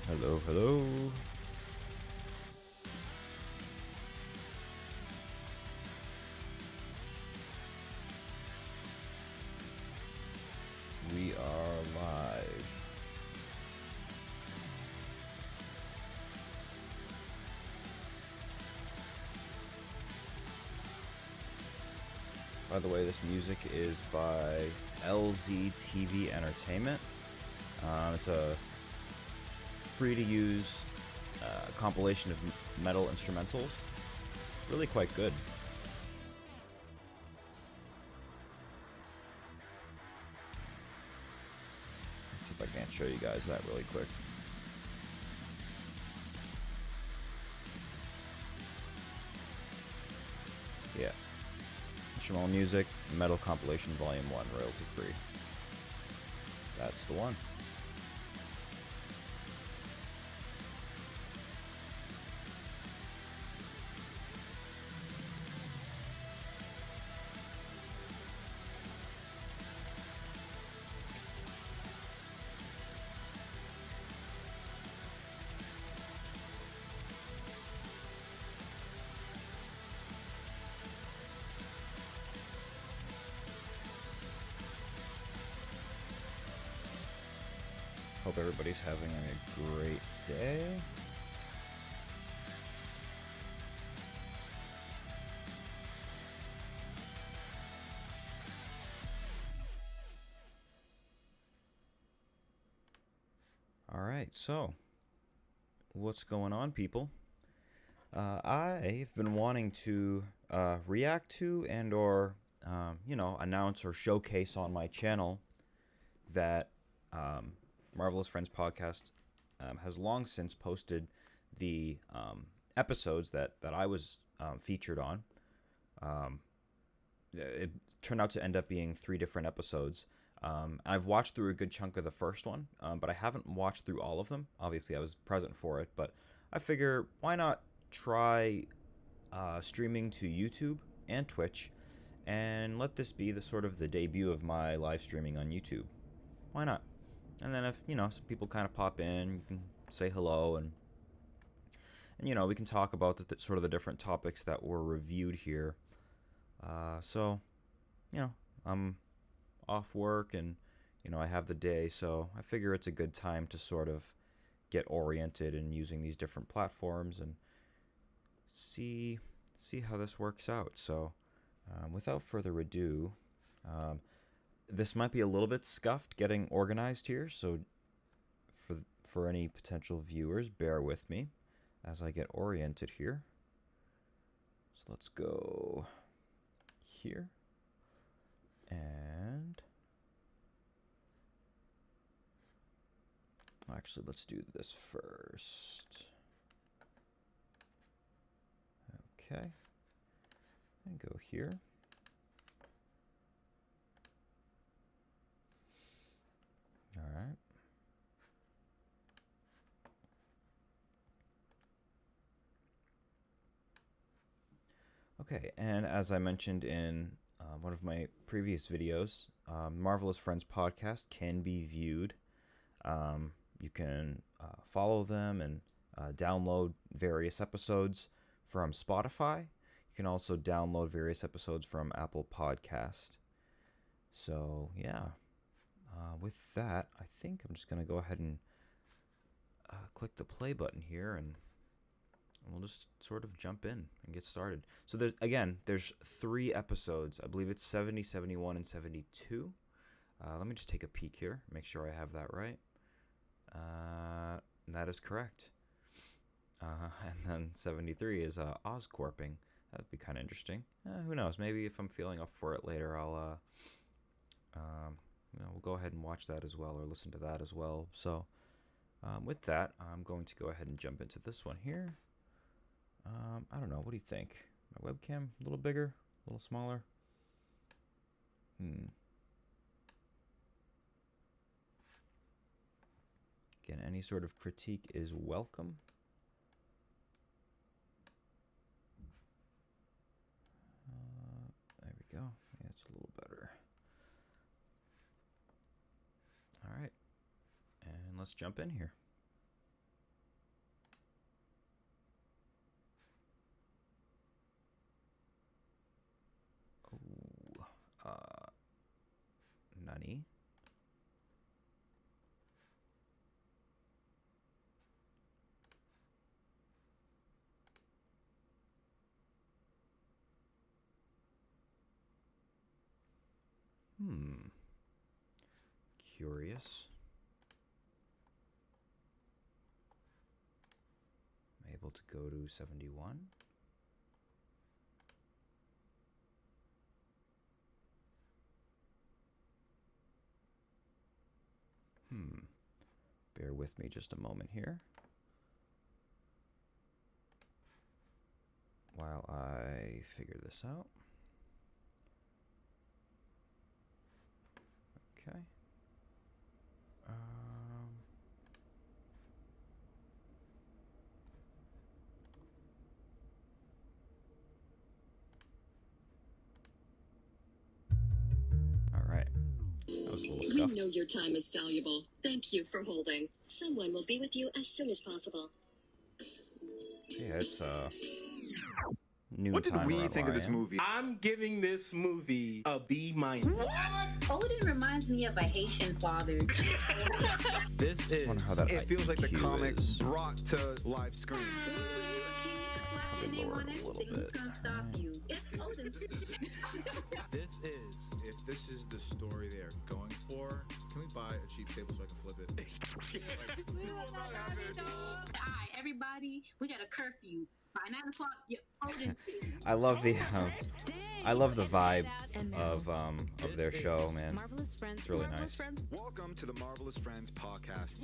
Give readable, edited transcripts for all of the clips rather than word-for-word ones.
Hello, hello. We are live. By the way, this music is by LZTV Entertainment. It's a free-to-use compilation of metal instrumentals. Really quite good. Let's see if I can't show you guys that really quick. Yeah. Instrumental music, metal compilation volume 1, royalty free. That's the one. Hope everybody's having a great day. Alright, so what's going on, people? I've been wanting to react to and or announce or showcase on my channel that Marvelous Friends podcast has long since posted the episodes that I was featured on. It turned out to end up being 3 different episodes. I've watched through a good chunk of the first one, but I haven't watched through all of them. Obviously, I was present for it, but I figure why not try streaming to YouTube and Twitch, and let this be the sort of the debut of my live streaming on YouTube. Why not? And then if some people kind of pop in, you can say hello, and we can talk about sort of the different topics that were reviewed here. So I'm off work and I have the day, so I figure it's a good time to sort of get oriented in using these different platforms and see how this works out. So without further ado, this might be a little bit scuffed getting organized here, so for any potential viewers, bear with me as I get oriented here. So let's go here, and actually let's do this first. Okay, and go here. All right. Okay, and as I mentioned in one of my previous videos, Marvelous Friends podcast can be viewed. You can follow them and download various episodes from Spotify. You can also download various episodes from Apple Podcast. So yeah, with that, I think I'm just going to go ahead and click the play button here, and we'll just sort of jump in and get started. So there's 3 episodes. I believe it's 70, 71, and 72. Let me just take a peek here, make sure I have that right. That is correct. And then 73 is Oscorping. That'd be kind of interesting. Who knows? Maybe if I'm feeling up for it later, I'll we'll go ahead and watch that as well, or listen to that as well. So with that, I'm going to go ahead and jump into this one here. I don't know. What do you think? My webcam a little bigger, a little smaller? Again, any sort of critique is welcome. There we go. Yeah, it's a little better. All right. And let's jump in here. Hmm. Curious. I'm able to go to 71. Bear with me just a moment here while I figure this out. Okay. All right. That was a little scuffed. We know your time is valuable. Thank you for holding. Someone will be with you as soon as possible. Yeah, it's noon What did time we around think where of this I am. movie? I'm giving this movie a B-. Odin reminds me of a Haitian father. This I wonder how is that It feels like the IQ comic is. brought to live screen. Probably lower it a little bit. Gonna stop you. It's Odin's. this is If this is the story they are going for, can we buy a cheap table so I can flip it? Alright, everybody, we got a curfew. By 9 o'clock, Odin's. I love the vibe of their show, man. Marvelous Friends. It's really Marvelous nice. Friends. Welcome to the Marvelous Friends podcast.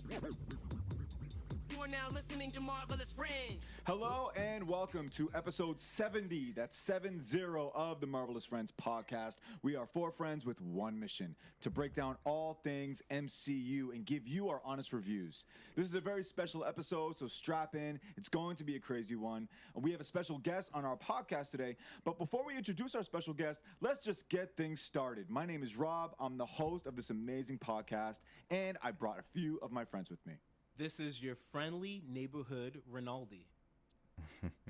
You are now listening to Marvelous Friends. Hello and welcome to episode 70, that's 70 of the Marvelous Friends podcast. We are four friends with one mission, to break down all things MCU and give you our honest reviews. This is a very special episode, so strap in. It's going to be a crazy one. We have a special guest on our podcast today, but before we introduce our special guest, let's just get things started. My name is Rob. I'm the host of this amazing podcast, and I brought a few of my friends with me. this is your friendly neighborhood Rinaldi.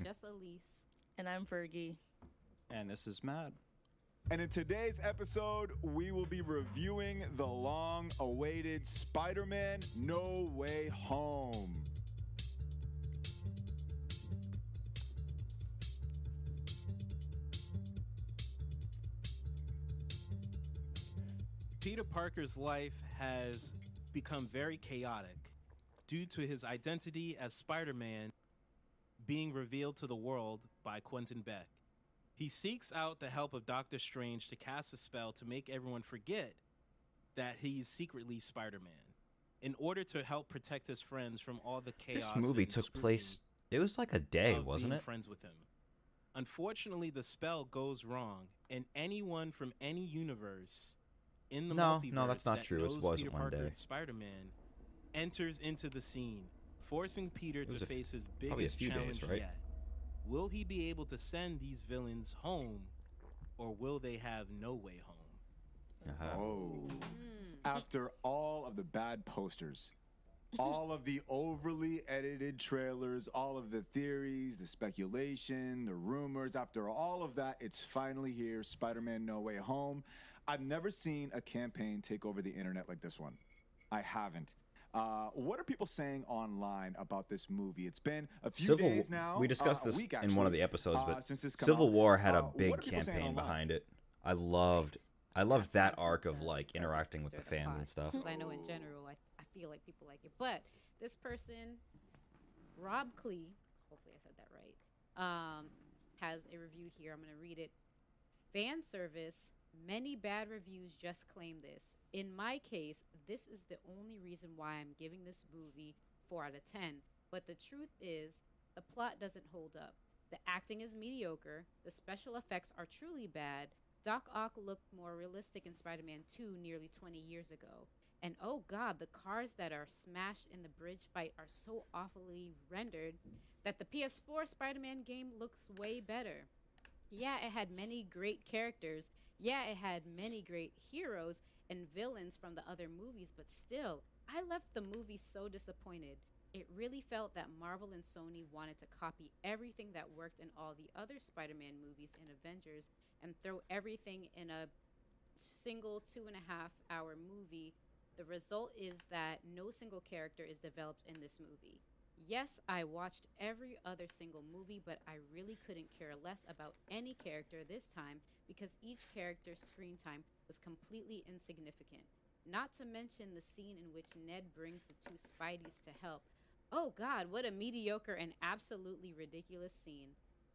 Just Elise. And I'm Fergie. And this is Matt. And in today's episode, we will be reviewing the long-awaited Spider-Man No Way Home. Peter Parker's life has become very chaotic due to his identity as Spider-Man being revealed to the world by Quentin Beck. He seeks out the help of Doctor Strange to cast a spell to make everyone forget that he's secretly Spider-Man, in order to help protect his friends from all the chaos. This movie and took scrutiny place. It was like a day, of wasn't being it? friends with him. Unfortunately, the spell goes wrong, and anyone from any universe in the multiverse No, that's not that true. It knows wasn't Peter one Parker day. and Spider-Man enters into the scene, forcing Peter was to a face his probably a biggest few days, challenge right? yet. Will he be able to send these villains home, or will they have no way home? Uh-huh. Oh. After all of the bad posters, all of the overly edited trailers, all of the theories, the speculation, the rumors, after all of that, it's finally here, Spider-Man No Way Home. I've never seen a campaign take over the internet like this one. I haven't. What are people saying online about this movie? It's been a few days now. We discussed a this week, in one of the actually, episodes, but since it's come Civil out. War had a What big are people saying campaign online? behind it. I loved that arc of like interacting with the fans and stuff. Because I know in general, I feel like people like it. But this person, Rob Clee, hopefully I said that right, has a review here. I'm going to read it. Fan service. Many bad reviews just claim this. In my case, this is the only reason why I'm giving this movie 4 out of 10. But the truth is, the plot doesn't hold up. The acting is mediocre. The special effects are truly bad. Doc Ock looked more realistic in Spider-Man 2 nearly 20 years ago. And oh god, the cars that are smashed in the bridge fight are so awfully rendered that the PS4 Spider-Man game looks way better. Yeah, it had many great characters. Yeah, it had many great heroes and villains from the other movies, but still, I left the movie so disappointed. It really felt that Marvel and Sony wanted to copy everything that worked in all the other Spider-Man movies and Avengers and throw everything in a single 2.5-hour movie. The result is that no single character is developed in this movie. Yes, I watched every other single movie, but I really couldn't care less about any character this time because each character's screen time was completely insignificant. Not to mention the scene in which Ned brings the two Spideys to help. Oh God, what a mediocre and absolutely ridiculous scene.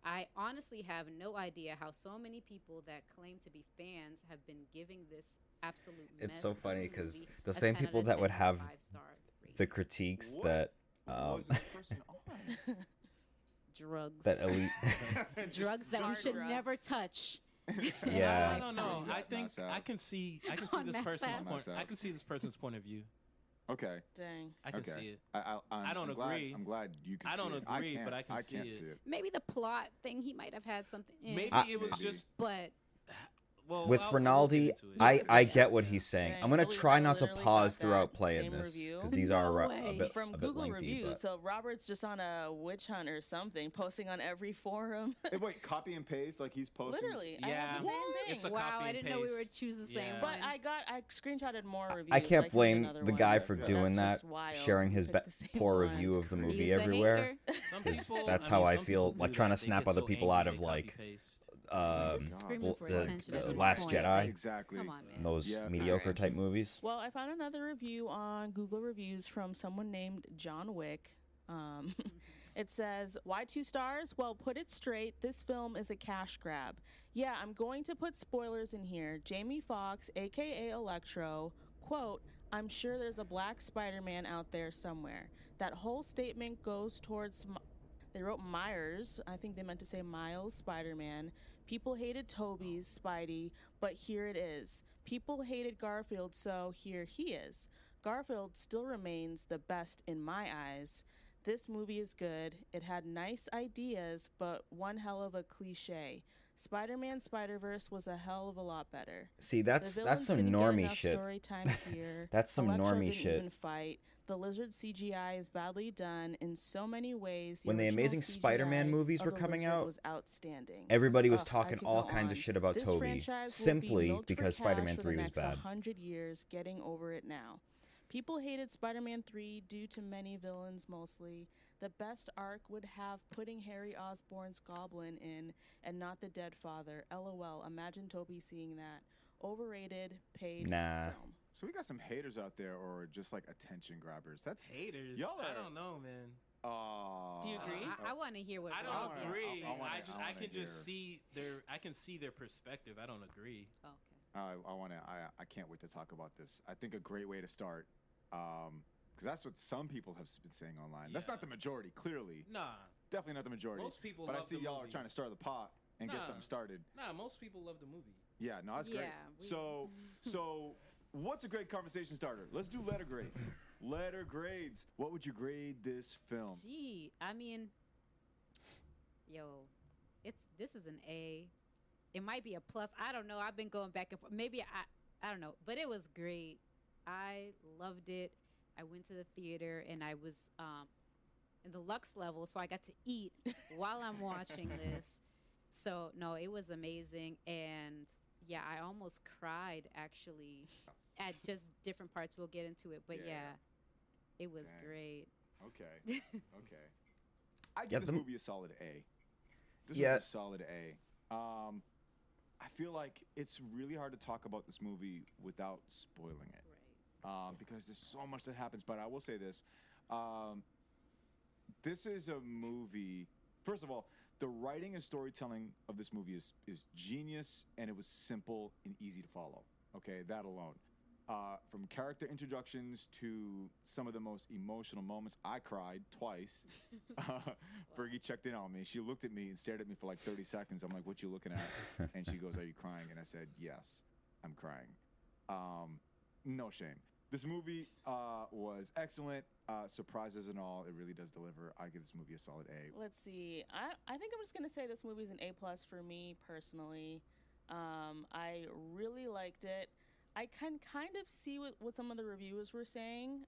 I honestly have no idea how so many people that claim to be fans have been giving this absolute It's mess so of a funny because movie the a same 10 out people of that 10 would with a have 5-star the rating. critiques What that was this person on? Drugs. that elite. Drugs that we Hard should drugs. never touch. Yeah. I don't know. Is that I think Mass Ave? I can see On this Mass person's Ave. point. Mass Ave. I can see this person's point of view. Okay. Dang. I can okay. see it. I don't I'm glad- agree. I'm glad you can I don't see it. agree, can't, but I can see can't it. see it. Maybe the plot thing, he might have had something in. Maybe it was Maybe. just But well. With we'll get Rinaldi, into it. I get what he's saying. Dang, I'm gonna at least try I not to literally pause got throughout that playing same this review. because these No are way. From a bit Google lengthy. reviews. But So Robert's just on a witch hunt or something, posting on every forum. Hey, wait, copy and paste like he's posting. Literally, I Yeah. had the same It's thing. a wow, copy I and didn't know we were paste. choosing the same Yeah. one. But I screenshotted more reviews. I so can't can blame get another the one, guy but for that's doing that, just wild. sharing We his picked the same poor one. review of the He's movie a everywhere. hater. Some 'Cause people, that's I how mean, I some feel, people like do trying to that. They snap get other so people angry out of they like copy-paste. Just screaming for attention at this Last point. Jedi, Like, Exactly. come on, man. those Yeah. mediocre type movies. Well, I found another review on Google Reviews from someone named John Wick. It says, why 2 stars? Well, put it straight. This film is a cash grab. Yeah, I'm going to put spoilers in here. Jamie Foxx, a.k.a. Electro, quote, I'm sure there's a black Spider-Man out there somewhere. That whole statement goes towards... They wrote Myers. I think they meant to say Miles Spider-Man. People hated Toby's Spidey, but here it is. People hated Garfield, so here he is. Garfield still remains the best in my eyes. This movie is good. It had nice ideas, but one hell of a cliche. Spider-Man Spider-Verse was a hell of a lot better. See, The that's villains some didn't get normie enough shit. Story time here. That's some Electro normie didn't shit. Even fight. The lizard CGI is badly done in so many ways. When the original Amazing Spider-Man CGI movies of were the coming lizard out, was outstanding. everybody was Ugh, I talking could all go kinds of on. shit about This Toby franchise will be simply milked for because cash Spider-Man for 3 the was next bad. 100 years, getting over it now. People hated Spider-Man 3 due to many villains mostly. The best arc would have putting Harry Osborn's Goblin in and not the dead father. LOL. Imagine Toby seeing that. Overrated, paid Nah. film. So we got some haters out there, or just like attention grabbers. That's Haters. Y'all I are- don't know, man. Do you agree? I want to hear what I Rob don't has to agree. say. I wanna- I I can wanna just see their perspective. I don't agree. Okay. I can't wait to talk about this. I think a great way to start, because that's what some people have been saying online. That's Yeah. not the majority, clearly. Nah, Definitely not the majority. most people But I love see the y'all are movie. trying to start the pot and get Nah. something started. Nah, most people love the movie. Yeah, no, that's great. Yeah, So what's a great conversation starter? Let's do letter grades. Letter grades. What would you grade this film? Gee, I mean, this is an A. It might be a plus. I don't know. I've been going back and forth. Maybe I don't know, but it was great. I loved it. I went to the theater and I was in the Lux level, so I got to eat while I'm watching this. So no, it was amazing, and yeah, I almost cried actually at just different parts. We'll get into it, but yeah, it was Dang. great. Okay. Okay. I give Yeah, this movie a solid A. This Yeah. was a solid A. I feel like it's really hard to talk about this movie without spoiling it. Because there's so much that happens. But I will say this. This is a movie. First of all, the writing and storytelling of this movie is genius, and it was simple and easy to follow. Okay, that alone. From character introductions to some of the most emotional moments. I cried twice. Fergie checked in on me. She looked at me and stared at me for like 30 seconds. I'm like, what you looking at? And she goes, are you crying? And I said, yes, I'm crying. No shame. This movie was excellent. Surprises and all, it really does deliver. I give this movie a solid A. Let's see. I think I'm just gonna say this movie's an A+ for me personally. I really liked it. I can kind of see what some of the reviewers were saying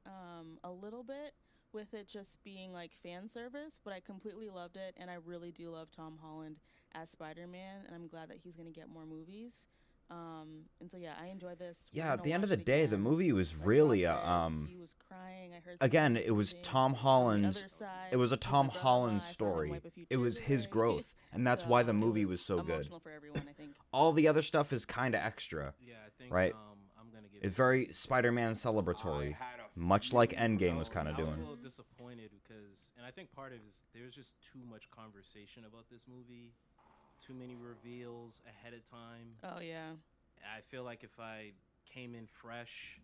a little bit with it just being like fan service, but I completely loved it, and I really do love Tom Holland as Spider-Man, and I'm glad that he's gonna get more movies. And so yeah, I enjoyed this. We're Yeah, at gonna the end of watch the it day, the again. movie was Like really Rob said, he was crying. I heard again, someone it was losing. Tom On the Holland's other side, it was a he's Tom my brother-in-law. Holland I saw him story. wipe a few It was tears his away. growth, and that's why the So movie it was so good. emotional for everyone, I think. All the other stuff is kind of extra. Yeah, I think right? I'm gonna give It's it very Spider-Man celebratory, much like Endgame was kind of I was a doing. little disappointed because, and I think part of it is there's just too much conversation about this movie, too many reveals ahead of time. Oh yeah. I feel like if I came in fresh,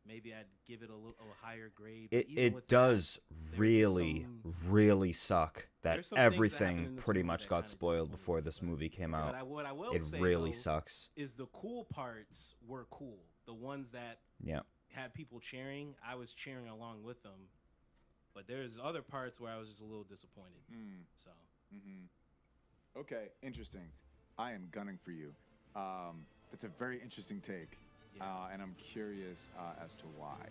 maybe I'd give it a higher grade. But even with It does that, really, really suck that there's some things that happen everything in this pretty movie much that got kinda spoiled disappointed before me, this but- movie came out. What I will It say, really though, sucks. is the cool parts were cool. The ones that Yeah. had people cheering, I was cheering along with them. But there's other parts where I was just a little disappointed. So Okay, interesting. I am gunning for you. That's a very interesting take, and I'm curious as to why.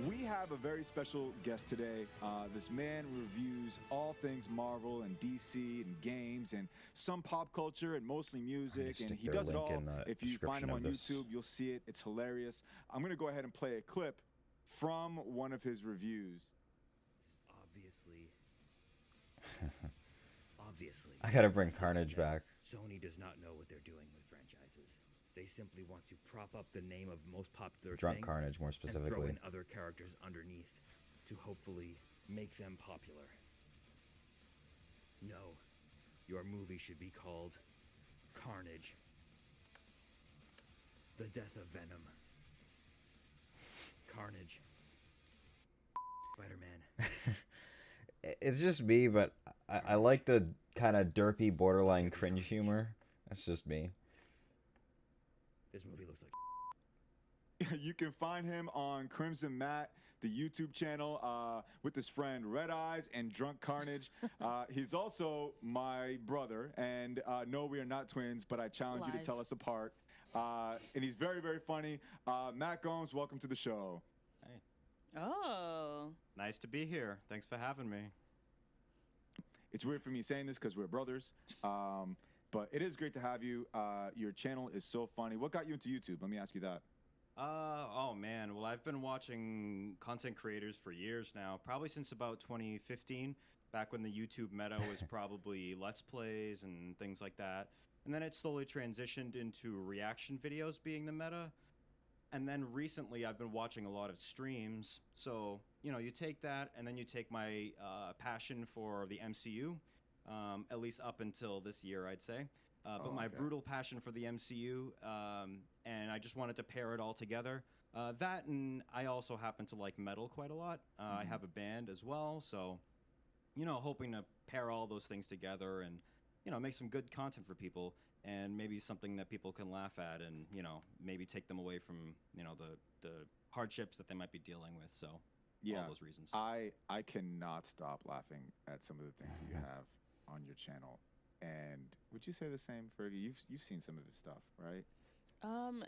We have a very special guest today. This man reviews all things Marvel and DC and games and some pop culture and mostly music, and stick he their does it link all. in the If you find description him of on this. YouTube, you'll see it. It's hilarious. I'm going to go ahead and play a clip from one of his reviews. Obviously, I gotta bring Carnage back. Sony does not know what they're doing with franchises. They simply want to prop up the name of most popular Drunk thing Carnage, more and throw specifically. in other characters underneath to hopefully make them popular. No, your movie should be called Carnage. The Death of Venom. Carnage. Spider-Man. It's just me, but I like the kind of derpy, borderline cringe humor. That's just me. This movie looks like You can find him on KrimsonMatt, the YouTube channel, with his friend Red Eyes and Drunk Carnage. He's also my brother, and no, we are not twins, but I challenge you to Lies. tell us apart. And he's very, very funny. Matt Gomes, welcome to the show. Oh. Nice to be here. Thanks for having me. It's weird for me saying this because we're brothers, but it is great to have you. Your channel is so funny. What got you into YouTube? Let me ask you that. Oh man, well I've been watching content creators for years now, probably since about 2015, back when the YouTube meta was probably Let's Plays and things like that. And then it slowly transitioned into reaction videos being the meta. And then recently I've been watching a lot of streams. So, you know, you take that and then you take my passion for the MCU, at least up until this year, I'd say. But my brutal passion for the MCU, and I just wanted to pair it all together. That, and I also happen to like metal quite a lot. I have a band as well, so, you know, hoping to pair all those things together and, you know, make some good content for people, and maybe something that people can laugh at, and, you know, maybe take them away from, you know, the hardships that they might be dealing with. So, all those reasons. I cannot stop laughing at some of the things that you have on your channel. And would you say the same, Fergie? You've seen some of his stuff, right?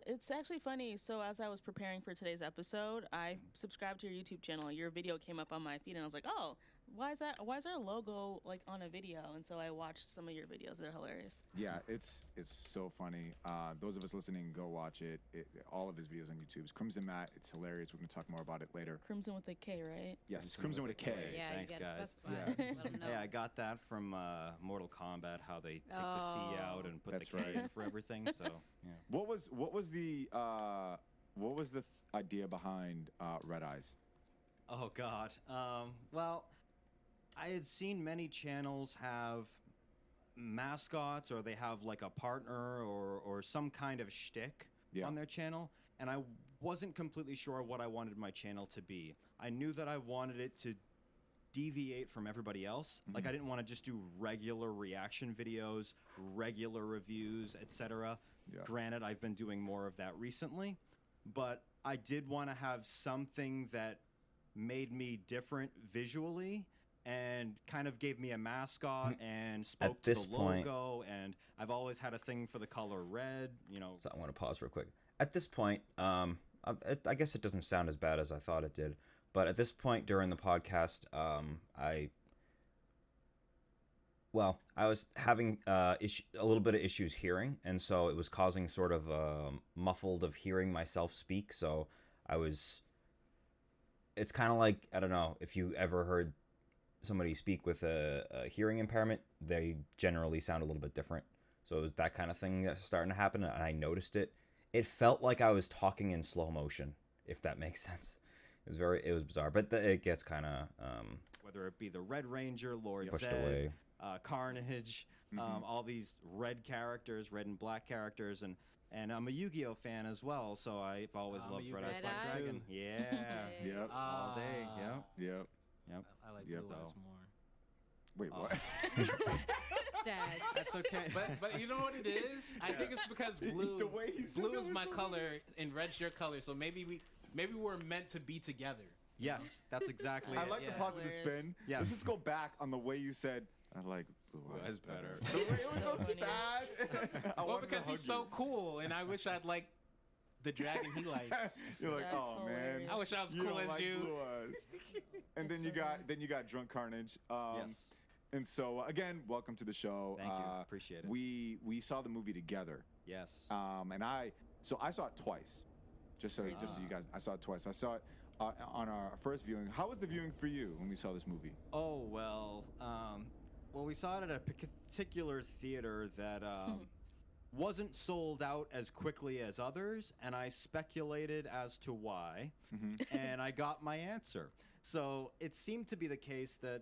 It's actually funny. So as I was preparing for today's episode, I subscribed to your YouTube channel. Your video came up on my feed, and I was like, "Oh, why is there a logo like on a video?" And so I watched some of your videos. They're hilarious. Yeah, it's so funny. Those of us listening, go watch it. All of his videos on YouTube. It's KrimsonMatt. It's hilarious. We're gonna talk more about it later. Crimson with a K, right? Yes, Crimson with a K. Yeah, Thanks, you gotta guys. specify. Yes. Let 'em know. Yeah, I got that from Mortal Kombat, how they take the C out and put That's the K right. in for everything. So, yeah. What was the idea behind Red Eyes? Oh God. Well, I had seen many channels have mascots, or they have like a partner or some kind of shtick on their channel, and I wasn't completely sure what I wanted my channel to be. I knew that I wanted it to deviate from everybody else. Like, I didn't want to just do regular reaction videos, regular reviews, etc. Yeah. Granted, I've been doing more of that recently, but I did want to have something that made me different visually and kind of gave me a mascot and spoke to the logo. And I've always had a thing for the color red, you know. So I want to pause real quick. At this point, I guess it doesn't sound as bad as I thought it did. But at this point during the podcast, Well, I was having a little bit of issues hearing, and so it was causing sort of muffled of hearing myself speak. So I was. It's kind of like, I don't know if you ever heard somebody speak with a hearing impairment. They generally sound a little bit different. So it was that kind of thing that's starting to happen, and I noticed it. It felt like I was talking in slow motion, if that makes sense. It was bizarre, but it gets kind of Whether it be the Red Ranger, Lord pushed Zed, away. Carnage, all these red characters, red and black characters, and I'm a Yu-Gi-Oh fan as well, so I've always I'm a loved Red Yu-Gi-Oh Eyes Black fan, Dragon. too. Yeah. Yep. All day. Yep. Yep. Yep. I like Yep. Blue Eyes more. Wait, what? Dad. That's okay. But you know what it is? I think it's because blue. The way he said Blue it is was my so color and red's your color, so maybe we're meant to be together. Yes, that's exactly I it. like the Yeah. positive Hilarious. spin. Yeah. Let's just go back on the way you said, I like Blue Eyes Eyes better. better. The way it was so So funny. sad. I Well, wanted to because he's hug so you. cool, and I wish I'd like the dragon he likes. You're like, That's oh man. hilarious. I wish I was You cool don't as like you. Blue Eyes. And then That's you so got funny. Drunk Carnage. Yes. And so again, welcome to the show. Thank you. Appreciate it. We saw the movie together. Yes. And I saw it twice. Just so you guys, I saw it twice. I saw it on our first viewing. How was the viewing for you when we saw this movie? Oh well, we saw it at a particular theater that wasn't sold out as quickly as others, and I speculated as to why, and I got my answer. So it seemed to be the case that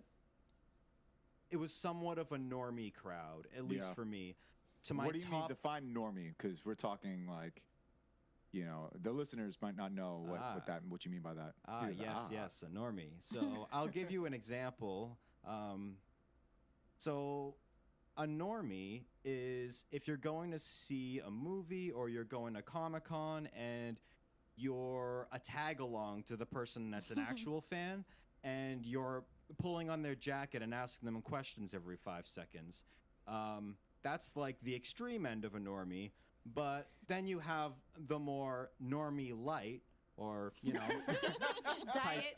it was somewhat of a normie crowd, at least Yeah. for me. To my What do you mean top, define normie? Because we're talking like, the listeners might not know what you mean by that. He goes, yes, a normie. So I'll give you an example. So a normie is if you're going to see a movie or you're going to Comic-Con and you're a tag along to the person that's an actual fan and you're pulling on their jacket and asking them questions every 5 seconds. That's like the extreme end of a normie. But then you have the more normie light, or diet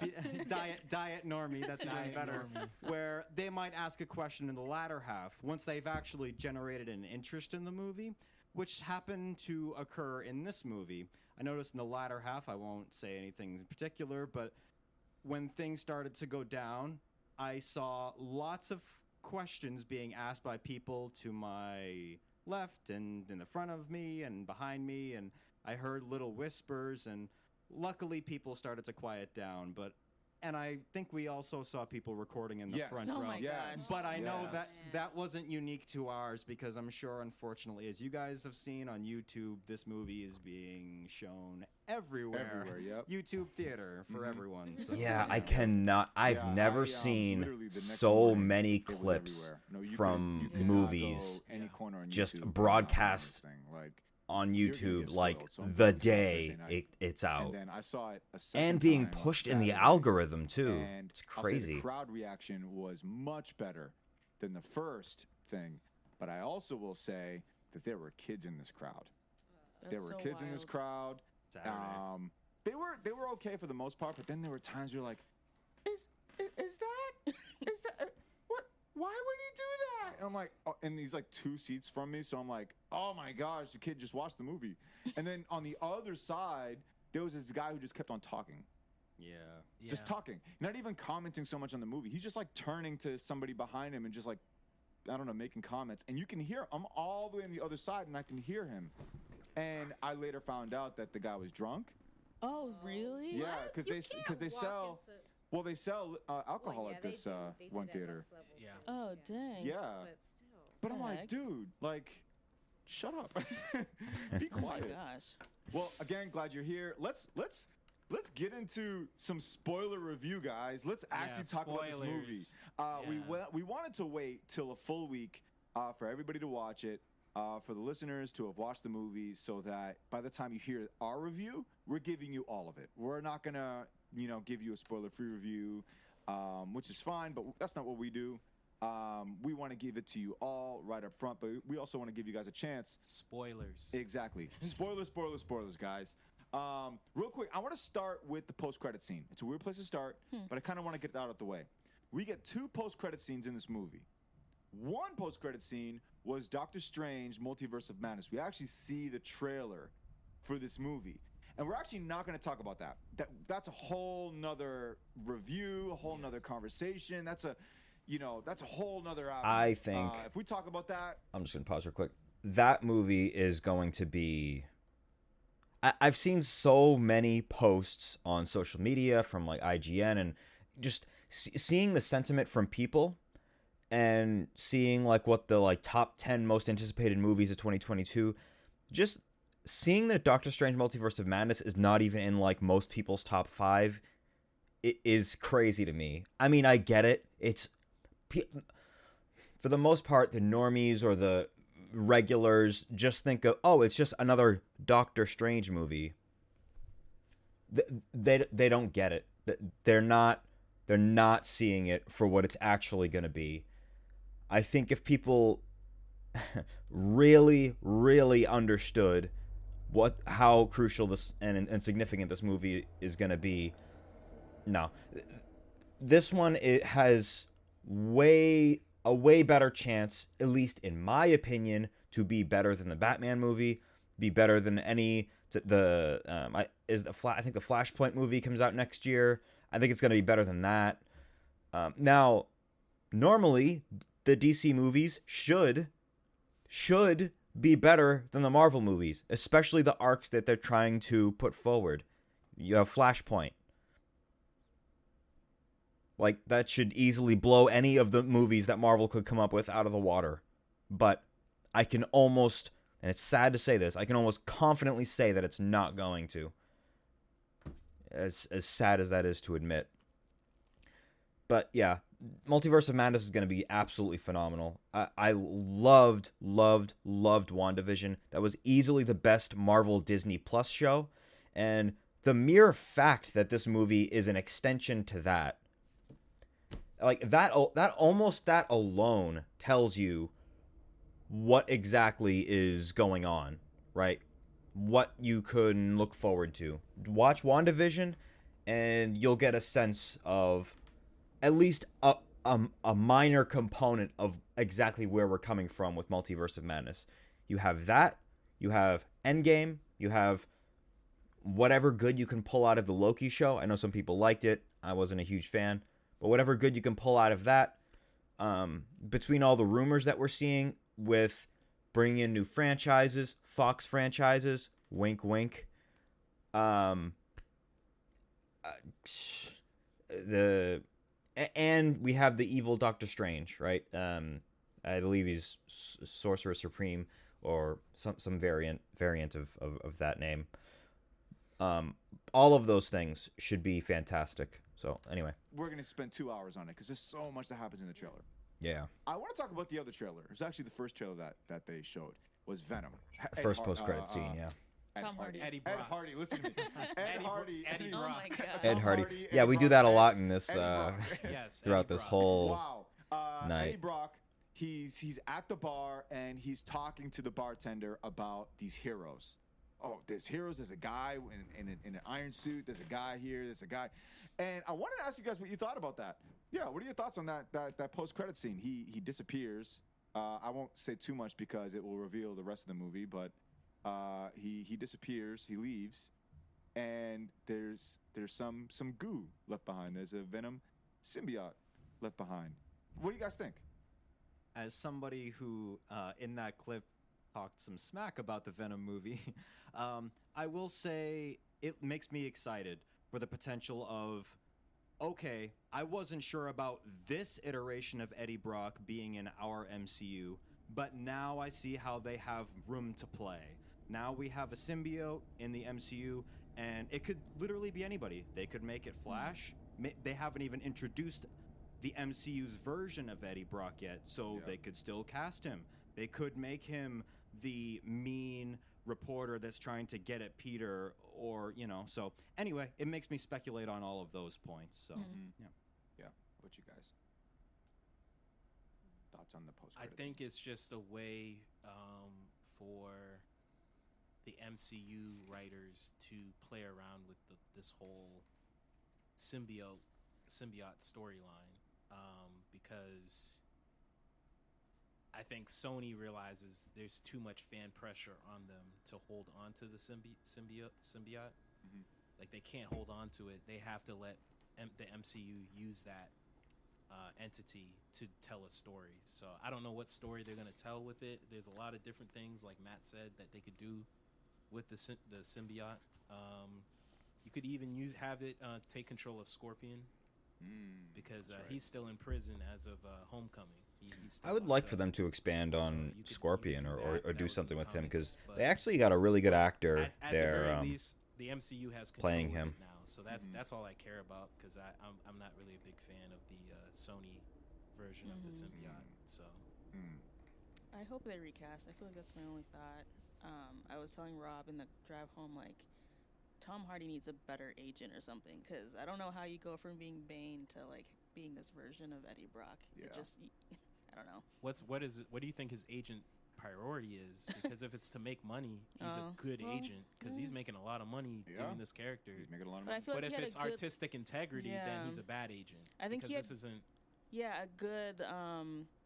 normie. That's even Diet better. normie. Where they might ask a question in the latter half once they've actually generated an interest in the movie, which happened to occur in this movie. I noticed in the latter half, I won't say anything in particular, but when things started to go down, I saw lots of questions being asked by people to my left and in the front of me and behind me, and I heard little whispers, and luckily people started to quiet down. And I think we also saw people recording in the front Oh row. my gosh. But I know Yes. that wasn't unique to ours, because I'm sure, unfortunately, as you guys have seen on YouTube, this movie is being shown everywhere. Everywhere, yep. YouTube theater for everyone. So, Yeah, I cannot. I've Yeah, never literally seen the next so morning, many it was clips everywhere. No, you from could not movies go any corner on just YouTube and broadcast not find this thing. Like, on you're gonna YouTube get like spoiled. So I'm the glad you saw it day Thursday night. it's out. And then I saw it a second And being time on pushed in the Saturday, algorithm too. And It's I'll say crazy. the crowd reaction was much better than the first thing. But I also will say that there were kids in this crowd. That's There were so kids in this wild. crowd. Saturday. They were okay for the most part, but then there were times where you're like, is that what? Why would he do that? And I'm like, and he's like 2 seats from me, so I'm like, oh my gosh, the kid just watched the movie. And then on the other side, there was this guy who just kept on talking. Yeah. Just talking, not even commenting so much on the movie. He's just like turning to somebody behind him and just like, I don't know, making comments. And you can hear, I'm all the way on the other side and I can hear him. And I later found out that the guy was drunk. Oh, really? Yeah, because they sell, well, they sell alcohol Well, yeah, at they this do. They do one that theater. next level Yeah. too. Oh, dang. Yeah. But still. But I'm The like, heck? dude, like, shut up. Be Oh my quiet. gosh. Well, again, glad you're here. Let's get into some spoiler review, guys. Let's actually talk about this movie. Spoilers. We wanted to wait till a full week for everybody to watch it, for the listeners to have watched the movie, so that by the time you hear our review, we're giving you all of it. We're not gonna, give you a spoiler-free review, which is fine, but that's not what we do. We want to give it to you all right up front, but we also want to give you guys a chance. Spoilers. Exactly. Spoilers, guys. Real quick, I want to start with the post-credit scene. It's a weird place to start, but I kind of want to get that out of the way. We get 2 post-credit scenes in this movie. One post-credit scene was Doctor Strange: Multiverse of Madness. We actually see the trailer for this movie, and we're actually not going to talk about that. That's a whole nother review, a whole nother conversation. That's a whole nother avenue. I think if we talk about that, I'm just gonna pause real quick. That movie is going to be. I've seen so many posts on social media from like IGN and just seeing the sentiment from people and seeing like what the like top 10 most anticipated movies of 2022, just seeing that Doctor Strange Multiverse of Madness is not even in like most people's top 5, it is crazy to me. I mean, I get it. It's for the most part the normies or the regulars just think of, oh, it's just another Doctor Strange movie. They don't get it. They're not seeing it for what it's actually going to be. I think if people really, really understood how crucial this and significant this movie is going to be, no, this one, it has a way better chance, at least in my opinion, to be better than the Batman movie, be better than any I think the Flashpoint movie comes out next year. I think it's going to be better than that. Now, normally the DC movies should be better than the Marvel movies, especially the arcs that they're trying to put forward. You have Flashpoint. Like, that should easily blow any of the movies that Marvel could come up with out of the water. But I can almost, and it's sad to say this, I can almost confidently say that it's not going to. As sad as that is to admit. But yeah, Multiverse of Madness is going to be absolutely phenomenal. I loved WandaVision. That was easily the best Marvel Disney Plus show. And the mere fact that this movie is an extension to that, like that alone tells you what exactly is going on, right? What you can look forward to. Watch WandaVision, and you'll get a sense of at least a minor component of exactly where we're coming from with Multiverse of Madness. You have that. You have Endgame. You have whatever good you can pull out of the Loki show. I know some people liked it. I wasn't a huge fan. But whatever good you can pull out of that, between all the rumors that we're seeing with bringing in new franchises, Fox franchises, wink, wink, and we have the evil Doctor Strange, right? I believe he's Sorcerer Supreme or some variant of that name. All of those things should be fantastic. So anyway, we're going to spend 2 hours on it because there's so much that happens in the trailer. Yeah. I want to talk about the other trailer. It was actually the first trailer that they showed was Venom. First post-credit scene, yeah. Tom Hardy. Eddie Brock. Ed Hardy, listen to me. Ed Hardy. Eddie Oh Brock. my God. Ed Hardy. Eddie Yeah, we do Brock, that a lot in this Yes, throughout Eddie this Brock. whole Wow. night. Eddie Brock, he's at the bar and he's talking to the bartender about these heroes. Oh, there's heroes. There's a guy in an iron suit. There's a guy here. There's a guy. And I wanted to ask you guys what you thought about that. Yeah, what are your thoughts on that post-credit scene? He disappears. I won't say too much because it will reveal the rest of the movie, but he disappears. He leaves. And there's some goo left behind. There's a Venom symbiote left behind. What do you guys think? As somebody who, in that clip, talked some smack about the Venom movie, I will say it makes me excited for the potential of, okay, I wasn't sure about this iteration of Eddie Brock being in our MCU, but now I see how they have room to play. Now we have a symbiote in the MCU, and it could literally be anybody. They could make it Flash. They haven't even introduced the MCU's version of Eddie Brock yet, so they could still cast him. They could make him the mean reporter that's trying to get at Peter, or, so anyway, it makes me speculate on all of those points. So Yeah. What you guys? Thoughts on the post? I think it's just a way for the MCU writers to play around with this whole symbiote storyline, because I think Sony realizes there's too much fan pressure on them to hold on to the symbiote. Mhm. Like they can't hold on to it. They have to let the MCU use that entity to tell a story. So I don't know what story they're gonna tell with it. There's a lot of different things, like Matt said, that they could do with the symbiote. You could even have it take control of Scorpion because right. he's still in prison as of Homecoming. He's still I would locked like up. for them to expand on you could Scorpion do or that. That do was in something the with him because comics, they but actually got a really good actor at the there. very least, the MCU has control playing of him. it now. So that's all I care about because I'm not really a big fan of the Sony version of the symbiote. So I hope they recast. I feel like that's my only thought. I was telling Rob in the drive home, like, Tom Hardy needs a better agent or something, because I don't know how you go from being Bane to, like, being this version of Eddie Brock. Yeah. It just, I don't know. what do you think his agent priority is? Because if it's to make money, he's a good agent because he's making a lot of money doing this character. He's making a lot of But I money. feel But like if he had it's a good, artistic integrity, then he's a bad agent. I think because he had, this isn't. yeah, a good,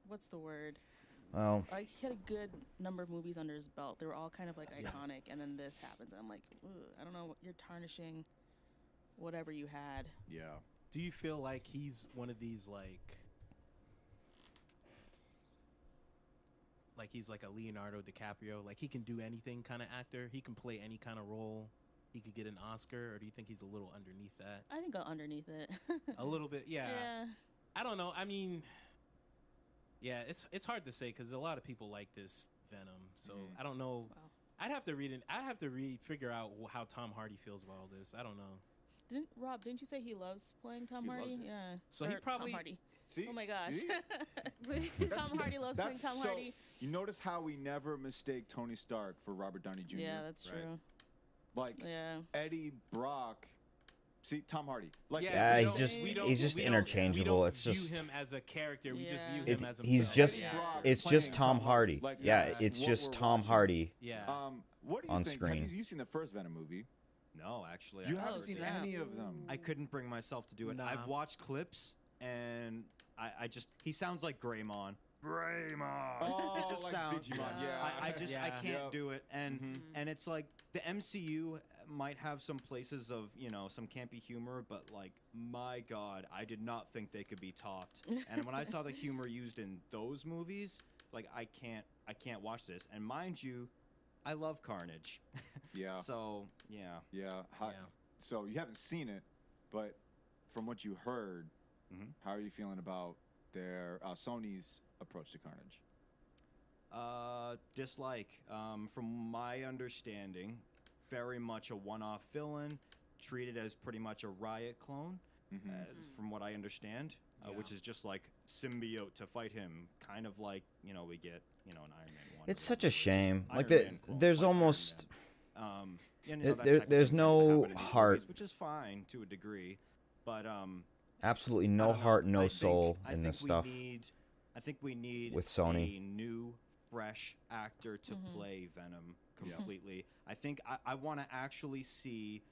what's the word? Well, Like, he had a good number of movies under his belt. They were all kind of, like, iconic, and then this happens, and I'm like, ugh, I don't know, you're tarnishing whatever you had. Yeah. Do you feel like he's one of these like he's like a Leonardo DiCaprio, like he can do anything kind of actor, he can play any kind of role, he could get an Oscar, or do you think he's a little underneath that? I think underneath it. A little bit, yeah. Yeah. I don't know. I mean, yeah, it's hard to say because a lot of people like this Venom, so I don't know. Wow. I'd have to read it. I have to figure out how Tom Hardy feels about all this. I don't know. Didn't you say he loves playing Tom He Hardy? loves it. Yeah. So he Or probably- Tom Hardy. See? Oh my gosh. See? Tom Hardy loves playing Tom so Hardy. You notice how we never mistake Tony Stark for Robert Downey Jr. Yeah, that's right? true. Like Yeah. Eddie Brock. See, Tom Hardy. Like Yeah, we he's don't- just- we don't- he's just we don't- interchangeable. We don't It's view just- him as a character. We just view Yeah. him as himself. he's just Eddie Brock it's playing just Tom Hardy. Like, Yeah, that's it's what just we're Tom watching. Hardy. Yeah. What do you on think? screen. Have you seen the first Venom movie? No, actually, You I haven't haven't seen snap. any of them. I couldn't bring myself to do it. Nah. I've watched clips, and I just he sounds like Greymon. Greymon. Oh, it just like sounds. Digimon, yeah. I just I Yeah. can't Yep. do it, and it's like the MCU might have some places of some campy humor, but like my God, I did not think they could be topped. And when I saw the humor used in those movies, like I can't watch this. And mind you, I love Carnage. Yeah. So yeah. Yeah. Yeah. So you haven't seen it, but from what you heard, how are you feeling about their Sony's approach to Carnage? Dislike. From my understanding, very much a one-off villain, treated as pretty much a Riot clone, from what I understand, which is just like symbiote to fight him, kind of like we get an Iron Man 1. It's such a shame. Iron Like Man clone there's fight Iron almost Man. there's no heart. which is fine to a degree, but absolutely I no don't know. heart, no I soul think- in I this think stuff. I think we need with Sony. a new, fresh actor to play Venom completely. I think I want to actually see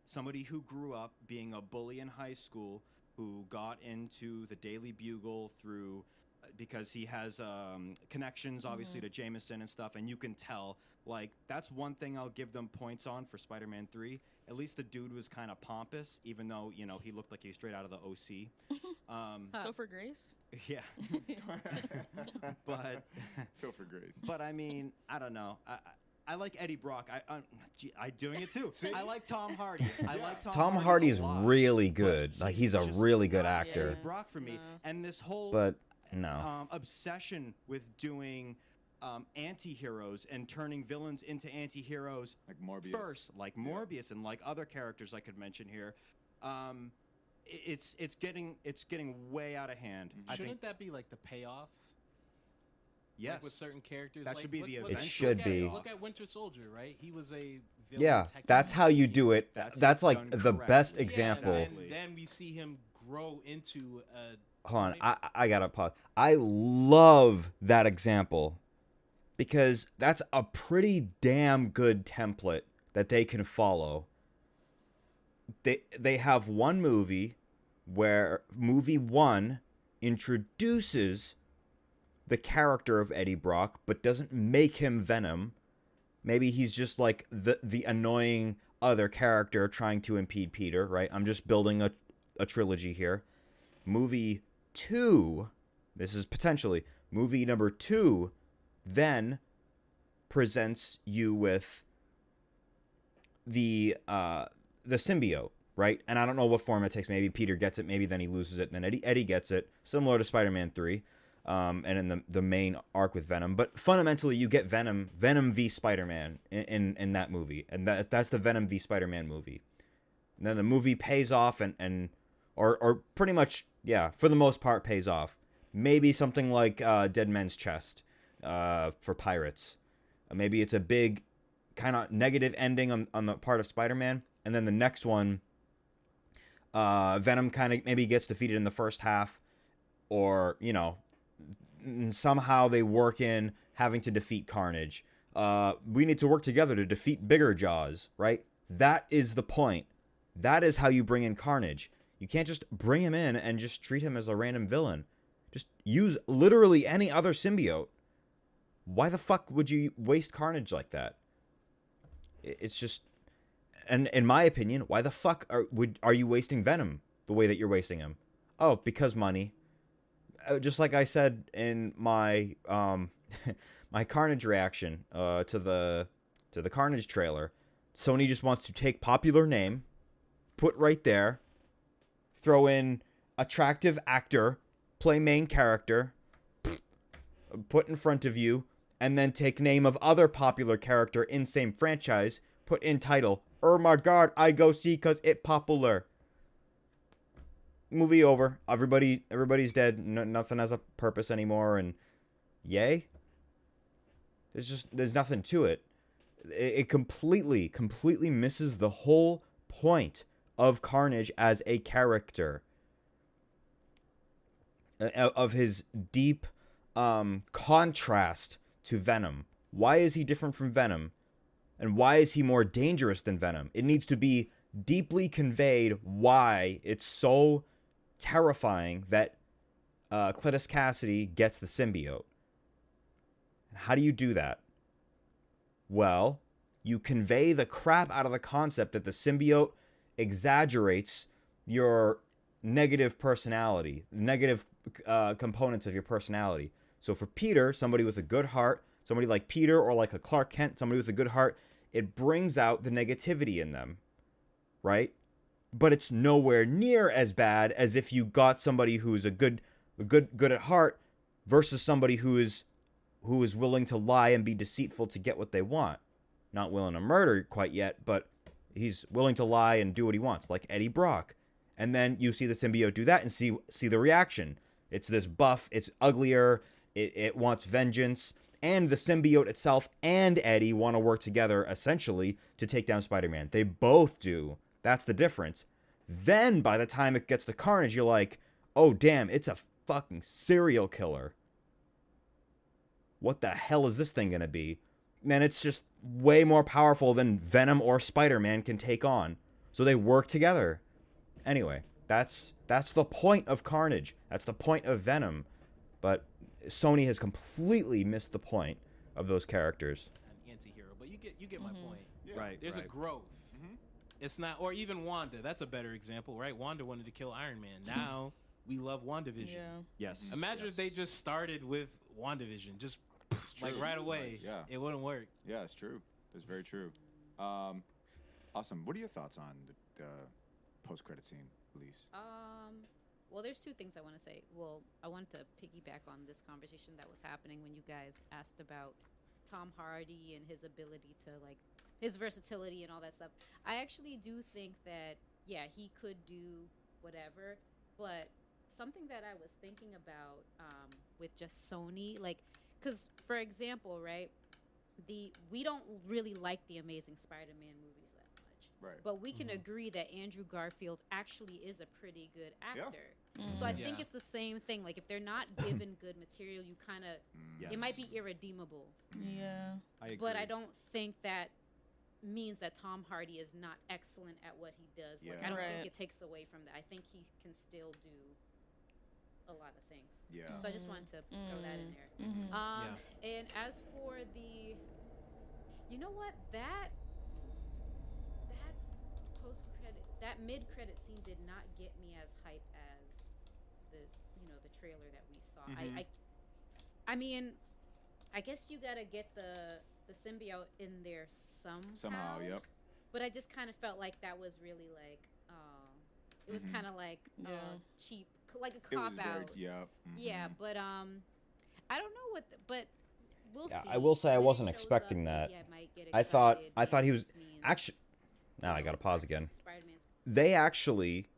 somebody who grew up being a bully in high school, who got into the Daily Bugle through because he has connections, obviously, to Jameson and stuff, and you can tell. Like, that's one thing I'll give them points on for Spider-Man 3. At least the dude was kind of pompous, even though, he looked like he was straight out of the OC. Topher Grace? Yeah. but Topher Grace. But I mean, I don't know. I like Eddie Brock. I doing it too. I like Tom Hardy. I like Tom Hardy Hardy's a lot, really but good. Like he's a just really good not actor. Eddie Brock for me, and this whole But no. obsession with doing anti-heroes and turning villains into anti-heroes Like Morbius. first, like Morbius and like other characters I could mention here. It's getting way out of hand. I Shouldn't think that be like the payoff? yes, Like with certain characters, that like, should be the look- It eventual should be. payoff. Look at Winter Soldier, right? He was a villain. Yeah, technically that's how you speaking. do it. That's That's like done the best correctly. example. Yeah, Exactly. and then we see him grow into a. Hold on, I gotta pause. I love that example because that's a pretty damn good template that they can follow. They have one movie where movie one introduces the character of Eddie Brock, but doesn't make him Venom. Maybe he's just like the annoying other character trying to impede Peter, right? I'm just building a trilogy here. Movie 2, this is potentially movie number 2, then presents you with the symbiote, right? And I don't know what form it takes. Maybe Peter gets it, maybe then he loses it, and then Eddie gets it, similar to Spider-Man 3, and in the main arc with Venom. But fundamentally, you get Venom v Spider-Man in that movie, and that's the Venom v Spider-Man movie. And then the movie pays off, or pretty much, yeah, for the most part, pays off. Maybe something like Dead Man's Chest for Pirates. Maybe it's a big kind of negative ending on the part of Spider-Man, and then the next one, Venom kind of maybe gets defeated in the first half, or, you know, somehow they work in having to defeat Carnage. We need to work together to defeat Bigger Jaws, right? That is the point. That is how you bring in Carnage. You can't just bring him in and just treat him as a random villain. Just use literally any other symbiote. Why the fuck would you waste Carnage like that? It's just, and in my opinion, why the fuck are you wasting Venom the way that you're wasting him? Oh, because money. Just like I said in my my Carnage reaction to the Carnage trailer, Sony just wants to take popular name, put right there, throw in attractive actor, play main character, put in front of you, and then take name of other popular character in same franchise, put in title. Oh my god, I go see cause it popular. Movie over. Everybody's dead. Nothing has a purpose anymore, and yay. There's nothing to it. It completely misses the whole point of Carnage as a character. Of his deep contrast to Venom. Why is he different from Venom? And why is he more dangerous than Venom? It needs to be deeply conveyed why it's so terrifying that Cletus Cassidy gets the symbiote. How do you do that? Well, you convey the crap out of the concept that the symbiote exaggerates your negative personality, negative components of your personality. So for Peter, somebody with a good heart, somebody like Peter or like a Clark Kent, somebody with a good heart, it brings out the negativity in them, right? But it's nowhere near as bad as if you got somebody who's good at heart versus somebody who is willing to lie and be deceitful to get what they want. Not willing to murder quite yet, but he's willing to lie and do what he wants, like Eddie Brock. And then you see the symbiote do that and see the reaction. It's this buff, it's uglier, it wants vengeance, and the symbiote itself and Eddie want to work together, essentially, to take down Spider-Man. They both do. That's the difference. Then, by the time it gets to Carnage, you're like, oh, damn, it's a fucking serial killer. What the hell is this thing going to be? Man, it's just way more powerful than Venom or Spider-Man can take on. So they work together. Anyway, that's the point of Carnage. That's the point of Venom. But Sony has completely missed the point of those characters. An anti-hero, but you get my point. Yeah. Right. There's a growth. It's not, or even Wanda. That's a better example, right? Wanda wanted to kill Iron Man. Now we love WandaVision. Yeah. Yes. Imagine if they just started with WandaVision, just like right away. Yeah. It wouldn't work. Yeah, it's true. It's very true. Awesome. What are your thoughts on the post-credit scene, Elise? Well, there's two things I want to say. Well, I wanted to piggyback on this conversation that was happening when you guys asked about Tom Hardy and his ability to, like, his versatility and all that stuff. I actually do think that, yeah, he could do whatever, but something that I was thinking about with just Sony, like, because, for example, right, we don't really like the Amazing Spider-Man movies that much. Right. But we can agree that Andrew Garfield actually is a pretty good actor. Yeah. So I think it's the same thing. Like, if they're not given good material, you kind of, it might be irredeemable. Yeah. I agree. But I don't think that means that Tom Hardy is not excellent at what he does. Like, I don't think it takes away from that. I think he can still do a lot of things. Yeah. So I just wanted to throw that in there. And as for the, you know what, that post credit, that mid credit scene did not get me as hype as the the trailer that we saw. I mean, I guess you gotta get the symbiote in there somehow. Yep. But I just kind of felt like that was really like, it was kind of like cheap, like a cop out. Yeah, but I don't know but we'll see. I will say I When it wasn't shows expecting up, that. maybe I might get I thought excited he was because this means actually. Now I gotta pause again. Spider-Man's They actually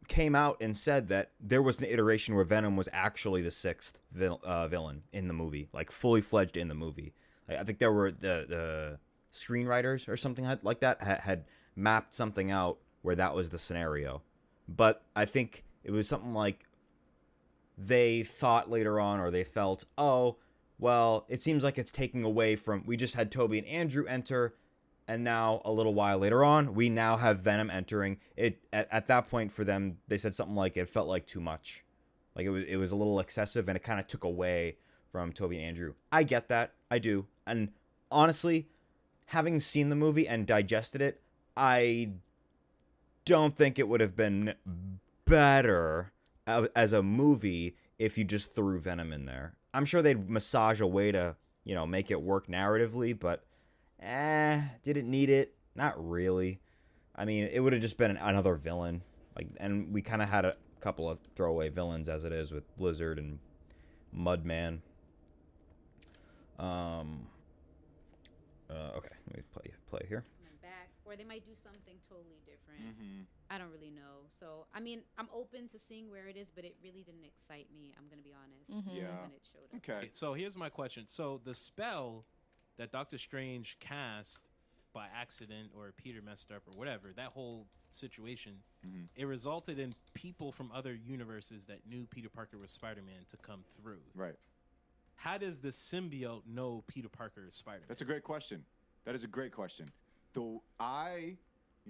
came out and said that there was an iteration where Venom was actually the sixth villain in the movie, like fully fledged in the movie. I think there were the screenwriters or something like that had mapped something out where that was the scenario. But I think it was something like they thought later on, or they felt, oh, well, it seems like it's taking away from, we just had Toby and Andrew enter, and now a little while later on, we now have Venom entering. It at that point for them, they said something like it felt like too much. Like it was a little excessive, and it kind of took away from Toby and Andrew. I get that. I do. And honestly, having seen the movie and digested it, I don't think it would have been better as a movie if you just threw Venom in there. I'm sure they'd massage a way to, make it work narratively, but did it need it? Not really. I mean, it would have just been another villain. And we kind of had a couple of throwaway villains as it is with Blizzard and Mudman. Okay, let me play here. back, or they might do something totally different. I don't really know. So, I mean, I'm open to seeing where it is, but it really didn't excite me. I'm going to be honest. Yeah. When it showed up. Okay. So here's my question. So the spell that Doctor Strange cast by accident, or Peter messed up, or whatever, that whole situation, it resulted in people from other universes that knew Peter Parker was Spider-Man to come through. Right. How does the symbiote know Peter Parker is Spider-Man? That's a great question. That is a great question. Though and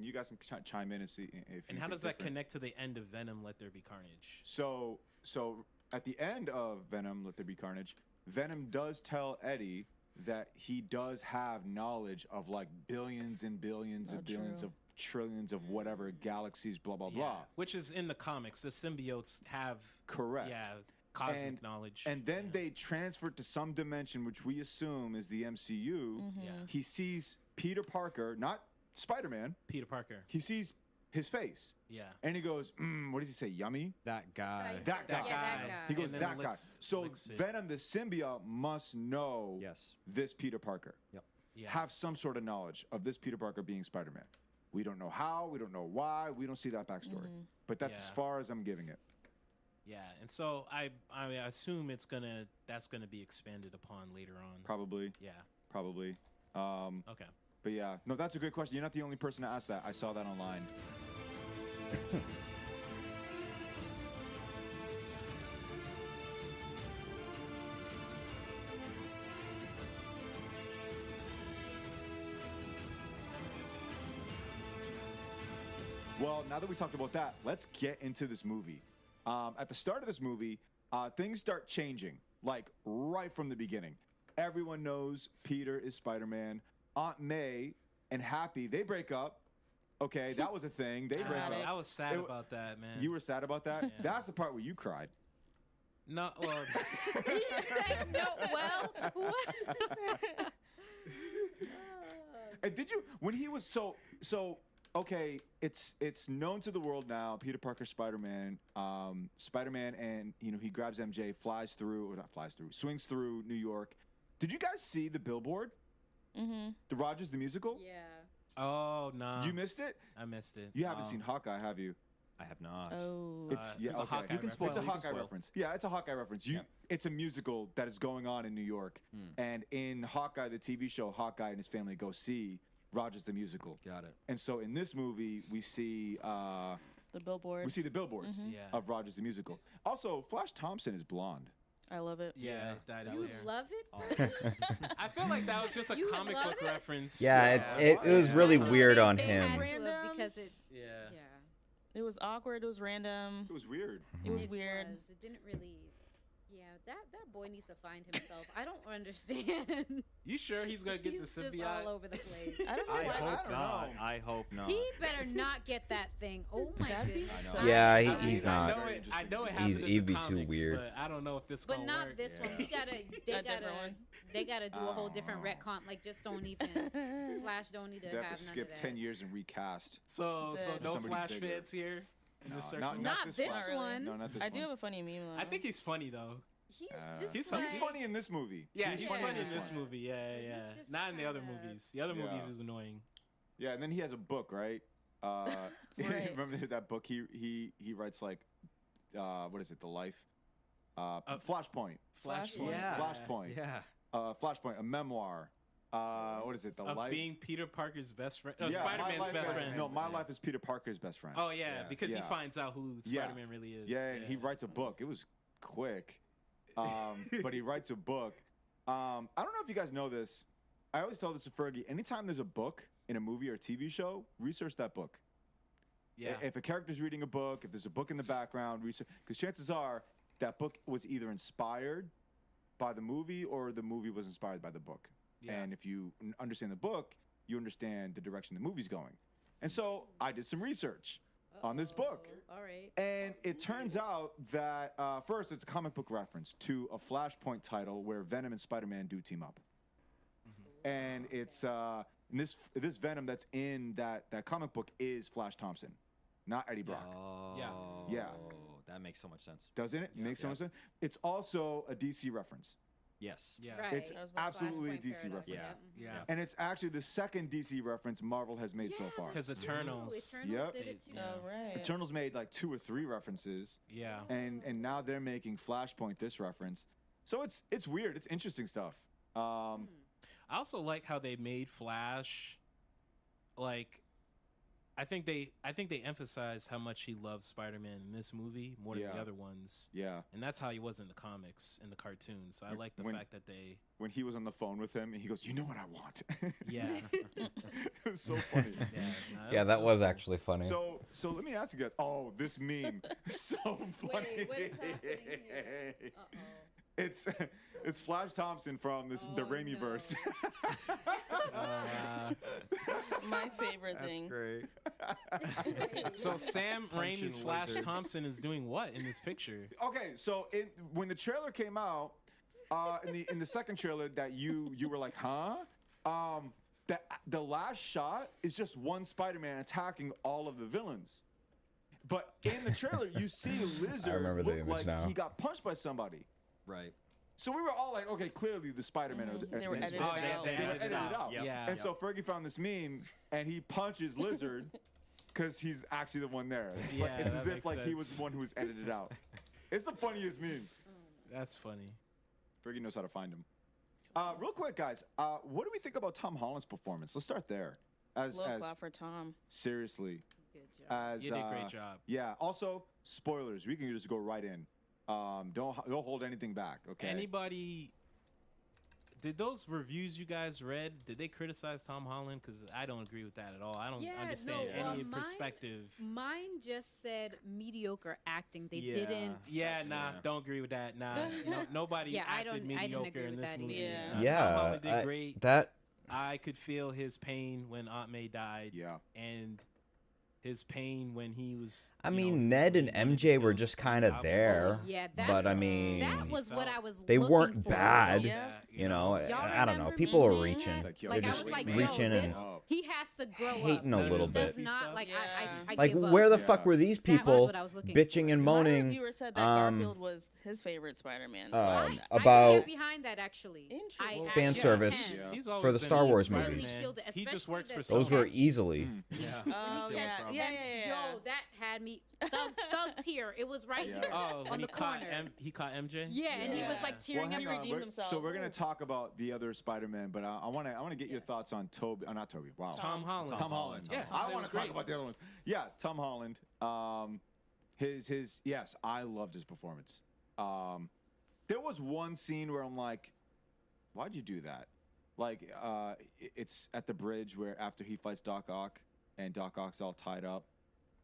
you guys can chime in and see if. And how does that connect to the end of Venom, Let There Be Carnage? So at the end of Venom, Let There Be Carnage, Venom does tell Eddie that he does have knowledge of like billions and billions and billions of trillions of whatever galaxies, blah blah blah. Which is in the comics. The symbiotes have correct. Yeah, cosmic knowledge. And then they transferred to some dimension, which we assume is the MCU. He sees Peter Parker, not Spider-Man. Peter Parker. He sees his face. Yeah. And he goes, what does he say? Yummy? That guy. That guy. Yeah, that guy. He goes, And then that guy. licks So it. Venom, the symbiote, must know this Peter Parker. Yep. Yeah. Have some sort of knowledge of this Peter Parker being Spider-Man. We don't know how. We don't know why. We don't see that backstory. But that's as far as I'm giving it. Yeah, and so I assume that's gonna be expanded upon later on. Probably. Yeah. Probably. Okay. But yeah, no, that's a great question. You're not the only person to ask that. I saw that online. Well, now that we talked about that, let's get into this movie. At the start of this movie, things start changing, like right from the beginning. Everyone knows Peter is Spider-Man. Aunt May and Happy, they break up. Okay, that was a thing. They break up. I was sad about that, man. You were sad about that? Yeah. That's the part where you cried. No, well. You said no. Well, what? And did you, when he was so okay, it's known to the world now, Peter Parker, Spider-Man, and he grabs MJ, swings through New York. Did you guys see the billboard? The Rogers the Musical? Yeah. Oh, no. You missed it? I missed it. You haven't seen Hawkeye, have you? I have not. Oh. It's it's a Hawkeye It's a Hawkeye reference. Yeah, it's a Hawkeye reference. It's a musical that is going on in New York. And in Hawkeye, the TV show, Hawkeye and his family go see Rogers the Musical. Got it. And so in this movie, we see the billboard. We see the billboards of Rogers the Musical. Also, Flash Thompson is blonde. I love it. Yeah, that is You there. love it? I feel like that was just a comic book reference. Yeah, it was really weird on They him. had to have because it. Yeah. It was awkward. It was random. It was weird. It was weird. It didn't really. Yeah, that boy needs to find himself. I don't understand. You sure he's gonna get He's the just symbiote? all over the place. I don't know. I why. hope not. I hope not. He better not get that thing. Oh my That'd be goodness. so Yeah, nice. he's I not. know it. I know it happens in He'd the be too comics, weird. but I don't know if this But gonna not work. this one. They different one. gotta do a whole different retcon. Like, just don't even. Flash don't need to They have have to none skip of that. 10 years and recast. So no Somebody Flash bigger. fans here in No, this circle. Not this one. one. No, not this I one. do have a funny meme. Though. I think he's funny though. He's He's just funny. like, He's funny in this movie. Yeah, He's he's funny funny in in this one. movie. Yeah, He's yeah. just Not in the other kinda- movies. The other movies Yeah. was annoying. Yeah, and then he has a book, right? Right. Remember that book? He writes like, what is it? The Life, Flashpoint. Flashpoint. Yeah. Flashpoint. Yeah. Flashpoint, a memoir. What is it? The Of Life. being Peter Parker's best friend. No, Yeah, My Spider-Man's Life best as- friend. No, my life is Peter Parker's best friend. Oh yeah, because he Yeah. finds out who Yeah. Spider-Man really is. Yeah, and he writes a book. It was quick, but he writes a book. I don't know if you guys know this. I always tell this to Fergie. Anytime there's a book in a movie or TV show, research that book. Yeah. If a character's reading a book, if there's a book in the background, research, because chances are that book was either inspired by the movie or the movie was inspired by the book. Yeah. And if you understand the book, you understand the direction the movie's going. And so I did some research on this book. All right. And it turns out that first, it's a comic book reference to a Flashpoint title where Venom and Spider-Man do team up. And it's this Venom that's in that comic book is Flash Thompson, not Eddie Brock. Oh. Yeah. Yeah. That makes so much sense. Doesn't it? Makes so much sense. It's also a DC reference. Yes. Yeah. Right. It's That was my absolutely a Flashpoint DC paradox, reference. Yeah. Yeah. And it's actually the second DC reference Marvel has made so far. Because Eternals. Eternals Yep. did it too. Oh, right. Eternals made like 2 or 3 references, Yeah. and now they're making Flashpoint this reference. So it's weird. It's interesting stuff. I also like how they made Flash. Like, I think they emphasized how much he loves Spider-Man in this movie more than the Yeah. other ones. Yeah. And that's how he was in the comics, in the cartoons. So I like the When- fact that they. When he was on the phone with him, and he goes, "You know what I want." Yeah. It was so funny. Yeah, that was actually funny. So let me ask you guys. Oh, this meme, so funny. Wait, what is happening here? Uh-oh. It's Flash Thompson from the Raimi verse. My favorite thing. Great. So Sam Punching Raimi's Flash lizard. Thompson is doing what in this picture? Okay, so when the trailer came out, in the second trailer that you were like, huh? The last shot is just one Spider-Man attacking all of the villains. But in the trailer, you see a lizard remember the look image like now. he got punched by somebody. Right. So we were all like, okay, clearly the Spider-Man are They were edited Oh, out. they They were edited edited out. out. Yep. Yeah. And so Fergie found this meme, and he punches Lizard because he's actually the one there. It's, Yeah, it's that as if makes like he was sense. the one who was edited out. It's the funniest meme. That's funny. Fergie knows how to find him. Real quick, guys, what do we think about Tom Holland's performance? Let's start there. Slow clap for Tom. Seriously, Good job. as You did a great job. Yeah. Also, spoilers. We can just go right in. Don't hold anything back. Okay. Anybody? Did those reviews you guys read? Did they criticize Tom Holland? Because I don't agree with that at all. I don't Yeah, understand no, any mine- perspective. Mine just said mediocre acting. They Yeah. didn't. Yeah, nah, don't agree with that. Nah, nobody Yeah, I acted didn't mediocre agree in with this that movie. either. Tom Yeah, Holland did great. that I could feel his pain when Aunt May died. Yeah. And his pain when he was. I you mean, know, Ned he and wanted to MJ were kill just kind of Goblin. there. Yeah, but I mean, that was what I was. they looking weren't for. bad. Yeah, You know, Y'all I don't know. remember People me are saying reaching. that? Like, yo, Like, They're I just was like, reaching yo, and this, he has to grow hating up. a little This bit. does not like I Like, give up. where the fuck were these That was people what I was looking bitching and My moaning reviewer said that Garfield was his favorite Spider-Man. So um, I can about get behind that actually. I Interesting. fan actually service can. He's for always the been Star a Wars Spider-Man. movies? He just works for Those Sony. were easily. Yeah. Oh, yeah. Yeah. Yo, that had me thugged here. It was right here Oh, on when the he caught corner. he caught MJ. Yeah, and he was like tearing Well, up. hang on. redeemed himself. So we're gonna talk about the other Spider-Man, but I want to get your thoughts on Toby. Not Toby. Wow. Tom Holland. Tom Holland. Yeah, I Tom want to Holland's talk great. about the other ones. Yeah, Tom Holland. His yes, I loved his performance. There was one scene where I'm like, why'd you do that? Like, it's at the bridge where after he fights Doc Ock and Doc Ock's all tied up,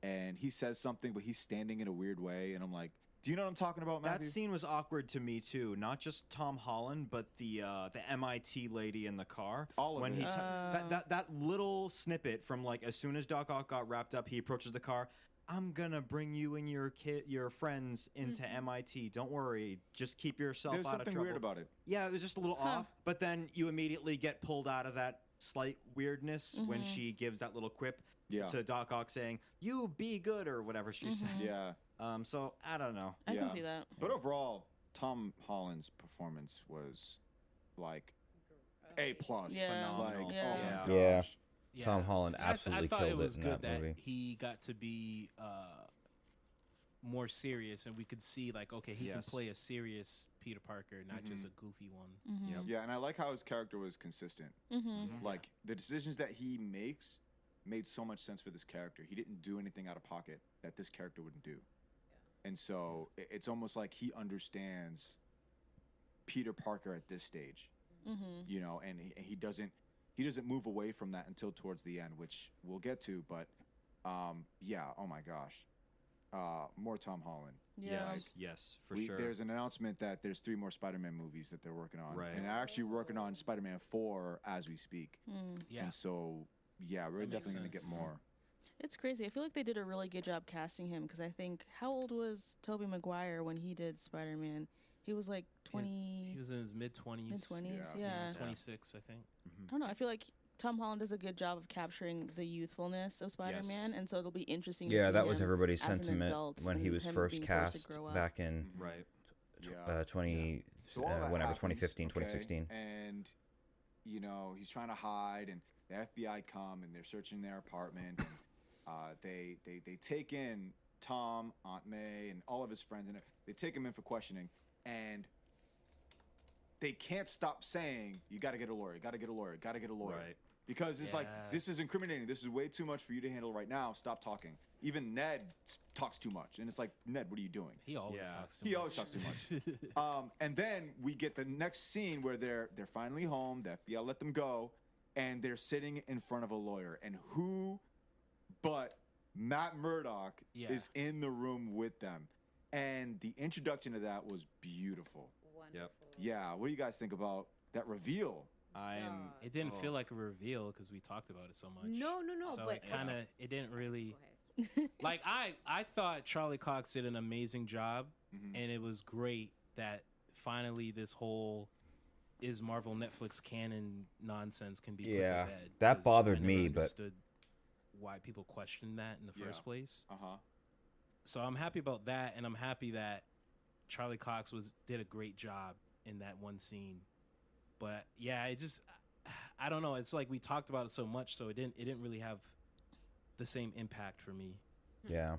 and he says something, but he's standing in a weird way, and I'm like, do you know what I'm talking about, Matthew? That scene was awkward to me too. Not just Tom Holland, but the MIT lady in the car. All of when it. he that little snippet from like as soon as Doc Ock got wrapped up, he approaches the car. I'm gonna bring you and your friends into MIT. Don't worry, just keep yourself There's out of something trouble. weird about it. Yeah, it was just a little off. But then you immediately get pulled out of that slight weirdness when she gives that little quip to Doc Ock saying, "You be good" or whatever she said. Yeah. So I don't know. I can see that. But overall, Tom Holland's performance was like A+. Yeah. Like, oh Yeah. my Yeah. gosh. Tom Holland absolutely I thought killed it was in good that movie. he got to be more serious, and we could see like, okay, he can play a serious Peter Parker, not just a goofy one. Yeah, and I like how his character was consistent. Like the decisions that he makes made so much sense for this character. He didn't do anything out of pocket that this character wouldn't do. And so it's almost like he understands Peter Parker at this stage, you know, and he doesn't move away from that until towards the end, which we'll get to. But yeah, oh my gosh, more Tom Holland. Yes, for sure. There's an announcement that there's 3 more Spider-Man movies that they're working on, Right. and they're actually working on Spider-Man 4 as we speak. Yeah. And so yeah, we're That makes definitely gonna get sense. more. It's crazy. I feel like they did a really good job casting him because I think, how old was Tobey Maguire when he did Spider-Man? He was like 20. He was in his mid-20s. Mid-20s, yeah. 26, I think. I don't know. I feel like Tom Holland does a good job of capturing the youthfulness of Spider-Man, and so it'll be interesting to see Yeah, that was him everybody's as an sentiment adult when he and was him first being forced to cast grow up. back in Right. 20 So all that whenever happens, 2015, okay, 2016. and you know he's trying to hide, and the FBI come and they're searching their apartment, and they take in Tom, Aunt May, and all of his friends, and they take him in for questioning, and they can't stop saying, "You got to get a lawyer, got to get a lawyer, got to get a lawyer," Right. because it's like, this is incriminating. This is way too much for you to handle right now. Stop talking. Even Ned talks too much, and it's like, Ned, what are you doing? He always talks too much. He always talks too much. And then we get the next scene where they're finally home. The FBI let them go, and they're sitting in front of a lawyer. And who but Matt Murdock is in the room with them. And the introduction to that was beautiful. Yep. Yeah. What do you guys think about that reveal? It didn't feel like a reveal because we talked about it so much. No, So but it didn't really. Like I thought Charlie Cox did an amazing job, and it was great that finally this whole is Marvel Netflix canon nonsense can be put to Yeah, bed. that 'cause bothered I never me, but understood why people questioned that in the first place. Uh-huh. So I'm happy about that, and I'm happy that Charlie Cox did a great job in that one scene. But yeah, I don't know. It's like we talked about it so much, so it didn't really have the same impact for me. Yeah.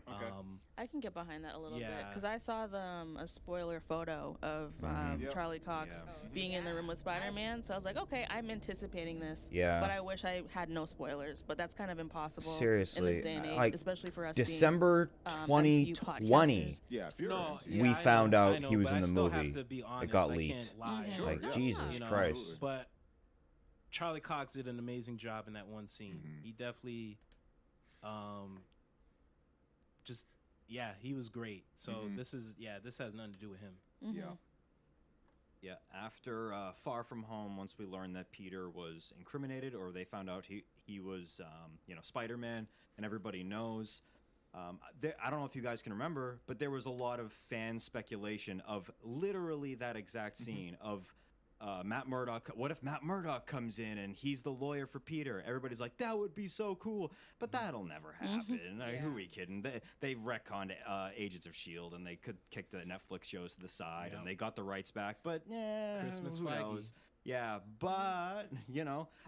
I can get behind that a little bit Yeah. because I saw a spoiler photo of Yep. Charlie Cox being in the room with Spider-Man, so I was like, okay, I'm anticipating this. Yeah. But I wish I had no spoilers, but that's kind of impossible Seriously, in this day and age, like, especially for us December being, 2020. MCU podcasters. Yeah, if you're No, we I found know, out I know, he was but in I the still movie. Have to be honest. It got I leaked. can't lie. Sure, Like yeah. Jesus You know, Christ. Absolutely. But Charlie Cox did an amazing job in that one scene. He definitely, he was great. So this has nothing to do with him. Yeah. Yeah, after Far From Home, once we learned that Peter was incriminated, or they found out he was, Spider-Man, and everybody knows. I don't know if you guys can remember, but there was a lot of fan speculation of literally that exact scene of Matt Murdock. What if Matt Murdock comes in and he's the lawyer for Peter? Everybody's like, that would be so cool, but that'll never happen. Like, who are we kidding? They retconned Agents of S.H.I.E.L.D. and they could kick the Netflix shows to the side, and they got the rights back, but Christmas who Feige. knows? Yeah, but,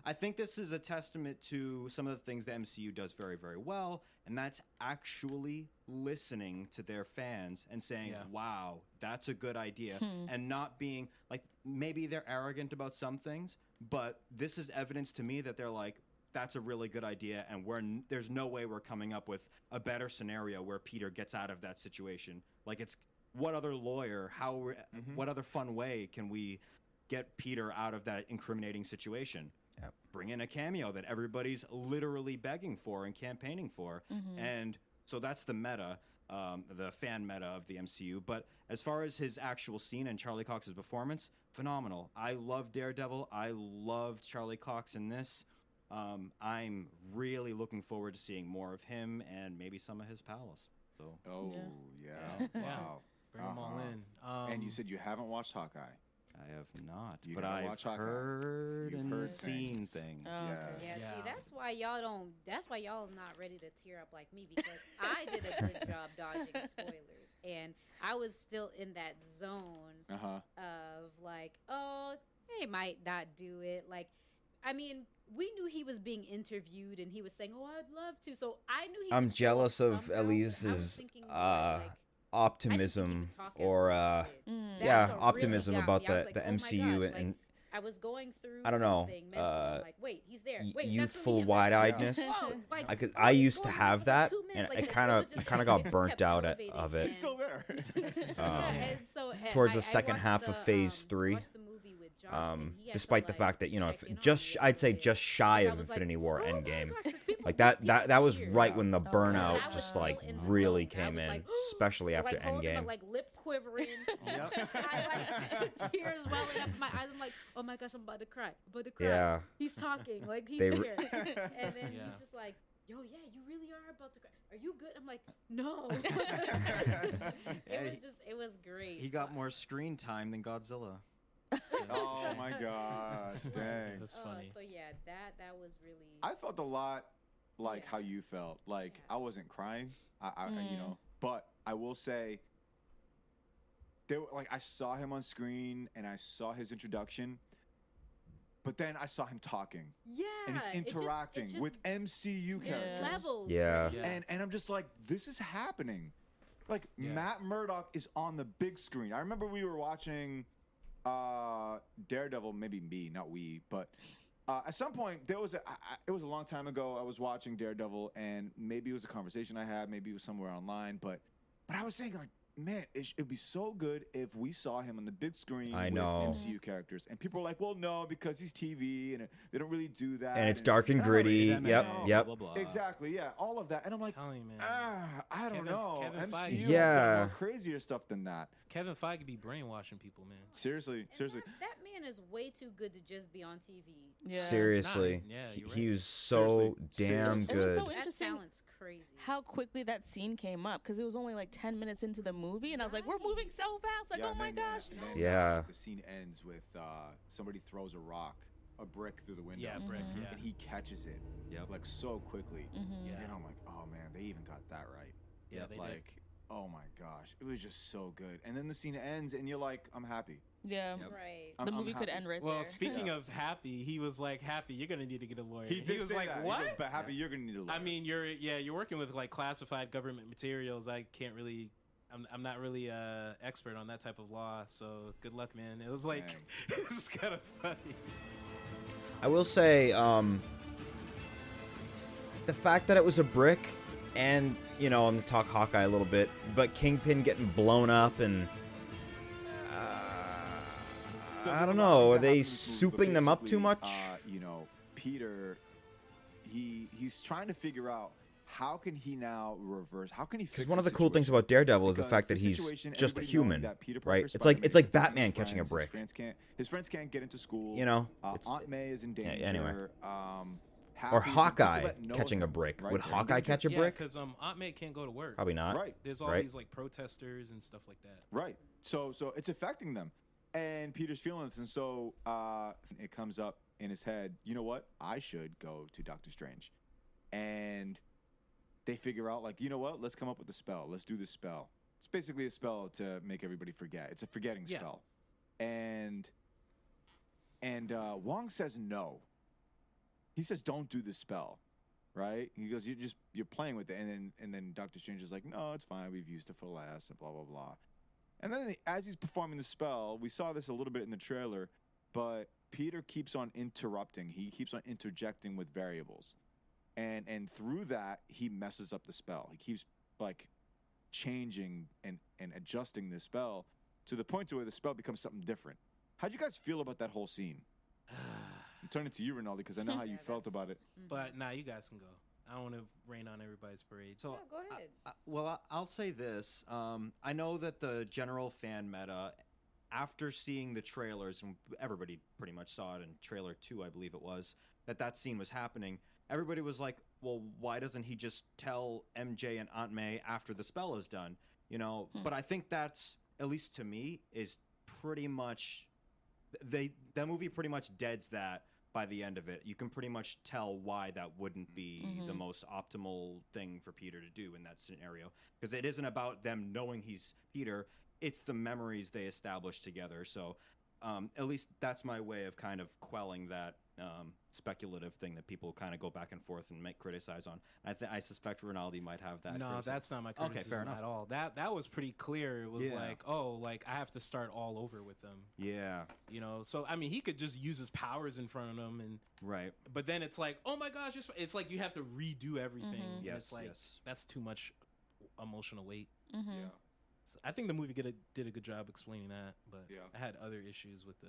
I think this is a testament to some of the things the MCU does very, very well, and that's actually listening to their fans and saying, wow, that's a good idea, and not being, like, maybe they're arrogant about some things, but this is evidence to me that they're like, that's a really good idea, and there's no way we're coming up with a better scenario where Peter gets out of that situation. Like, it's, what other lawyer, what other fun way can we get Peter out of that incriminating situation? Bring in a cameo that everybody's literally begging for and campaigning for, and So that's the meta, the fan meta of the MCU. But as far as his actual scene and Charlie Cox's performance, phenomenal. I love Daredevil. I loved Charlie Cox in this. I'm really looking forward to seeing more of him and maybe some of his pals. So. Oh, Yeah. Wow. Bring them all in. And you said you haven't watched Hawkeye. I have not, You but gotta I've watch Hawkeye. heard You've and heard seen things. things. Yeah, see, that's why y'all don't. That's why y'all not ready to tear up like me, because I did a good job dodging spoilers, and I was still in that zone of like, oh, they might not do it. Like, I mean, we knew he was being interviewed, and he was saying, "Oh, I'd love to." So I knew he. I'm would show up jealous of somehow, but I was Elise's thinking more like, optimism talk as or much as he did. That's yeah, what really optimism got about me. I was the like, oh my MCU gosh, and like, I was going through I don't know, something mentally. I'm like, wait, he's there. Wait, youthful that's really him. wide-eyedness. Whoa, like, I used to going have for that, 2 and minutes, like, it it kind was of just kind of like, got it just burnt kept out elevating, of it. He's still there. and so Towards the I second watched half of the, Phase 3. watched the movie with Josh, and he had to, Despite the like, fact that, you know, check in on just me a I'd say little bit. just shy 'Cause I of was like, Infinity War oh my Endgame. gosh, there's people- Like that people was cheer. right when the And burnout I was just still like in the really zone. I came was in, like, especially after like holding my, Endgame. like lip quivering. I like tears welling up in my eyes. I'm like, oh my gosh, I'm about to cry. I'm about to cry. Yeah. He's talking, like he's They here. And then he's just like, yo, yeah, you really are about to cry. Are you good? I'm like, no. It was great. He got more screen time than Godzilla. Oh my gosh, dang. That's funny. So yeah, that was really. I felt a lot like how you felt. Like I wasn't crying, you know, but I will say, like I saw him on screen and I saw his introduction, but then I saw him talking. Yeah. And he's interacting with MCU characters. Levels. Yeah. Right? And I'm just like, this is happening. Like Matt Murdock is on the big screen. I remember we were watching Daredevil, maybe me, not we, but at some point there was it was a long time ago. I was watching Daredevil, and maybe it was a conversation I had, maybe it was somewhere online, but I was saying like, man, it'd be so good if we saw him on the big screen I with know. MCU characters. And people were like, well, no, because he's TV and they don't really do that. And it's dark and gritty. I'm like, Yep, no. yep. Exactly, yeah, all of that. And I'm like, I don't know. Kevin MCU Feige. has Yeah. done more crazier stuff than that. Kevin Feige be brainwashing people, man. Seriously. That man is way too good to just be on TV. Yeah. Seriously. Yeah, you're He right. was so damn It was good. so That interesting talent's crazy. how quickly that scene came up, because it was only like 10 minutes into the movie, and I was like, we're moving so fast. Like, Yeah, oh and my then, gosh. and then, Yeah. the scene ends with somebody throws a brick through the window. Yeah, brick, Mhm. yeah. And he catches it like so quickly. Mhm. And I'm like, oh man, they even got that right. Yeah, they did. like, oh my gosh, it was just so good. And then the scene ends, and you're like, I'm happy. Yeah. Right. The I'm movie could happy. end right Well, there. speaking of happy, he was like, "Happy, you're gonna need to get a lawyer." He did was say like, that. He "What?" goes, but happy, you're gonna need a lawyer. I mean, you're working with like classified government materials. I can't really. I'm not really expert on that type of law, so good luck, man. It was like it was kind of funny. I will say, the fact that it was a brick, and you know, I'm gonna talk Hawkeye a little bit, but Kingpin getting blown up, and I don't know, are they souping them up too much? You know, Peter, he's trying to figure out how can he now reverse? How can he fix? Because one of the the cool things situation? about Daredevil is the Because fact that the he's situation, just a everybody knowing human, that Peter right? Parker, It's like Spider-Man, Batman his catching a friends, brick. His friends can't get into school. You know, Aunt May is in danger. anyway. Happy Or is the people Hawkeye that know catching him, a brick. right? Would They're in Hawkeye danger. catch a brick? because Aunt May can't go to work. Probably not. Right. There's all Right. these like protesters and stuff like that. Right. So it's affecting them. And Peter's feeling this. And so it comes up in his head, you know what? I should go to Doctor Strange. And they figure out, like, you know what? Let's come up with a spell. Let's do this spell. It's basically a spell to make everybody forget. It's a forgetting spell. And Wong says no. He says, don't do the spell. Right? He goes, you're playing with it. And then Doctor Strange is like, no, it's fine. We've used it for less and blah, blah, blah. And then as he's performing the spell, we saw this a little bit in the trailer, but Peter keeps on interrupting. He keeps on interjecting with variables. And through that, he messes up the spell. He keeps like changing and adjusting the spell to the point to where the spell becomes something different. How'd you guys feel about that whole scene? I'm turning to you, Rinaldi, because I know how you felt about it. But nah, you guys can go. I don't want to rain on everybody's parade. So, go ahead. I'll say this. I know that the general fan meta, after seeing the trailers, and everybody pretty much saw it in trailer 2, I believe it was, that scene was happening. Everybody was like, well, why doesn't he just tell MJ and Aunt May after the spell is done? You know, but I think that's, at least to me, is pretty much, that movie pretty much deads that by the end of it. You can pretty much tell why that wouldn't be the most optimal thing for Peter to do in that scenario. Because it isn't about them knowing he's Peter, it's the memories they establish together. So at least that's my way of kind of quelling that speculative thing that people kind of go back and forth and criticize on. I suspect Rinaldi might have that. No, criticism. that's not my criticism okay, fair enough. at all. That was pretty clear. It was Yeah. like, oh, like I have to start all over with them. Yeah. You know, so I mean, he could just use his powers in front of them, and right. But then it's like, oh my gosh, it's like you have to redo everything. And Yes, it's like yes. that's too much emotional weight. Yeah. So I think the movie did a good job explaining that, but Yeah. I had other issues with the.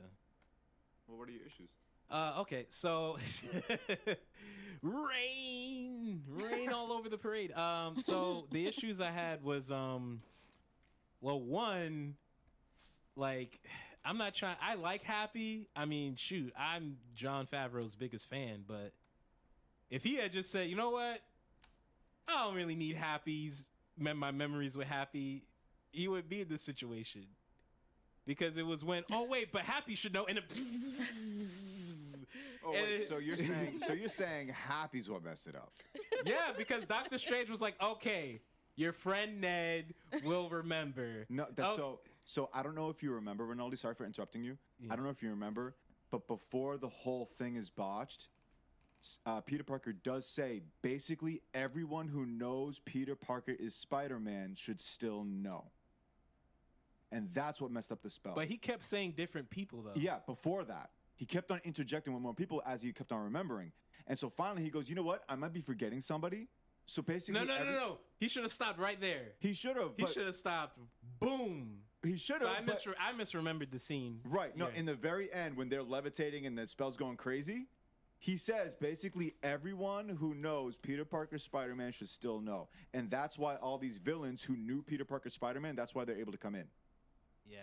Well, what are your issues? Okay, so rain all over the parade. So the issues I had was, well, one, like, I'm not trying. I like Happy. I mean, shoot, I'm Jon Favreau's biggest fan, but if he had just said, you know what, I don't really need Happy's my memories with Happy, he would be in this situation. Because it was when, oh wait, but Happy should know, and it, Oh, wait, so you're saying Happy's what messed it up? yeah, because Doctor Strange was like, okay, your friend Ned will remember. No, so I don't know if you remember, Rinaldi. Sorry for interrupting you. I don't know if you remember, but before the whole thing is botched, Peter Parker does say basically everyone who knows Peter Parker is Spider-Man should still know. And that's what messed up the spell. But he kept saying different people, though. Yeah, before that. He kept on interjecting with more people as he kept on remembering. And so finally he goes, you know what? I might be forgetting somebody. So basically... No. He should have stopped right there. He should have. He should have stopped. Boom. He should have. So I misremembered the scene. Right. No, Yeah. in the very end, when they're levitating and the spell's going crazy, he says basically everyone who knows Peter Parker Spider-Man should still know. And that's why all these villains who knew Peter Parker Spider-Man, that's why they're able to come in. Yeah.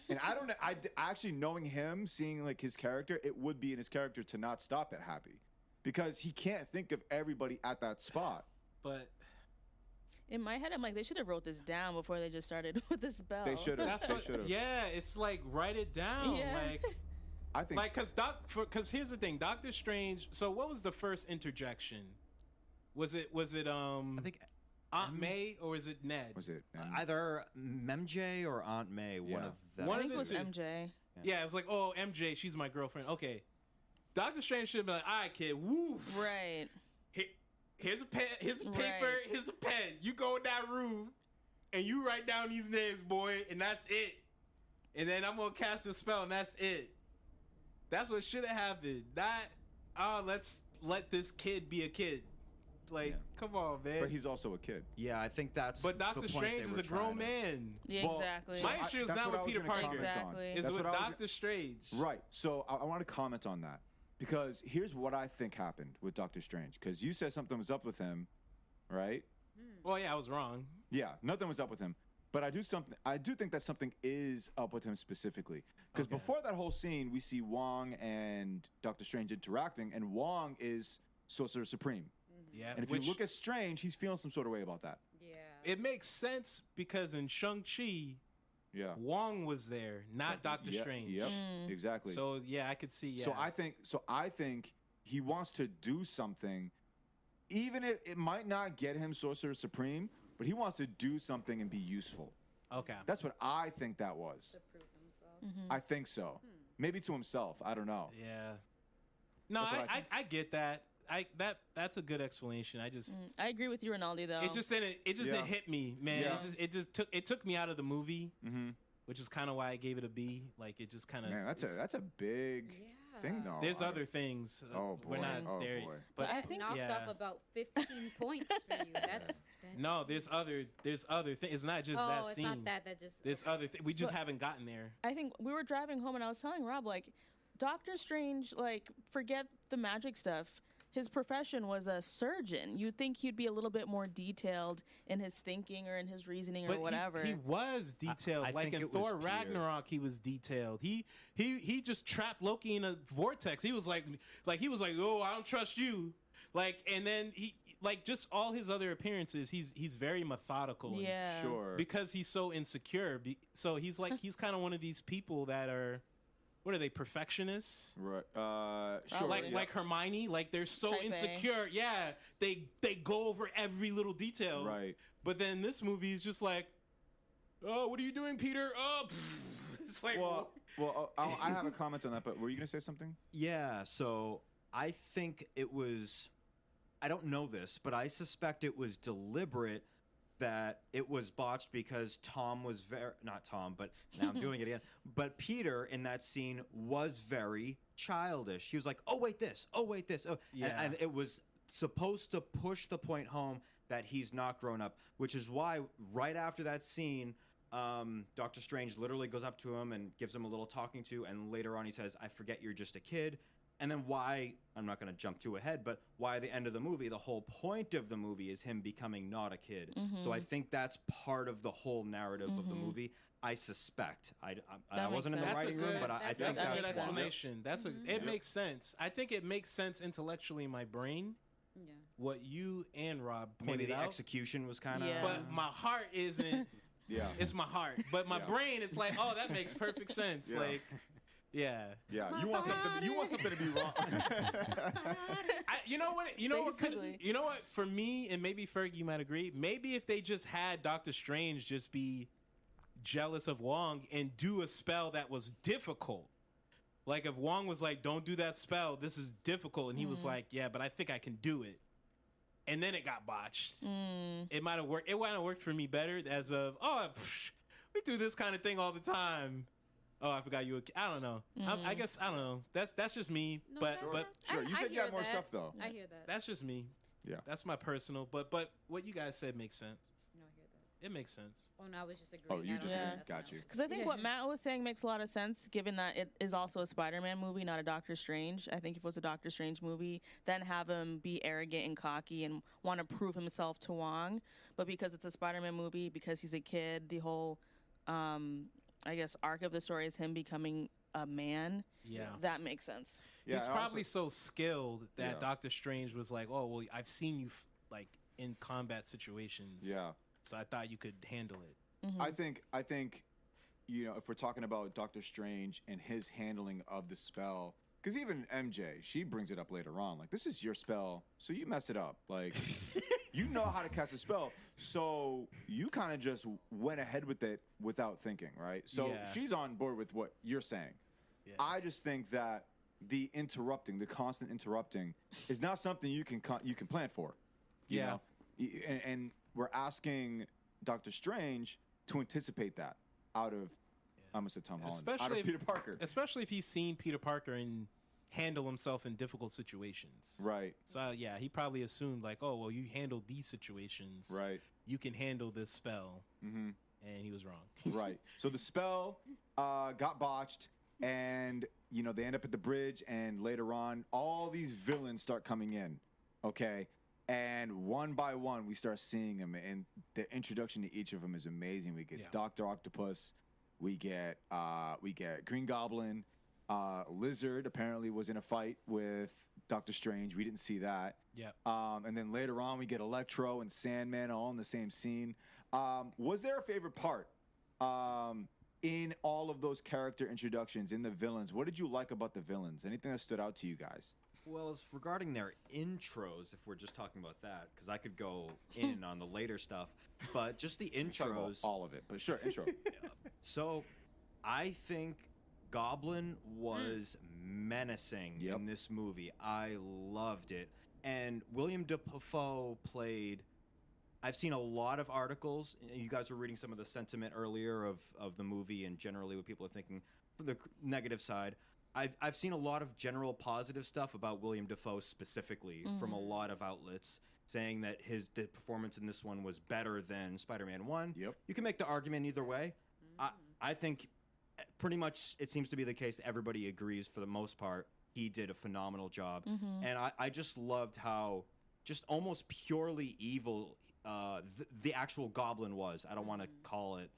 And I don't know. I actually, knowing him, seeing like his character, it would be in his character to not stop at Happy, because he can't think of everybody at that spot. But in my head, I'm like, they should have wrote this down before they just started with the spell. They should have. That's They what. should have. Yeah, it's like write it down. Yeah. Like, I think. like, because here's the thing, Doctor Strange. So what was the first interjection? Was it I think Aunt May or is it Ned? Was it either MJ or Aunt May? One of them. I think it was MJ. Yeah, it was like, oh, MJ, she's my girlfriend. Okay, Doctor Strange should be like, all right, kid, woof. Right. Here's a pen. Here's a paper. Right. Here's a pen. You go in that room, and you write down these names, boy, and that's it. And then I'm gonna cast a spell, and that's it. That's what should have happened. Not, let's let this kid be a kid. Like, come on, man. But he's also a kid. Yeah, I think that's. But Doctor Strange is a grown man. Yeah, exactly. My issue is not with Peter Parker. Exactly. It's with Doctor Strange. Right. So I want to comment on that, because here's what I think happened with Doctor Strange. Because you said something was up with him, right? Well, yeah, I was wrong. Yeah, nothing was up with him. But I do think that something is up with him specifically. Because before that whole scene, we see Wong and Doctor Strange interacting, and Wong is Sorcerer Supreme. Yeah. And if you look at Strange, he's feeling some sort of way about that. Yeah. It makes sense because in Shang-Chi, Wong was there, not Doctor Strange. Yep, exactly. So yeah, I could see. Yeah. So I think he wants to do something, even if it might not get him Sorcerer Supreme, but he wants to do something and be useful. Okay. That's what I think that was. To prove himself. I think so. Maybe to himself. I don't know. Yeah. No, That's what I get that. That's a good explanation. I just I agree with you, Rinaldi, though. it just didn't hit me, man. Yeah. It took me out of the movie, which is kind of why I gave it a B. Like it just kind of Man, that's a big thing, though. There's other things. Oh, We're boy. not Oh, there. boy. But I think knocked off about 15 points for you. That's no, there's other things. It's not just that it's scene. not that. That just There's other things. We just haven't gotten there. I think we were driving home and I was telling Rob, like, Doctor Strange, like, forget the magic stuff. His profession was a surgeon. You'd think he'd be a little bit more detailed in his thinking or in his reasoning or whatever. He was detailed. I like think in it was Thor Ragnarok, he was detailed. He just trapped Loki in a vortex. He was like, oh, I don't trust you. Like, and then he, like, just all his other appearances, he's very methodical. Yeah. Sure. Because he's so insecure. So he's like, he's kind of one of these people that are, what are they, perfectionists? Right. Sure. Like Hermione, like they're so Type A. insecure. Yeah, they go over every little detail. Right. But then this movie is just like, oh, what are you doing, Peter? Oh, it's like, I have a comment on that, but were you going to say something? Yeah, so I think it was, I don't know this, but I suspect it was deliberate that it was botched because Tom was not Tom, but now I'm doing it again. But Peter in that scene was very childish. He was like, oh, wait, this. Oh, wait, this. Oh, Yeah. and it was supposed to push the point home that he's not grown up, which is why right after that scene, Doctor Strange literally goes up to him and gives him a little talking to, and later on he says, I forget you're just a kid. And then why, I'm not going to jump too ahead, but why the end of the movie, the whole point of the movie is him becoming not a kid. So I think that's part of the whole narrative of the movie. I suspect. I wasn't in the writing room, but I think that's a good that's explanation. It makes sense. I think it makes sense intellectually in my brain. Yeah. What you and Rob maybe pointed the out. execution was kind of. Yeah. But my heart isn't. Yeah. It's my heart. But my brain, it's like, oh, that makes perfect sense. Yeah. Like, yeah. Yeah. You want something to be wrong. You know what? Basically. You know what? For me, and maybe Ferg, you might agree. Maybe if they just had Doctor Strange just be jealous of Wong and do a spell that was difficult. Like if Wong was like, "Don't do that spell. This is difficult," and he was like, "Yeah, but I think I can do it." And then it got botched. It might have worked. It might have worked for me better as of, we do this kind of thing all the time. Oh, I forgot you. I don't know. I guess I don't know. That's just me. No, but Sure, you said you had more stuff though. I hear that. that's just me. Yeah. That's my personal. But what you guys said makes sense. No, I hear that. It makes sense. Oh, no, I was just agreeing. Oh, you I don't just know agreed. nothing Got you. else. Because I think what Matt was saying makes a lot of sense, given that it is also a Spider-Man movie, not a Doctor Strange. I think if it was a Doctor Strange movie, then have him be arrogant and cocky and want to prove himself to Wong. But because it's a Spider-Man movie, because he's a kid, the whole, I guess, arc of the story is him becoming a man. Yeah. That makes sense. Yeah, He's I probably also- so skilled that Yeah. Doctor Strange was like, "Oh, well, I've seen you like in combat situations. Yeah. So I thought you could handle it." I think if we're talking about Doctor Strange and his handling of the spell, because even MJ, she brings it up later on, like, this is your spell, so you mess it up. Like, you know how to cast a spell, so you kind of just went ahead with it without thinking, right? So Yeah. she's on board with what you're saying. Yeah. I just think that the constant interrupting, is not something you can plan for. You Yeah. know? And we're asking Doctor Strange to anticipate that out of, I'm gonna say Tom Holland, out of Peter Parker. Especially if he's seen Peter Parker and handle himself in difficult situations. Right. So yeah, he probably assumed like, oh, well, you handled these situations. Right. You can handle this spell. Mm-hmm. And he was wrong. Right. So the spell got botched, and they end up at the bridge, and later on, all these villains start coming in. Okay. And one by one, we start seeing them, and the introduction to each of them is amazing. We get Dr. Octopus, we get Green Goblin, Lizard apparently was in a fight with Doctor Strange. We didn't see that. Yep. And then later on, we get Electro and Sandman all in the same scene. Was there a favorite part in all of those character introductions, in the villains? What did you like about the villains? Anything that stood out to you guys? Well, as regarding their intros, if we're just talking about that, because I could go in on the later stuff, but just the Talking about intros. all of it, but sure, intro. So, I think Goblin was menacing in this movie. I loved it. And William Dafoe played. I've seen a lot of articles. You guys were reading some of the sentiment earlier of the movie and generally what people are thinking from the negative side. I've seen a lot of general positive stuff about William Dafoe specifically from a lot of outlets saying that the performance in this one was better than Spider-Man 1. Yep. You can make the argument either way. I think pretty much it seems to be the case. Everybody agrees for the most part. He did a phenomenal job. And I just loved how just almost purely evil the actual Goblin was. I don't want to call it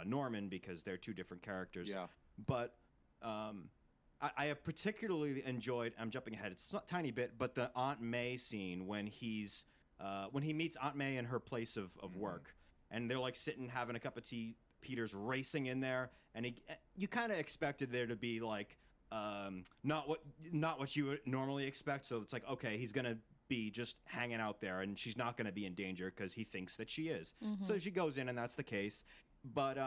Norman because they're two different characters. Yeah. But I have particularly enjoyed, I'm jumping ahead, it's not a tiny bit, but the Aunt May scene when he meets Aunt May in her place of work. And they're like sitting having a cup of tea. Peter's racing in there. And you kind of expected there to be like, not what you would normally expect. So it's like, okay, he's going to be just hanging out there and she's not going to be in danger because he thinks that she is. So she goes in and that's the case. But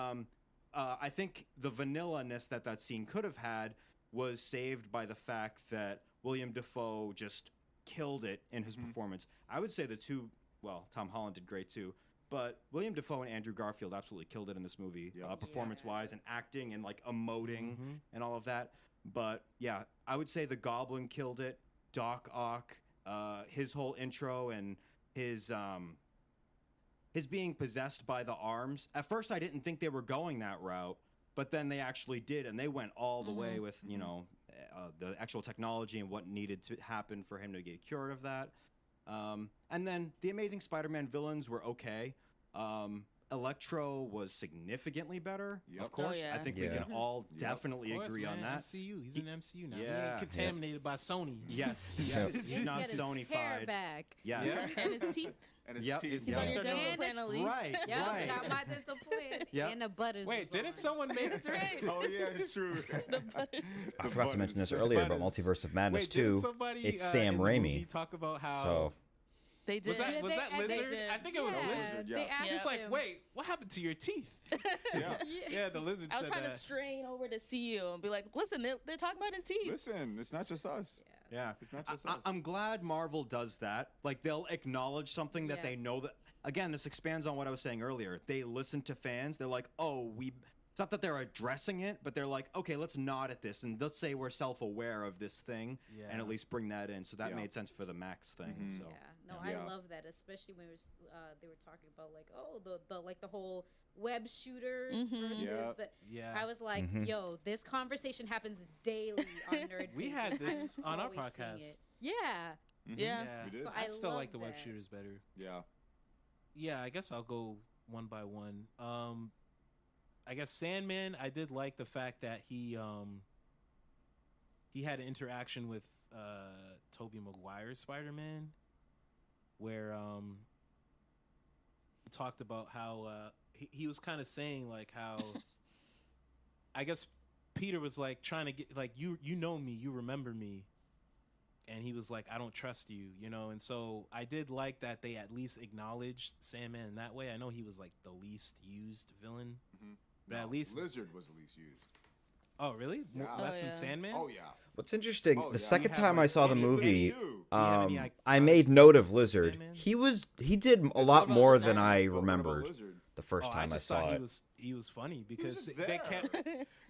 I think the vanilla-ness that scene could have had was saved by the fact that William Dafoe just killed it in his performance. I would say the two, well, Tom Holland did great too, but William Dafoe and Andrew Garfield absolutely killed it in this movie, performance-wise and acting and like emoting and all of that. But yeah, I would say the Goblin killed it. Doc Ock, his whole intro and his being possessed by the arms. At first, I didn't think they were going that route, but then they actually did, and they went all the way with the actual technology and what needed to happen for him to get cured of that. And then the Amazing Spider-Man villains were okay. Electro was significantly better, of course. I think we can all definitely agree on that. MCU. He's in MCU now. Yeah. He ain't contaminated by Sony. Yes. He's not Sony-fied. Hair back. Yes. And his teeth. And his Yep. teeth. He's on your dental And plan, at least. Right. Yep, got my dental plan. Yep. And the butters. Wait, is didn't on. someone make it? right. Oh yeah, it's true. I forgot to mention this earlier about butters. Multiverse of Madness Wait, didn't too. somebody, It's in Sam the Raimi. movie talk about how So They did. was that They Lizard? did. I think it was Yeah, Lizard. they Yeah. asked He's like, him. wait, what happened to your teeth? Yeah. Yeah, the Lizard I was said trying that. to strain over to see you and be like, listen, they're talking about his teeth. Listen, it's not just us. Yeah. It's not just us. I'm glad Marvel does that. Like, they'll acknowledge something that Yeah. they know that... Again, this expands on what I was saying earlier. They listen to fans. They're like, oh, It's not that they're addressing it, but they're like, okay, let's nod at this, and let's say we're self-aware of this thing, and at least bring that in. So that made sense for the Max thing. So. Yeah, no, I love that, especially when they were talking about like, oh, the whole web shooters versus the. Yeah. I was like, yo, this conversation happens daily on Nerd. We Things. had this I'm on our always seeing podcast. it. Yeah. Yeah. We did. So I still love like the web that. shooters better. Yeah. Yeah, I guess I'll go one by one. I guess Sandman, I did like the fact that he had an interaction with Tobey Maguire's Spider-Man, where he talked about how he was kind of saying like how I guess Peter was like trying to get like you know me, you remember me. And he was like, I don't trust you, you know? And so I did like that they at least acknowledged Sandman in that way. I know he was like the least used villain, but at least... Lizard was the least used. Oh, really? Yeah. Less than Sandman? Oh, yeah. What's interesting, Oh, the yeah. second Do you have, time I like, saw the any- movie, any I made note of Lizard. Sandman? He did a lot more than I remembered Lizard? the first time I just saw thought it. he was funny because just they there. kept...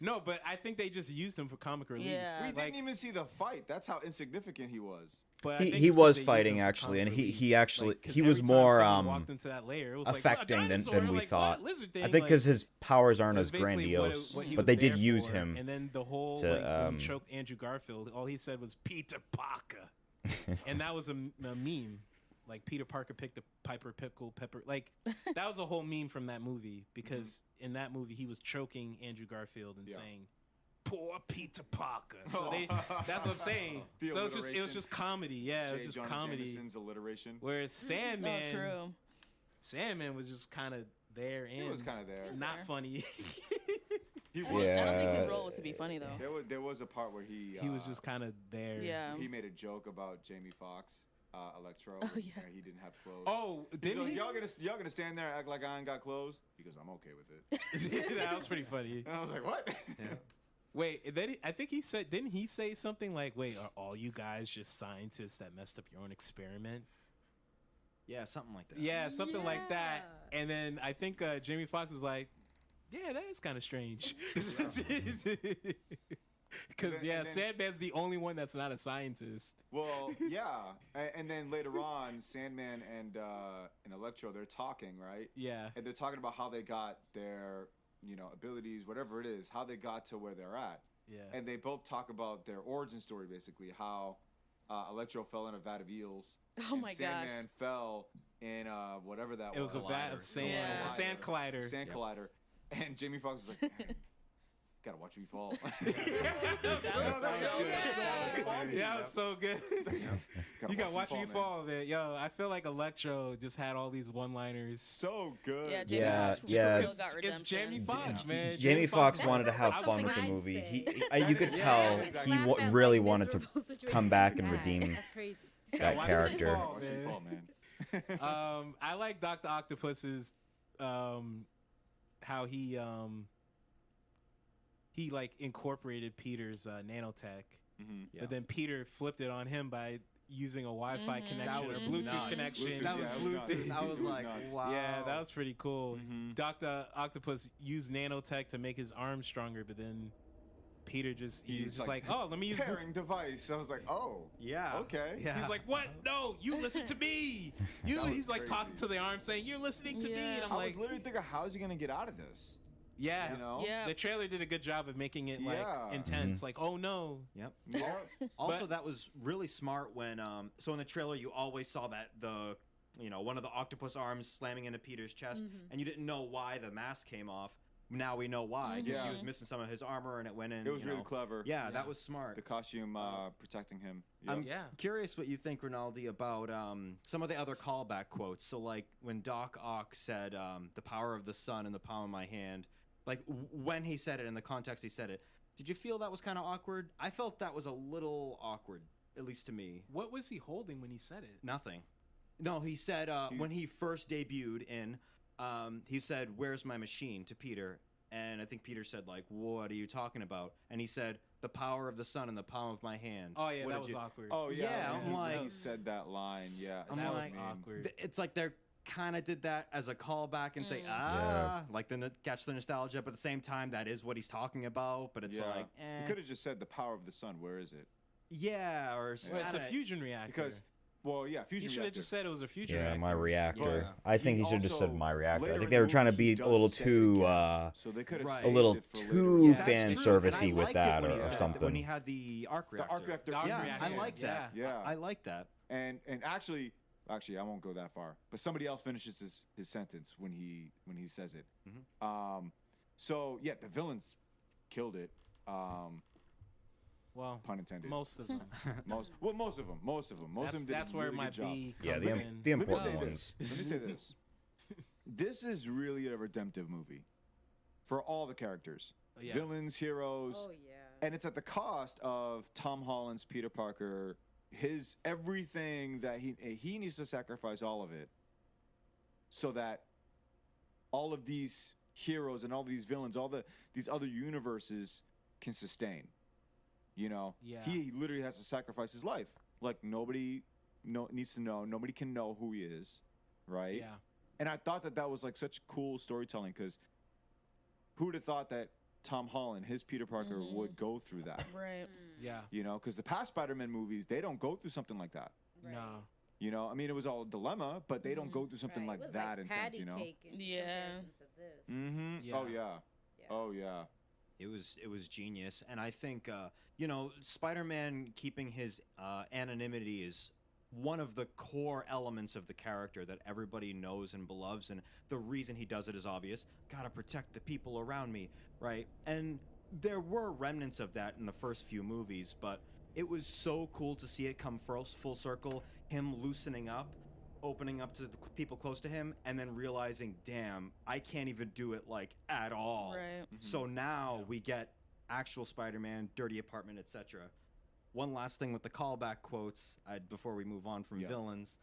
No, but I think they just used him for comic relief. Yeah. We Like, didn't even see the fight. That's how insignificant he was. but I think He it's 'cause was they used fighting him for actually, and comic he relief. actually Like, 'cause he was every time more someone walked into that lair, it was like, affecting "A than dinosaur," we like, thought. "What? Lizard I thing?" think Like, because his powers aren't it as was basically grandiose, what he but was they did there use for. him. And then the whole to, when he choked Andrew Garfield, all he said was Peter Parker, and that was a meme. Like Peter Parker picked a Piper Pickle Pepper. Like that was a whole meme from that movie because in that movie he was choking Andrew Garfield and saying, "Poor Peter Parker." So that's what I'm saying. The So it was alliteration. just comedy. Yeah, it was J. just Jonah comedy. Jameson's alliteration. Whereas Sandman, true. Sandman was just kind of there and He was kind of there. not funny. He I was. don't think his role was to be funny though. There was a part where he He was just kind of there. Yeah. he made a joke about Jamie Foxx, Electro, Oh, when, yeah. he didn't have clothes. Oh, He's didn't like, he? y'all gonna stand there and act like I ain't got clothes? He goes, I'm okay with it. That was pretty funny. And I was like, what? Wait, and then I think he said, didn't he say something like, "Wait, are all you guys just scientists that messed up your own experiment?" Yeah, something like that. Yeah, something like that. And then I think Jamie Foxx was like, "Yeah, that is kind of strange." Because And then- Sandman's the only one that's not a scientist. Well, yeah, and then later on, Sandman and Electro, they're talking, right? Yeah. And they're talking about how they got their abilities, whatever it is, how they got to where they're at. Yeah. And they both talk about their origin story, basically, how Electro fell in a vat of eels. Oh and my gosh. Sandman fell in whatever that was. It was a vat of sand, Yeah. sand collider. Sand collider. And Jamie Foxx was like, man, gotta watch me fall. Yeah, that was so good. You got Watch Me Fall, man. Yo, I feel like Electro just had all these one-liners. So good. Yeah, Jamie Yeah, Foxx yeah. still got redemption. It's Jamie Foxx, man. Jamie Foxx That's wanted to have something fun with the I'd movie. say. You could tell Yeah, he laugh at, really like, wanted to miserable situations come back like and that. redeem That's crazy. that Watch Me character. Fall, Watch me fall, man. I like Dr. Octopus's how he like incorporated Peter's nanotech, but then Peter flipped it on him by using a Wi-Fi connection or Bluetooth nuts. connection. That was Bluetooth. I was like, wow. Yeah, that was pretty cool. Dr. Octopus used nanotech to make his arm stronger, but then Peter he was just like, oh, let me use pairing device. I was like, oh, yeah, okay. Yeah. He's like, what? No, you listen to me. He's like talking to the arm saying, you're listening to me. And I'm I like, was literally thinking, how's he gonna get out of this? yeah. You know? Yeah. The trailer did a good job of making it like Yeah. intense. Like, oh no. Yep. Yeah. Also, that was really smart when so in the trailer you always saw that one of the octopus arms slamming into Peter's chest, and you didn't know why the mask came off. Now we know why, because he was missing some of his armor and it went in. It was really clever. Yeah, that was smart. The costume protecting him. I'm Yep. curious what you think, Rinaldi, about some of the other callback quotes. So, like when Doc Ock said, "The power of the sun in the palm of my hand," like when he said it in the context he said it, did you feel that was kind of awkward? I felt that was a little awkward, at least to me. What was he holding when he said it? Nothing. No, he said when he first debuted in, he said, "Where's my machine?" to Peter. And I think Peter said, like, what are you talking about? And he said, "The power of the sun in the palm of my hand." Oh, yeah, What that did was you- awkward. Oh yeah, Yeah, I'm he like- said that line. Yeah, I'm That like, was awkward. It's like they're kind of did that as a callback and say, like catch the nostalgia, but at the same time, that is what he's talking about. But it's like, he could have just said the power of the sun. Where is it? yeah, or Well, it's a fusion reactor. Because, well, yeah, he fusion should have reactor. just said it was a fusion Yeah, reactor. my reactor. Yeah. I think he He should have just said also- my reactor. later I in think the they were trying to movie, be he a little does say it too again. So they could have Right. a little saved it for too later. That's fan true. servicey And I with liked it that when or he said that, something. when he had the arc reactor. The arc reactor. The arc Yeah, reactor. I like that. Yeah. I like that. And actually, I won't go that far. But somebody else finishes his sentence when he says it. So yeah, the villains killed it. Well, Pun intended. most of them. Most of them. Most of them did That's a where really my good job. B Yeah, comes the in. Let me important say ones. this. Let me say this. This is really a redemptive movie for all the characters, Yeah. villains, heroes, Oh yeah. and it's at the cost of Tom Holland's Peter Parker. His everything that he needs to sacrifice all of it, so that all of these heroes and all these villains, these other universes can sustain. You know, Yeah. he literally has to sacrifice his life. Like nobody needs to know. Nobody can know who he is, right? Yeah. And I thought that was like such cool storytelling, because who would have thought that Tom Holland, his Peter Parker, would go through that? Right. Yeah. You know, because the past Spider-Man movies, they don't go through something like that. No. You know, I mean, it was all a dilemma, but they don't go through something Right. like It was that like intense. patty You know? cake in Yeah. comparison to this. Mm-hmm. Yeah. Oh yeah. Yeah. Oh yeah. It was genius, and I think Spider-Man keeping his anonymity is one of the core elements of the character that everybody knows and beloves, and the reason he does it is obvious. Gotta protect the people around me, right? And there were remnants of that in the first few movies, but it was so cool to see it come full circle, him loosening up, opening up to the people close to him, and then realizing, damn, I can't even do it like at all. Right. So now we get actual Spider-Man, dirty apartment, etc. One last thing with the callback quotes before we move on from villains.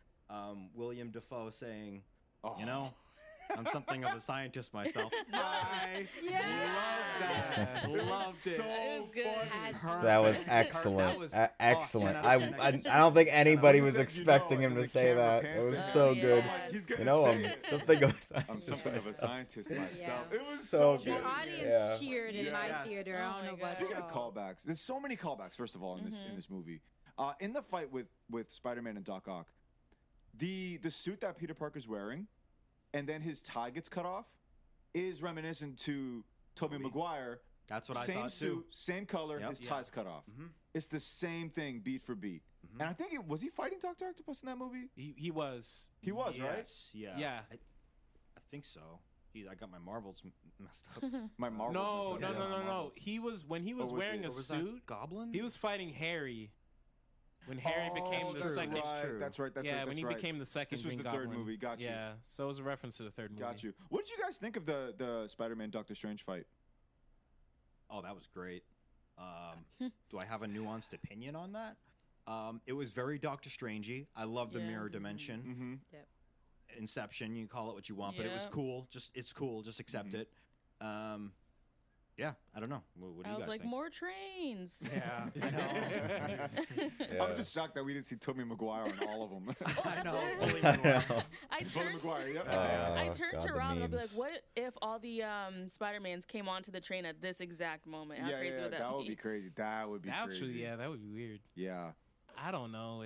William Dafoe saying, you know, I'm something of a scientist myself. I loved it. It was good. That was excellent. That was Excellent. 10 out of 10. I don't think anybody was said, expecting him and to the say camera that. It pans was down. so Yeah. good. I'm like, he's gonna You know, say I'm it. something of a I'm scientist something of a myself. scientist myself. It was So so good. The good. audience Yeah. cheered in my Yes. theater. I Oh don't know my about God. Speaking of y'all. callbacks, there's so many callbacks. First of all, in this movie, in the fight with Spider-Man and Doc Ock, the suit that Peter Parker's wearing, and then his tie gets cut off. is reminiscent to Tobey Maguire. That's what I same thought suit, too. same color, Yep. his tie's cut off. Mhm. It's the same thing, beat for beat. And I think was he fighting Dr. Octopus in that movie? He was. He was, right? Yes, yeah. Yeah. I think so. I got my Marvels messed up. My Marvels. No, messed up. no, Yeah, no, no, no. Marvels. He was when he was was wearing it- a or was that suit. Goblin? He was fighting Harry. When Harry became the true, second. right, That's right. That's yeah, right. when he that's right. became the second This was Green the Goblin. third movie. Got you. Yeah, so it was a reference to the third movie. Got you. What did you guys think of the Spider-Man Doctor Strange fight? Oh, that was great. Do I have a nuanced opinion on that? It was very Doctor Strangey. I love the mirror dimension. Mm-hmm. Yep. Inception. You call it what you want, but it was Yep. cool. It's cool. Just accept it. Yeah, I don't know. What do I you was guys like, think? more trains. Yeah, I know. I'm just shocked that we didn't see Tobey Maguire in all of them. I know. I Bully know. Maguire. I Tobey turned, Maguire. Yep. I Oh, turned God, to the Rob and I'll be like, memes. what if all the Spider-Mans came onto the train at this exact moment? How crazy would that that be? would be crazy. That would be Actually, crazy. yeah, that would be weird. Yeah. I don't know.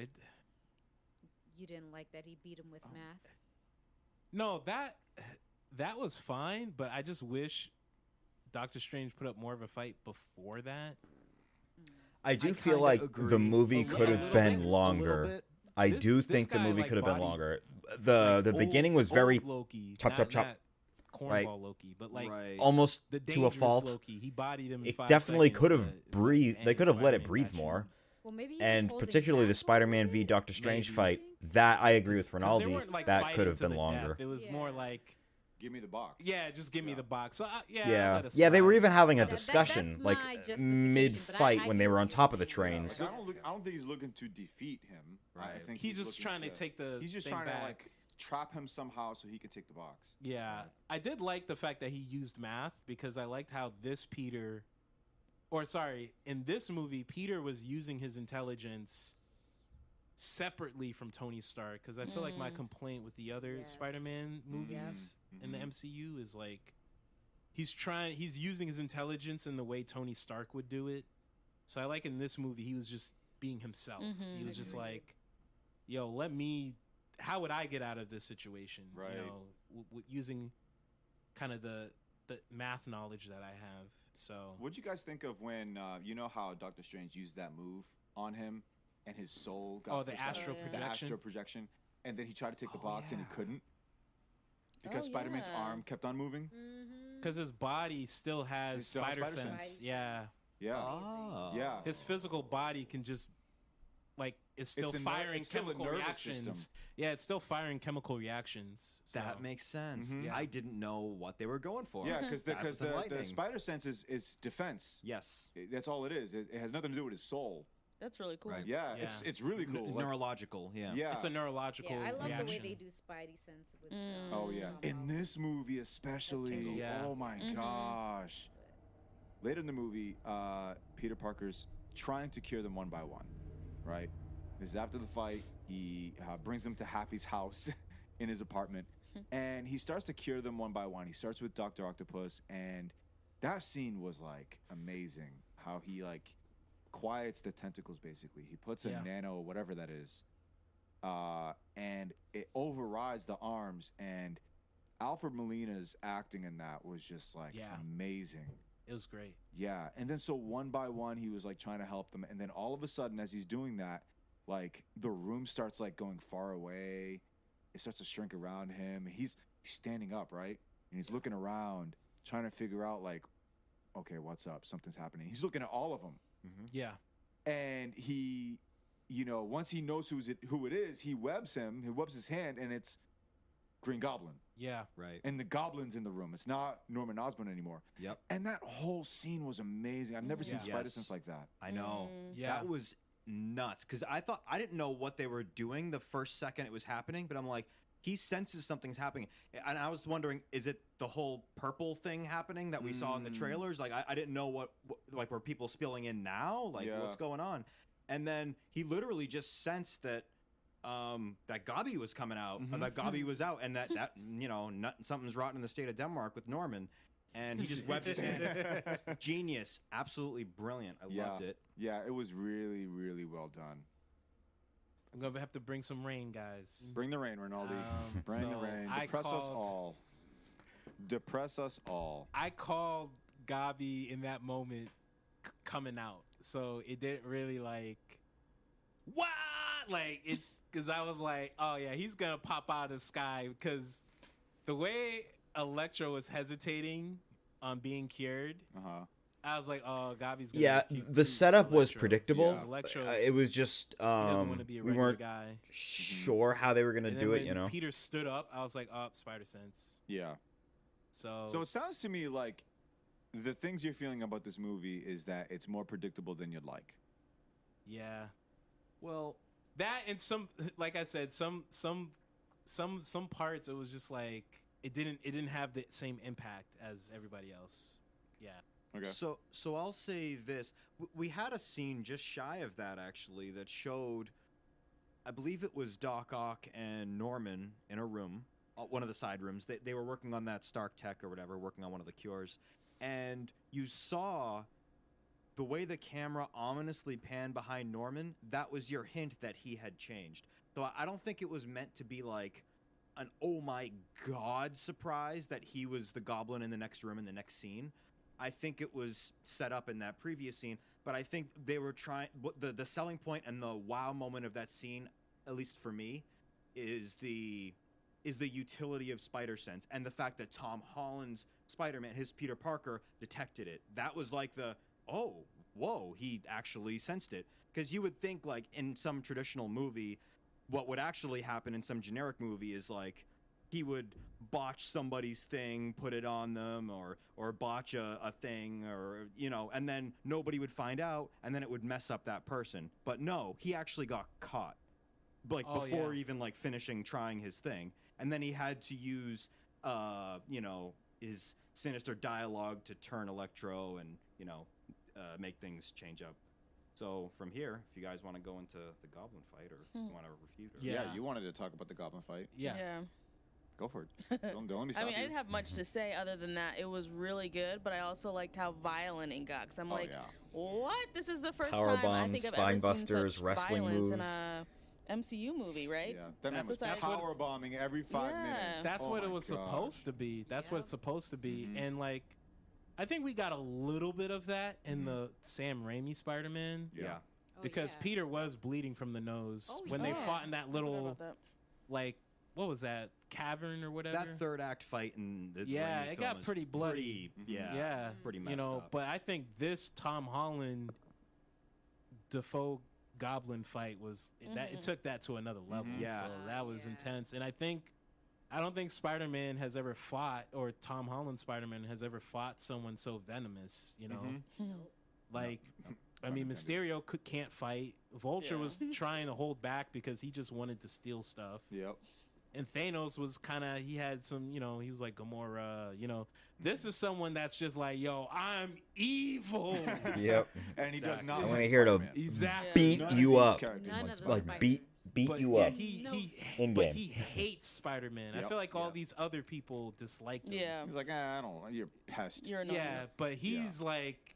You didn't like that he beat him with math? No, that was fine, but I just wish Doctor Strange put up more of a fight before that. I do I feel kinda like agree. the movie A could little have bit, been a little longer. bit. I This- do this think the guy, movie like, could have been body- longer. Like The beginning was very old Loki, chop, chop, not- chop. not cornball Right. Loki, but like Right. almost the to a dangerous fault. Loki. He bodied him. In It 5 definitely seconds, could but have it's like, breathed. They dang, could have let it Spider-Man breathe got you. more. Well, maybe he was And holding particularly the back a Spider-Man little v bit. Doctor Strange Maybe. fight, that I agree with 'Cause Rinaldi. they weren't, like, That fighting could have to been the longer. death. It was more like, Give me the box. yeah, just give me the box. So yeah, Yeah, let us yeah, they were slide. even having a That's discussion my like justification, mid-fight but I when they hear were what on you're top of the saying. trains. Like, I don't think he's looking to defeat him. I Right. think He's just looking trying to take the He's just thing trying back. to like trap him somehow so he can take the box. Yeah, I did like the fact that he used math because I liked how in this movie, Peter was using his intelligence separately from Tony Stark. Because I feel like my complaint with the other Yes. Spider-Man movies in the MCU is like he's using his intelligence in the way Tony Stark would do it. So I like in this movie he was just being himself. He was just like, yo, how would I get out of this situation? Right. You know, using kind of the math knowledge that I have. So What'd you guys think of when you know how Doctor Strange used that move on him and his soul got the pushed out? astral The projection. astral projection, and then he tried to take the Oh, box and he yeah. couldn't because Oh, Spider-Man's yeah. arm kept on moving. because his body still has He still has spider spider sense. sense. Yeah. Yeah, Oh. yeah. His physical body can just it's still the ner- firing it's still the chemical nervous reactions. system. Yeah, it's still firing chemical reactions. That so- makes sense. Mhm. Yeah. I didn't know what they were going for. Yeah, because That was the enlightening. spider sense is defense. Yes. That's all it is. It has nothing to do with his soul. That's really cool. Right. Yeah, Yeah. it's really cool. Like, Neurological. Yeah. yeah. It's a neurological Yeah, I love reaction. the way they do Spidey sense with. Oh yeah, in this movie especially. Yeah. Oh my gosh. Later in the movie, Peter Parker's trying to cure them one by one, right? This is after the fight. He brings them to Happy's house in his apartment, and he starts to cure them one by one. He starts with Dr. Octopus, and that scene was like amazing. How he like quiets the tentacles. Basically, he puts a Yeah. nano, whatever that is, and it overrides the arms. And Alfred Molina's acting in that was just like amazing. It was great. Yeah, and then so one by one he was like trying to help them, and then all of a sudden as he's doing that, like the room starts like going far away. It starts to shrink around him. He's standing up, right? And he's looking around, trying to figure out like, okay, what's up? Something's happening. He's looking at all of them. Yeah. And he, you know, once he knows who it is, he webs him. He webs his hand, and it's Green Goblin. Yeah. Right. And the Goblin's in the room. It's not Norman Osborn anymore. Yep. And that whole scene was amazing. I've never seen Yeah. Spider-Sense like that. I know. Yeah. That was nuts because I didn't know what they were doing the first second it was happening, but I'm like, he senses something's happening, and I was wondering, is it the whole purple thing happening that we saw in the trailers? Like, I didn't know what like were people spilling in now? Like, Yeah. what's going on? And then he literally just sensed that that Gabi was coming out, or that Gabi was out, and that you know something's rotten in the state of Denmark with Norman. And he just webbed his hand. Genius. Absolutely brilliant. I loved it. Yeah, it was really, really well done. I'm gonna have to bring some rain, guys. Bring the rain, Rinaldi. Bring the so rain. I Depress us called- all. Depress us all. I called Gabi in that moment coming out, so it didn't really like what like it because I was like, oh yeah, he's gonna pop out of the sky because the way Electro was hesitating on being cured. I was like, oh, Gabi's gonna Yeah, the setup was predictable. Because Electro's- It was just he doesn't want to be a we regular weren't guy. sure how they were gonna And do then it. You when know. Peter stood up, I was like, oh, Spider Sense. Yeah. So it sounds to me like the things you're feeling about this movie is that it's more predictable than you'd like. yeah. Well, That and some, like I said, some parts it was just like it didn't have the same impact as everybody else. Yeah. Okay. So I'll say this: we had a scene just shy of that actually that showed, I believe it was Doc Ock and Norman in a room, one of the side rooms. They were working on that Stark Tech or whatever, working on one of the cures, and you saw the way the camera ominously panned behind Norman. That was your hint that he had changed. So I don't think it was meant to be like an oh my god surprise that he was the Goblin in the next room in the next scene. I think it was set up in that previous scene, but I think they were trying. The selling point and the wow moment of that scene, at least for me, is the utility of Spider Sense and the fact that Tom Holland's Spider-Man, his Peter Parker, detected it. That was like the whoa, he actually sensed it. Because you would think like in some traditional movie, what would actually happen in some generic movie is like he would botch somebody's thing, put it on them, or botch a thing, or and then nobody would find out, and then it would mess up that person. But no, he actually got caught, like before even like finishing trying his thing, and then he had to use his sinister dialogue to turn Electro and make things change up. So from here, if you guys want to go into the Goblin fight or you want to refute, or Yeah, you wanted to talk about the Goblin fight. Yeah. Go for it. Don't let me stop I mean, I you. didn't have much to say other than that. It was really good, but I also liked how violent it got. Cause I'm like, what? This is the first Power time I bombs, think I've spine ever seen busters, such wrering violence in moves. a MCU movie, right? Yeah, that man was Besides- power bombing every 5 minutes. That's Oh what it my was gosh. supposed to be. That's what it's supposed to be. And like, I think we got a little bit of that in the Sam Raimi Spider-Man. Yeah. Because Peter was bleeding from the nose when they fought in that little, like, what was that, cavern or whatever? that third act fight in the Yeah, Raimi it film got is pretty bloody. yeah, pretty messed up. But I think this Tom Holland Defoe Goblin fight was that it took that to another level. Yeah. So that was intense. And I don't think Spider-Man has ever fought, or Tom Holland Spider-Man has ever fought someone so venomous, Like, I mean, Mysterio can't fight. Vulture was trying to hold back because he just wanted to steal stuff. Yep. And Thanos was he had some, he was like Gamora, This is someone that's just like, yo, I'm evil. Yep. And he does not. I'm like gonna here to Spider-Man. Exactly. beat None of you these up, characters None like of the Spider-Man. like beat But you yeah, up. but In-game. he hates Spider-Man. I Yep. feel like all these other people dislike him. Yeah. He's like, I don't. You're a pest. You're annoying. Yeah, but he's like,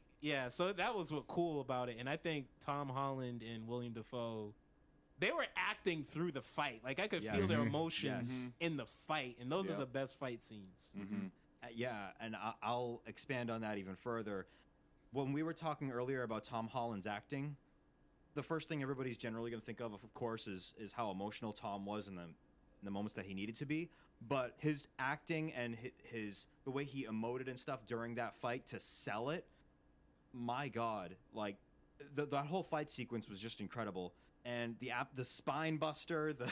so that was what cool about it. And I think Tom Holland and William Dafoe, they were acting through the fight. Like, I could feel their emotions in the fight, and those are the best fight scenes. Yeah, and I'll expand on that even further. When we were talking earlier about Tom Holland's acting, the first thing everybody's generally going to think of course, is how emotional Tom was in the moments that he needed to be. But his acting and the way he emoted and stuff during that fight to sell it, my God, like that whole fight sequence was just incredible. And the spine buster, the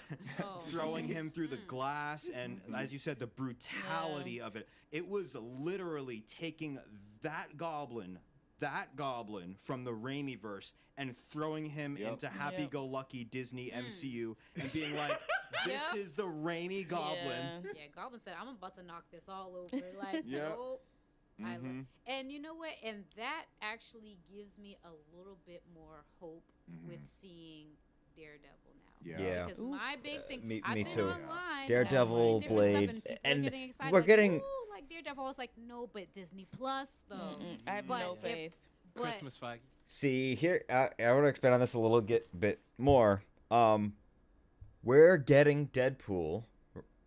throwing him through the glass, and as you said, the brutality of it. It was literally taking that goblin from the Raimi-verse and throwing him into happy-go-lucky Disney MCU and being like, this is the Raimi Goblin. Yeah, Goblin said, I'm about to knock this all over. Like, nope. And you know what? And that actually gives me a little bit more hope with seeing Daredevil now. Yeah. Because my big thing, Me I've been too. online, Daredevil, different Blade, stuff, and, and getting excited, we're like, getting. ooh, like Daredevil. I was like, no, but Disney Plus though. I have no faith. Christmas fight. See here, I want to expand on this a little bit more. We're getting Deadpool,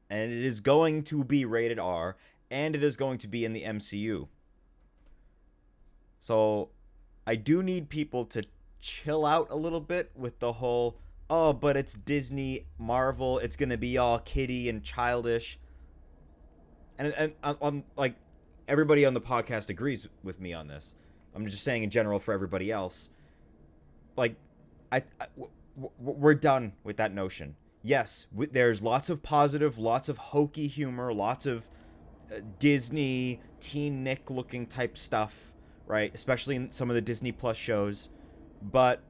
and it is going to be rated R. and it is going to be in the MCU. So I do need people to chill out a little bit with the whole, oh, but it's Disney, Marvel, it's going to be all kiddie and childish. And I'm like, everybody on the podcast agrees with me on this. I'm just saying in general for everybody else. Like, we're done with that notion. Yes, there's lots of positive, lots of hokey humor, lots of Disney, Teen Nick looking type stuff, right? Especially in some of the Disney Plus shows. But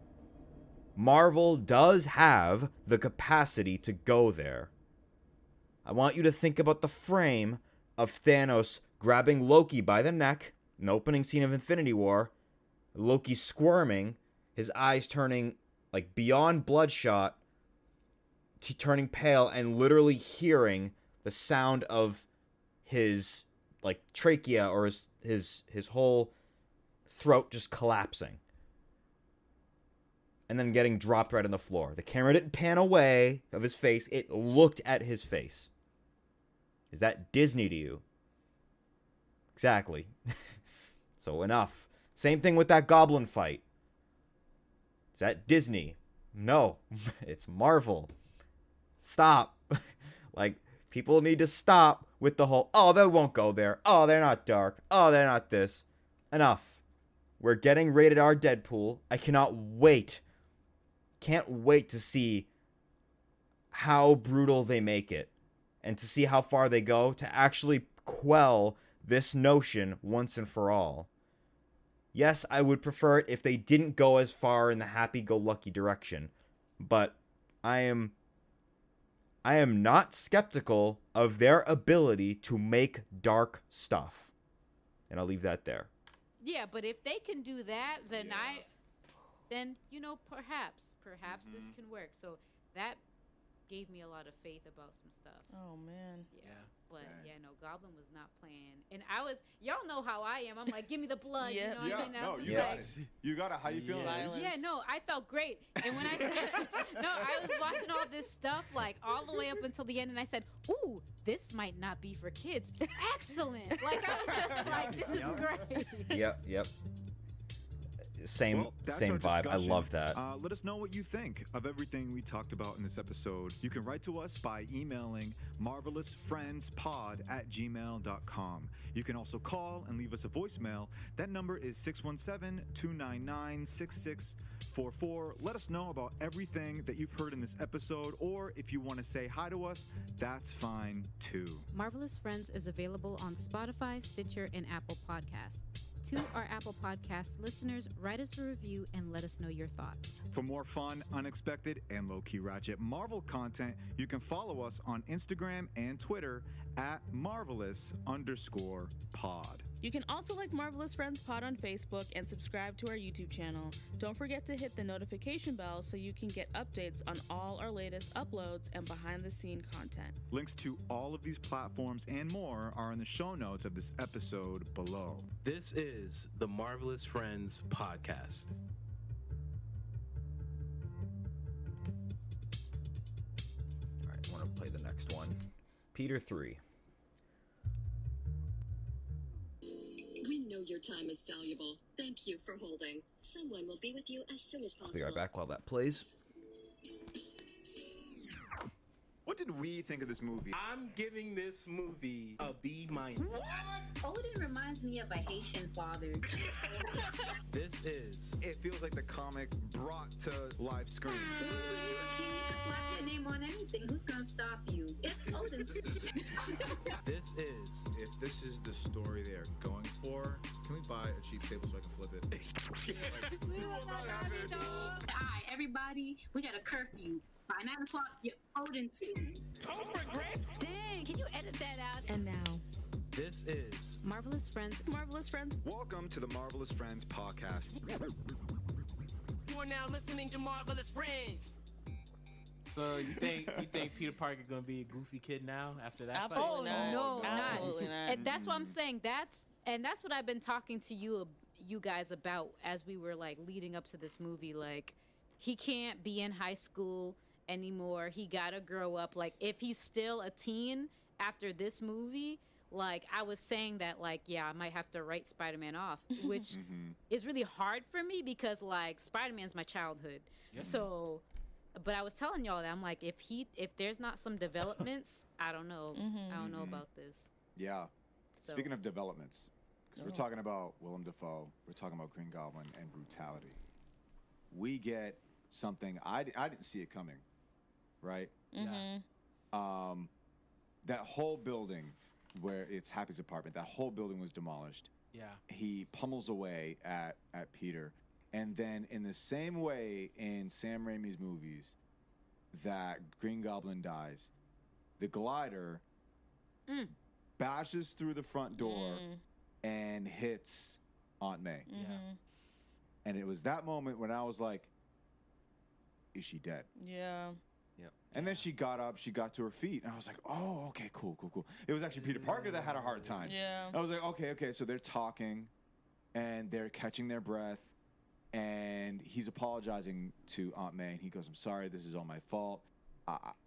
Marvel does have the capacity to go there. I want you to think about the frame of Thanos grabbing Loki by the neck, an opening scene of Infinity War, Loki squirming, his eyes turning like beyond bloodshot to turning pale, and literally hearing the sound of his like trachea or his whole throat just collapsing. And then getting dropped right on the floor. The camera didn't pan away of his face. It looked at his face. Is that Disney to you? Exactly. So enough. Same thing with that goblin fight. Is that Disney? No. It's Marvel. Stop. Like, people need to stop with the whole, oh, they won't go there. Oh, they're not dark. Oh, they're not this. Enough. We're getting rated R Deadpool. I cannot wait. Can't wait to see how brutal they make it. And to see how far they go to actually quell this notion once and for all. Yes, I would prefer it if they didn't go as far in the happy-go-lucky direction. But I am not skeptical of their ability to make dark stuff. And I'll leave that there. Yeah, but if they can do that, then then perhaps this can work. So that gave me a lot of faith about some stuff. Oh man. Yeah. But no, Goblin was not playing. And y'all know how I am. I'm like, give me the blood. You know what I mean? No, you got it. You got it. How you feeling? Yeah, no, I felt great. And when I said, no, I was watching all this stuff like all the way up until the end, and I said, ooh, this might not be for kids. Excellent. Like, I was just like, this is great. Yep. Same vibe. I love that. Let us know what you think of everything we talked about in this episode. You can write to us by emailing marvelousfriendspod@gmail.com. You can also call and leave us a voicemail. That number is 617-299-6644. Let us know about everything that you've heard in this episode, or if you want to say hi to us, that's fine too. Marvelous Friends is available on Spotify, Stitcher, and Apple Podcasts. To our Apple Podcast listeners, write us a review and let us know your thoughts. For more fun, unexpected, and low-key ratchet Marvel content, you can follow us on Instagram and Twitter at @marvelous_pod. You can also like Marvelous Friends Pod on Facebook and subscribe to our YouTube channel. Don't forget to hit the notification bell so you can get updates on all our latest uploads and behind-the-scene content. Links to all of these platforms and more are in the show notes of this episode below. This is the Marvelous Friends Podcast. All right, I want to play the next one. Peter 3. We know your time is valuable. Thank you for holding. Someone will be with you as soon as I'll possible. be right back while that plays. What did we think of this movie? I'm giving this movie a B-. Odin reminds me of a Haitian father. This is. It feels like the comic brought to live screen. King, you can slap your name on anything. Who's gonna stop you? It's Odin's. This is. If this is the story they're going for, can we buy a cheap table so I can flip it? Alright, everybody, we got a curfew. By 9 o'clock, Odin's. Dang, can you edit that out? And now, This is. Marvelous Friends. Marvelous Friends. Welcome to the Marvelous Friends podcast. You are now listening to Marvelous Friends. So you think Peter Parker gonna be a goofy kid now after that Absolutely fight? not. No, Absolutely not. And that's what I'm saying. That's what I've been talking to you guys about as we were like leading up to this movie. Like, he can't be in high school anymore. He gotta grow up. Like, if he's still a teen after this movie, like I was saying that like yeah, I might have to write Spider-Man off, which is really hard for me because like Spider-Man's my childhood. Yep. So but I was telling y'all that I'm like if there's not some developments, I don't know. I don't know about this. Yeah. So. Speaking of developments, because we're talking about Willem Dafoe, we're talking about Green Goblin and brutality. We get something I didn't see it coming, right? That whole building where it's Happy's apartment, that whole building was demolished. Yeah. He pummels away at Peter. And then in the same way in Sam Raimi's movies that Green Goblin dies, the glider bashes through the front door and hits Aunt May. And it was that moment when I was like, is she dead? Yeah. And then she got up, she got to her feet, and I was like, oh, okay, cool. It was actually Peter Parker that had a hard time. Yeah. I was like, okay, so they're talking, and they're catching their breath, and he's apologizing to Aunt May, and he goes, I'm sorry, this is all my fault.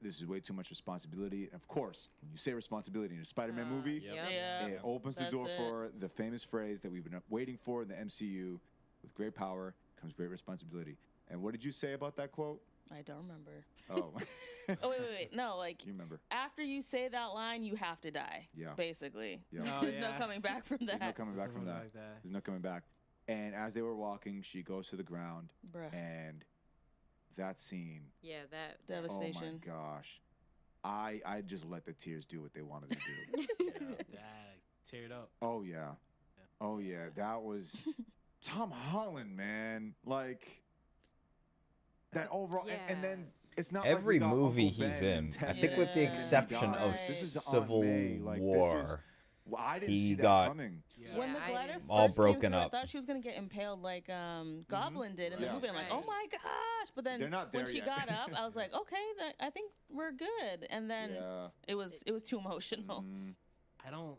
This is way too much responsibility. And of course, when you say responsibility in a Spider-Man movie, it opens the door for the famous phrase that we've been waiting for in the MCU, with great power comes great responsibility. And what did you say about that quote? I don't remember. Oh. Oh, wait. No, like, you remember. After you say that line, you have to die. Yeah. Basically. Yeah. There's no coming back from that. There's no coming back from that. Like that. There's no coming back. And as they were walking, she goes to the ground. Bruh. And that scene. Yeah, that devastation. Oh, my gosh. I just let the tears do what they wanted to do. Teared up. Oh, yeah. Oh, yeah. That was Tom Holland, man. Like, that overall. And then it's not every like movie Uncle he's Ben in. I think with the exception of Civil War, I didn't he see that got coming. When the glider first all came broken through, up. I thought she was gonna get impaled like Goblin did in the movie. I'm like, oh my gosh! But then They're not when there she yet. got up, I was like, okay, I think we're good. And then it was too emotional. I don't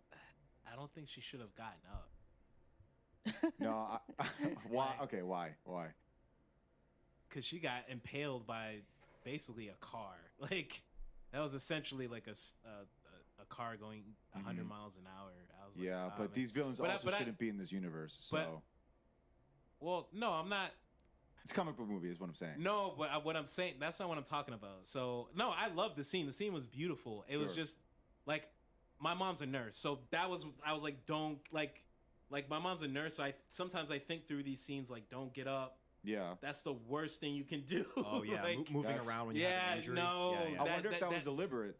think she should have gotten up. No, why? Okay, why? Because she got impaled by basically a car. Like that was essentially like a car going 100 miles an hour. I was like, Yeah, but these villains also shouldn't be in this universe. So, well, no, I'm not. It's a comic book movie, is what I'm saying. No, but what I'm saying, that's not what I'm talking about. So, no, I love the scene. The scene was beautiful. It was just like my mom's a nurse, so I was like, don't like my mom's a nurse. So sometimes I think through these scenes like, don't get up. Yeah, that's the worst thing you can do. Oh yeah, like, moving around when you have an injury. No, yeah. I wonder if that was deliberate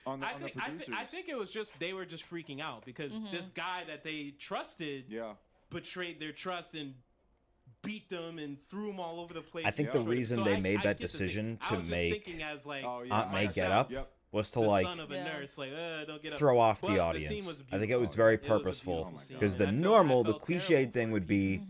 on the producers. I think it was just they were just freaking out because this guy that they trusted betrayed their trust and beat them and threw them all over the place. I think the reason they made that decision to make Aunt May get up was to like son of a nurse, like, don't get up. throw off But the audience. scene was I think it was very purposeful because the normal, the cliched thing would be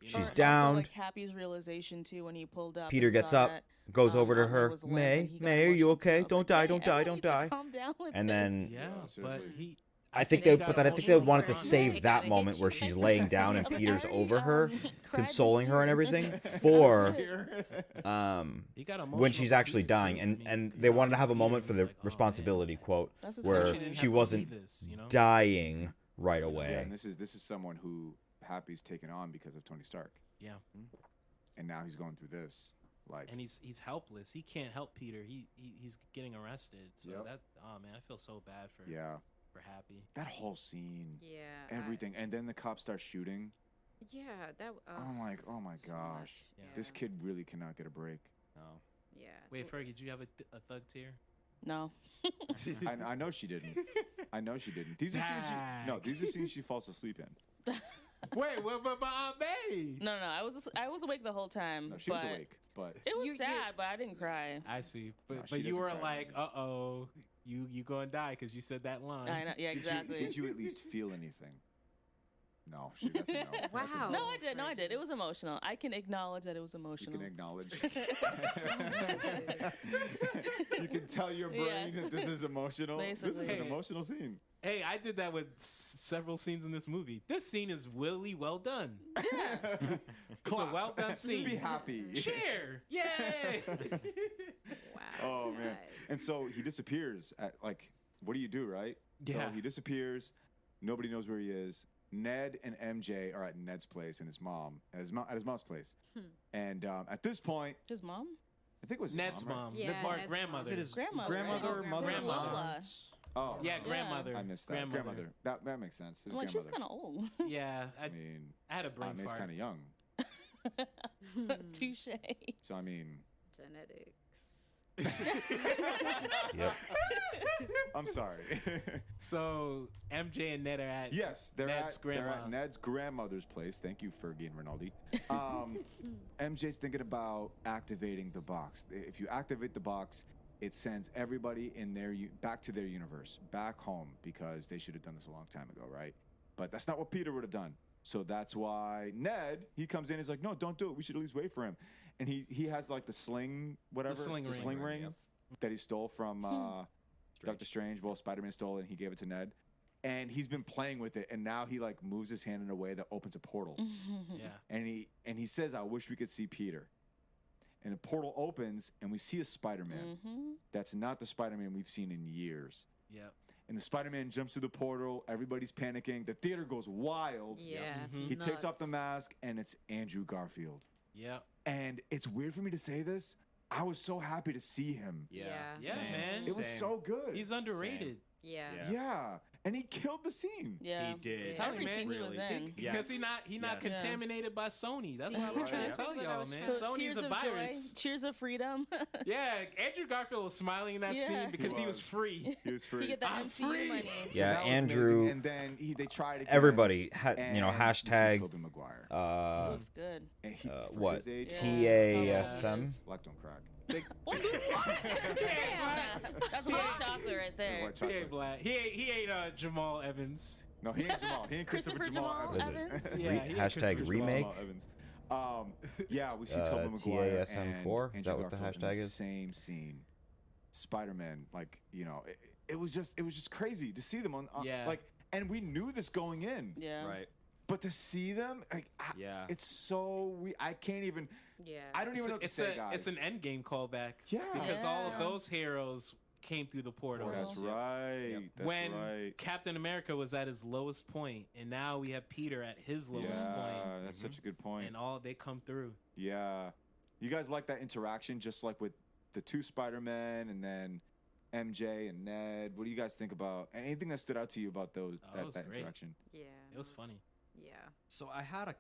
she's down. Also, like Happy's realization too when he pulled up. Peter gets up, goes over to her. May, are you okay? Don't die, don't die, don't die. Calm down with And then but he. I think they wanted to save that moment where she's laying down and Peter's over her, consoling her and everything for when she's actually dying, and they wanted to have a moment for the responsibility quote where she wasn't dying right away. Yeah, and this is someone who Happy's taken on because of Tony Stark. Yeah, and now he's going through this. Like, and he's helpless. He can't help Peter. He's getting arrested. So that man, I feel so bad for for Happy. That whole scene. Yeah. Everything. And then the cops start shooting. Yeah, that. I'm like, oh my gosh. Yeah. This kid really cannot get a break. No. Yeah. Wait, Fergie, did you have a thug tear? No. I know she didn't. I know she didn't. These are scenes she falls asleep in. Wait, what about Aunt May? No, I was awake the whole time. No, she was awake, but it was sad, but I didn't cry. I see, but you were like, uh-oh, you gonna die because you said that line. I know, yeah, exactly. Did you at least feel anything? No, that's a no. Wow. That's a no. No, I did. It was emotional. I can acknowledge that it was emotional. You can acknowledge. You can tell your brain that this is emotional. Basically. This is an emotional scene. Hey, I did that with several scenes in this movie. This scene is really well done. Yeah. It's a well done scene. Be happy. Cheer! Yay! Wow. Oh man! And so he disappears. At like, what do you do, right? Yeah. So he disappears. Nobody knows where he is. Ned and MJ are at Ned's place and his mom at his mom's place. And at this point, his mom. I think it was his Ned's mom. Right? mom. Yeah, Ned's mom, Ned's grandmother. mom. Is it his Grandmother, grandmother, right? mother, Grandmother. Lola. Oh, Yeah, grandmother. I missed that. Grandmother. That makes sense. His I'm like, she was grandmother. kind of old. Yeah, I mean, I had a brain Aunt May's fart. kind of young. Touche. So I mean, Genetics. Yep. I'm sorry. So MJ and Ned are at they're Ned's they're at Ned's grandmother's place. Thank you, Fergie and Rinaldi. MJ's thinking about activating the box. If you activate the box, it sends everybody in their back to their universe, back home, because they should have done this a long time ago, right? But that's not what Peter would have done. So that's why Ned, he comes in, he's like, no, don't do it. We should at least wait for him. And he has like the sling, whatever, The sling ring, ring that he stole from Doctor Strange. Well, Spider-Man stole it and he gave it to Ned. And he's been playing with it, and now he like moves his hand in a way that opens a portal. Yeah. And he says, I wish we could see Peter. And the portal opens, and we see a Spider-Man. That's not the Spider-Man we've seen in years. Yep. And the Spider-Man jumps through the portal. Everybody's panicking. The theater goes wild. Yeah. He takes off the mask, and it's Andrew Garfield. Yeah. And it's weird for me to say this. I was so happy to see him. Yeah. Yeah, man. It was so good. He's underrated. Yeah. Yeah. And he killed the scene. Yeah. He did. Tell me, Every man. scene he was in. Because he not Yes. contaminated by Sony. That's See, what I'm trying to that's tell what I y'all, was man. trying So, Sony's tears a of virus. joy, cheers of freedom. Yeah, Andrew Garfield was smiling in that Yeah. scene because He he was was. free. He was free. He get that I'm MCU free. money. Yeah, That was Andrew. amazing. And then they tried again. Everybody, and you know, we see hashtag. Tobey Maguire. He looks good. And he, for What? his age, TASM. Black don't crack. What? That's white chocolate right there. White He ain't chocolate. black. He ain't Jamal Evans. No, he ain't Jamal. He ain't Christopher Jamal Evans. Evans? Yeah, he ain't Hashtag Christopher remake. Jamal Evans. Yeah, we see Tobey Maguire and TASM4? Is Andrew that what the Garfield in hashtag the is? same scene. Spider-Man, like, you know, it was just crazy to see them on Yeah. like, and we knew this going in. Yeah. Right. But to see them, like, Yeah. it's so I can't even. Yeah. I don't even know what to say, guys. It's an Endgame callback. Yeah. Because all of Yeah. those heroes came through the portal. That's right. That's when right. Captain America was at his lowest point, and now we have Peter at his lowest Yeah, point, that's such a good point. and all they come through. Yeah. You guys like that interaction, just like with the two Spider-Men and then MJ and Ned? What do you guys think about anything that stood out to you about those it was that great. interaction? Yeah. It was funny. Yeah. So I had a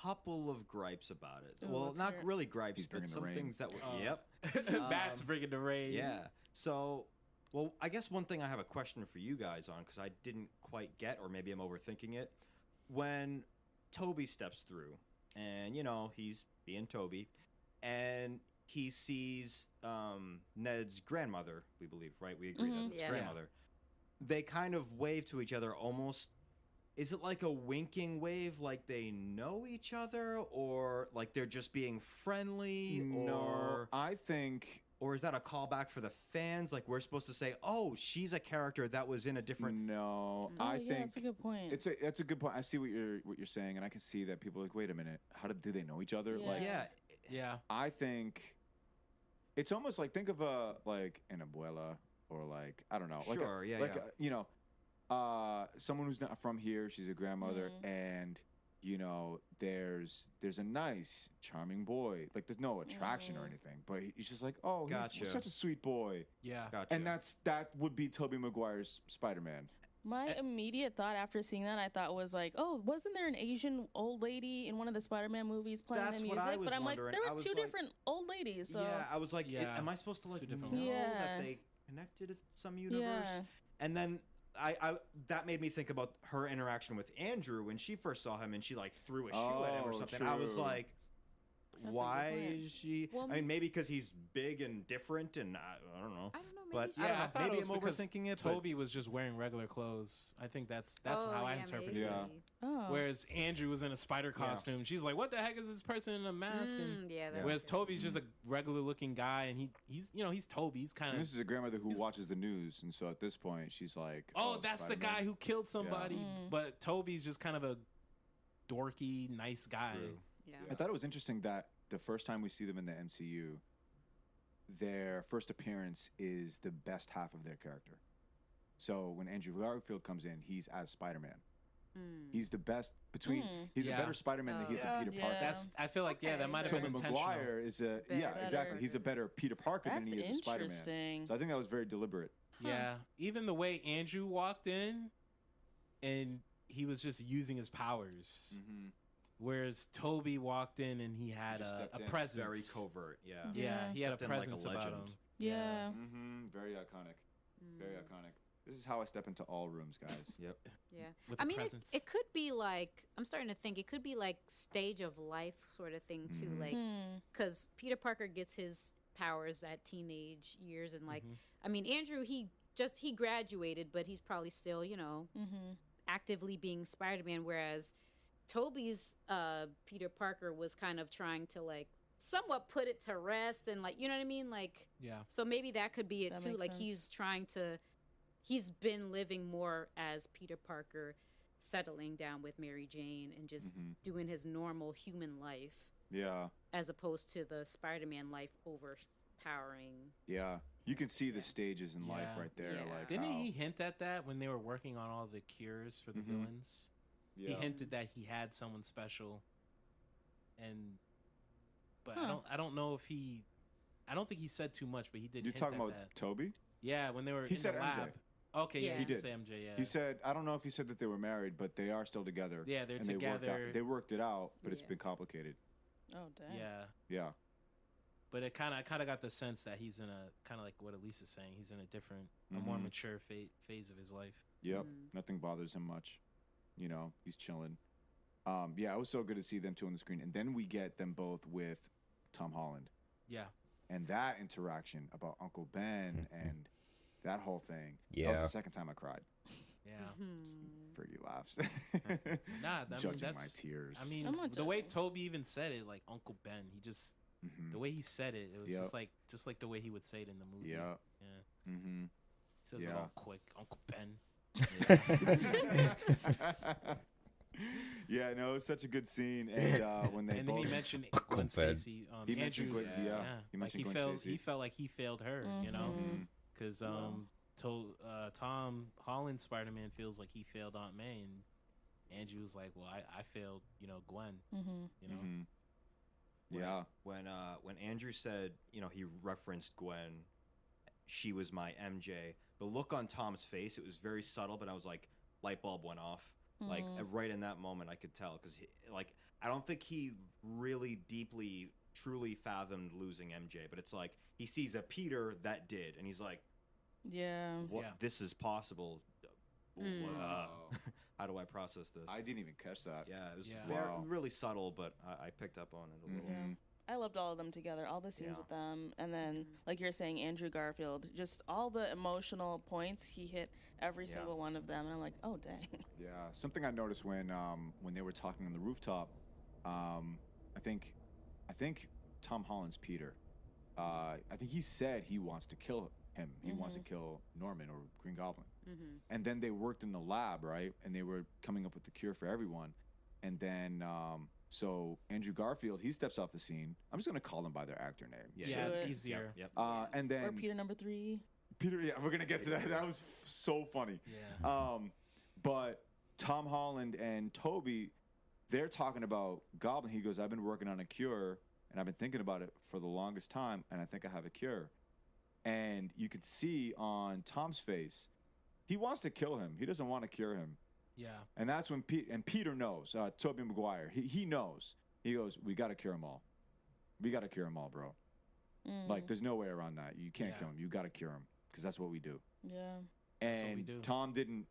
couple of gripes about it. Ooh, Well, let's not hear it. really gripes, He's but bringing the some rain. things that were. Oh. Yep. Matt's bringing the rain. Yeah. So, well, I guess one thing I have a question for you guys on, because I didn't quite get, or maybe I'm overthinking it. When Toby steps through, and, you know, he's being Toby, and he sees Ned's grandmother, we believe, right? We agree that it's Yeah. grandmother. They kind of wave to each other almost. Is it like a winking wave, like they know each other, or like they're just being friendly? No, I think. Or is that a callback for the fans? Like we're supposed to say, "Oh, she's a character that was in a different." No, Oh, I yeah, think that's a good point. that's a good point. I see what you're saying, and I can see that people are like, wait a minute, do they know each other? Yeah. Like, Yeah. I think it's almost like think of like an abuela or like I don't know, like Sure, yeah, like yeah. you know, someone who's not from here. She's a grandmother, and you know, there's a nice, charming boy. Like there's no attraction or anything, but he's just like, oh, Gotcha. he's such a sweet boy. Yeah. Gotcha. And that would be Tobey Maguire's Spider-Man. My immediate thought after seeing that, I thought was like, oh, wasn't there an Asian old lady in one of the Spider-Man movies playing That's the what music? I was But I'm like, wondering. there I were was two like- different old ladies. So Yeah, I was like, Yeah. am I supposed to like Two know different that Yeah. they connected at some universe? Yeah. And then I that made me think about her interaction with Andrew when she first saw him and she like threw a shoe at him or Oh, something. I was true. like, That's a good why point. is she? Well, I mean, maybe because he's big and different, and I don't know. I don't know. Maybe But she- yeah, I thought maybe it was I'm because overthinking it. But Toby was just wearing regular clothes. I think that's Oh, how I yeah, interpreted maybe. it. Yeah. Oh. Whereas Andrew was in a spider costume. She's like, "What the heck is this person in a mask?" And Yeah. That's whereas good. Toby's just a regular looking guy, and he's he's Toby. He's kind And of this is a grandmother who watches the news, and so at this point, she's like, oh, that's the Spider-Man. guy who killed somebody. Mm. But Toby's just kind of a dorky, nice guy. True. Yeah. I thought it was interesting that the first time we see them in the MCU, their first appearance is the best half of their character. So when Andrew Garfield comes in, he's as Spider-Man. Mm. He's the best between. He's a better Spider-Man than he is a Peter Parker. That's. I feel like that might have been Tobey intentional. Maguire is a exactly. He's a better Peter Parker than he is a Spider-Man. interesting. So I think that was very deliberate. Yeah, even the way Andrew walked in, and he was just using his powers, whereas Toby walked in and he had a presence, very covert. Yeah, he had a Stepped in presence like a about legend. him. Yeah. Very iconic. Very iconic. This is how I step into all rooms, guys. Yep. Yeah. With I the mean, presence. it could be like, I'm starting to think it could be like stage of life sort of thing too. Like, because Peter Parker gets his powers at teenage years. And like, I mean, Andrew, he graduated, but he's probably still, you know, actively being Spider-Man. Whereas Toby's Peter Parker was kind of trying to like somewhat put it to rest. And like, you know what I mean? Like, so maybe that could be it That too. makes Like sense. he's trying to, he's been living more as Peter Parker, settling down with Mary Jane and just doing his normal human life. Yeah. As opposed to the Spider-Man life overpowering. Yeah. You can see the stages in life right there. Like Didn't how, he hint at that when they were working on all the cures for the villains? He hinted that he had someone special, but I don't know if he. I don't think he said too much, but he did. You're hint talking at about that. Toby? Yeah, when they were He in said the MJ. lab. Okay, yeah, he did. Say MJ, yeah. He said, I don't know if he said that they were married, but they are still together. Yeah, they're and together. They worked it out, but it's been complicated. Oh, dang. Yeah. Yeah. But I kind of got the sense that he's in a kind of like what Elise is saying. He's in a different, a more mature phase of his life. Yep. Nothing bothers him much. You know, he's chilling. Yeah, it was so good to see them two on the screen. And then we get them both with Tom Holland. Yeah. And that interaction about Uncle Ben and that whole thing. That Yeah. was the second time I cried. Yeah. Fergie laughs. Judging my tears. I mean, the way Toby even said it, like Uncle Ben, he just the way he said it, it was just like the way he would say it in the movie. Yeah. Yeah. Mm-hmm. He says it all quick, Uncle Ben. Yeah, no, it was such a good scene, and when they and both then he mentioned Gwen Stacy. He mentioned Andrew, Gwen, he like mentioned Gwen Stacy. he felt like he failed her, you know, because Tom Holland Spider-Man feels like he failed Aunt May, and Andrew was like, well, I failed, you know, Gwen, you know. Yeah. When Andrew said, you know, he referenced Gwen, she was my MJ. The look on Tom's face, it was very subtle, but I was like, light bulb went off. Like right in that moment, I could tell because like I don't think he really deeply, truly fathomed losing MJ. But it's like he sees a Peter that did, and he's like, what? This is possible. How do I process this? I didn't even catch that. Yeah, it was really subtle, but I picked up on it a little. Yeah. I loved all of them together, all the scenes with them. And then, like you're saying, Andrew Garfield, just all the emotional points, he hit every single one of them. And I'm like, oh, dang. Yeah, something I noticed when they were talking on the rooftop, I think Tom Holland's Peter, I think he said he wants to kill him. He wants to kill Norman or Green Goblin. And then they worked in the lab, right? And they were coming up with the cure for everyone. And then... So Andrew Garfield, he steps off the scene. I'm just gonna call them by their actor name. Yeah, it's easier. Yep. And then Or Peter number 3. Peter, yeah, we're gonna get to that. That was so funny. Yeah. But Tom Holland and Toby, they're talking about Goblin. He goes, I've been working on a cure, and I've been thinking about it for the longest time, and I think I have a cure. And you could see on Tom's face, he wants to kill him. He doesn't want to cure him. Yeah. And that's when Peter knows, Tobey Maguire, he knows. He goes, we got to cure them all. We got to cure them all, bro. Like, there's no way around that. You can't kill him. You got to cure him because that's what we do. Yeah. And Tom didn't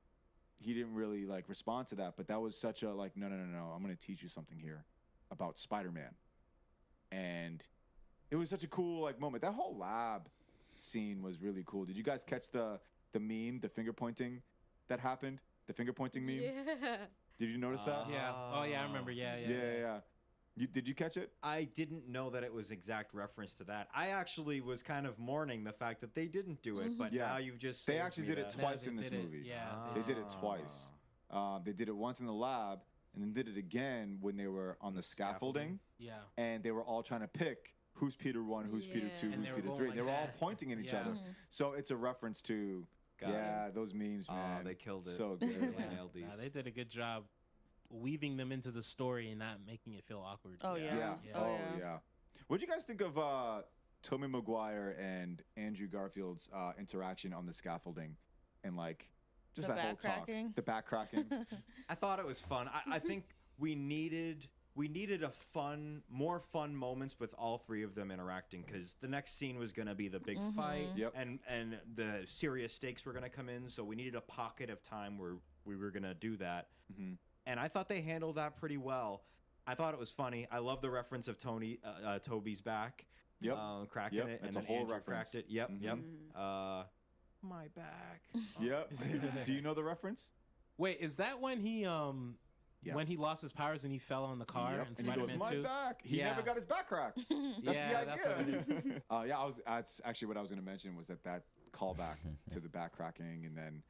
really, like, respond to that. But that was such a, like, no. I'm going to teach you something here about Spider-Man. And it was such a cool, like, moment. That whole lab scene was really cool. Did you guys catch the meme, the finger pointing that happened? The finger pointing meme? Yeah. Did you notice that? Yeah. Oh, yeah, I remember. Yeah. Did you catch it? I didn't know that it was exact reference to that. I actually was kind of mourning the fact that they didn't do it, but now you've just They saved actually me did it that. twice in this movie. Yeah. They did it twice. They did it once in the lab, and then did it again when they were on the scaffolding. Yeah. And they were all trying to pick who's Peter 1, who's Peter 2, And who's they were Peter going 3. like They were all that. pointing at each other. So it's a reference to Yeah, those memes, man. They killed it. So good. They nailed these. They did a good job weaving them into the story and not making it feel awkward. Oh yeah. Yeah. What do you guys think of Tobey Maguire and Andrew Garfield's interaction on the scaffolding and like just The that whole back talk, cracking? the back cracking? I thought it was fun. I think we needed more fun moments with all three of them interacting, because the next scene was going to be the big fight, and the serious stakes were going to come in. So we needed a pocket of time where we were going to do that. And I thought they handled that pretty well. I thought it was funny. I love the reference of Toby's back, cracking it, and That's a then whole Andrew reference. cracked it. My back. Yep. Do you know the reference? Wait, is that when he when he lost his powers and he fell on the car in and he Spider-Man goes, 2? my back. He never got his back cracked. That's the idea. That's what it is. That's actually what I was going to mention, was that callback to the back cracking, and then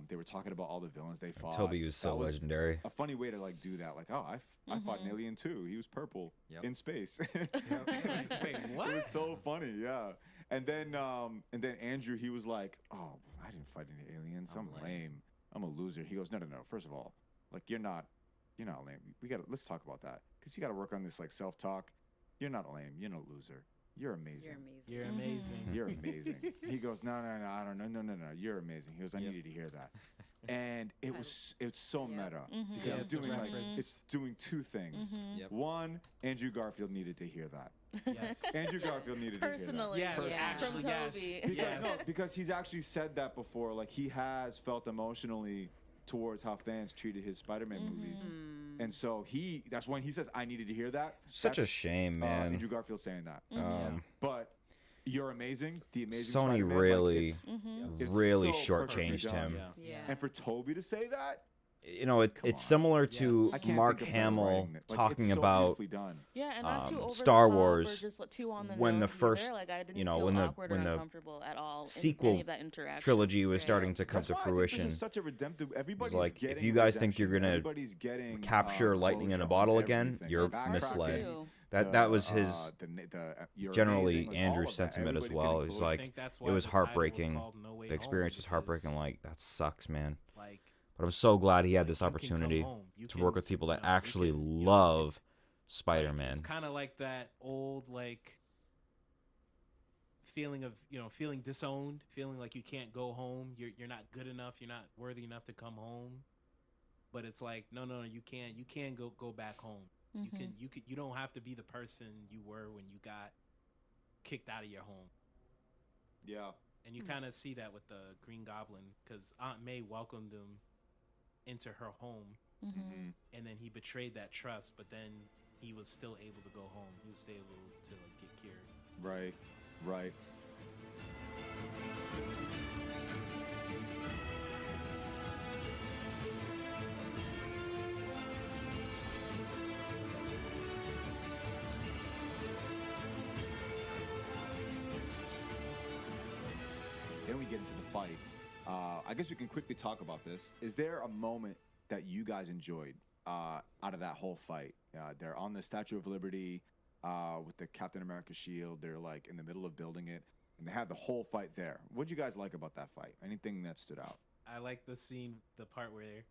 they were talking about all the villains they fought. Toby was so legendary. A funny way to like do that, like, oh, I fought an alien too. He was purple in space. Wait, what? It was so funny, yeah. And then Andrew, he was like, oh, I didn't fight any aliens. I'm lame. I'm a loser. He goes, no. First of all, like, you're not lame. Let's talk about that, because you got to work on this like self-talk. You're not lame. You're no loser. You're amazing. You're amazing. You're amazing. He goes, no, I don't know. No. You're amazing. He goes, I needed to hear that. And it's so meta, because it's doing two things. One, Andrew Garfield needed to hear that. Yes. Andrew Garfield needed Personally, to hear that. Yes, actually, from yes. Toby. Because he's actually said that before. Like, he has felt emotionally towards how fans treated his Spider-Man movies. And so that's when he says, I needed to hear that. Such a shame, man. Andrew Garfield saying that. But You're Amazing, The Amazing Sony Spider-Man, really, it's really so perfectly shortchanged done. him. And for Toby to say that, You know, it's similar to I can't Mark think of better Hamill writing. Like, talking it's so about beautifully done. Yeah, and not too over Star the top Wars or just too on the when the nose first, either. Like, I didn't you know, feel when the awkward or when the uncomfortable at all in sequel any of that interaction. trilogy was starting to come That's to why I think fruition. this is such a redemptive. Everybody's like, getting if you guys think redemption. you're gonna Everybody's getting, capture lightning in closure a on bottle again, everything. you're Backtracking, misled. the, That was his You're generally Amazing, like, all Andrew's of that. sentiment as Everybody's well. getting He's closure. like, I think that's it why was the title was heartbreking. called No Way The experience Home, was heartbreaking. because, Like, that sucks, man. like, But I'm so glad he had this you can come opportunity home. You to can, work with people that you know, you actually can, you know, love Like, Spider-Man. it's kind of like that old, like, feeling of, you know, feeling disowned, feeling like you can't go home. You're not good enough. You're not worthy enough to come home. But it's like, no, you can't. You can go back home. You don't have to be the person you were when you got kicked out of your home. Yeah. And you kind of see that with the Green Goblin, because Aunt May welcomed him into her home, and then he betrayed that trust, but then he was still able to go home. He was still able to, like, get cured. Right. Then we get into the fight. I guess we can quickly talk about this. Is there a moment that you guys enjoyed out of that whole fight? They're on the Statue of Liberty with the Captain America shield. They're like in the middle of building it, and they have the whole fight there. What did you guys like about that fight? Anything that stood out? I like the scene, the part where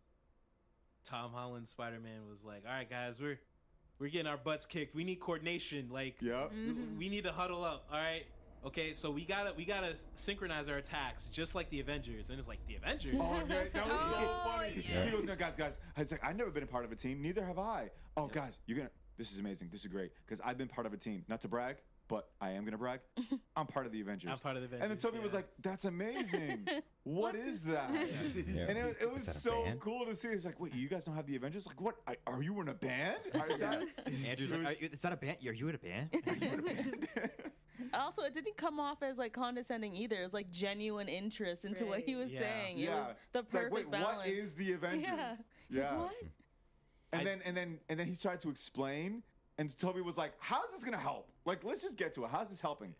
Tom Holland Spider-Man was like, "All right, guys, we're getting our butts kicked. We need coordination. Like, we need to huddle up. All right." Okay, so we gotta synchronize our attacks just like the Avengers, and it's like the Avengers. Oh, yeah, that was so funny. Yeah. He goes, "No, guys." I was like, "I've never been a part of a team. Neither have I." Oh, guys, this is amazing. This is great because I've been part of a team. Not to brag, but I am gonna brag. I'm part of the Avengers. I'm part of the Avengers. And then Toby was like, "That's amazing. What is that?" Yeah. And it was Is that a so band? cool to see. It's like, "Wait, you guys don't have the Avengers? Like, what? Are you in a band? Is that, Andrew's like, is that a band? Are you in a band? are you in a band?" Also, it didn't come off as like condescending either. It was like genuine interest into what he was Yeah. saying. It Yeah. was the It's like, perfect wait, balance. what is the Avengers? Yeah. It's Yeah. like, what? And then he tried to explain, and Toby was like, "How's this gonna help? Like, let's just get to it. How's this helping?"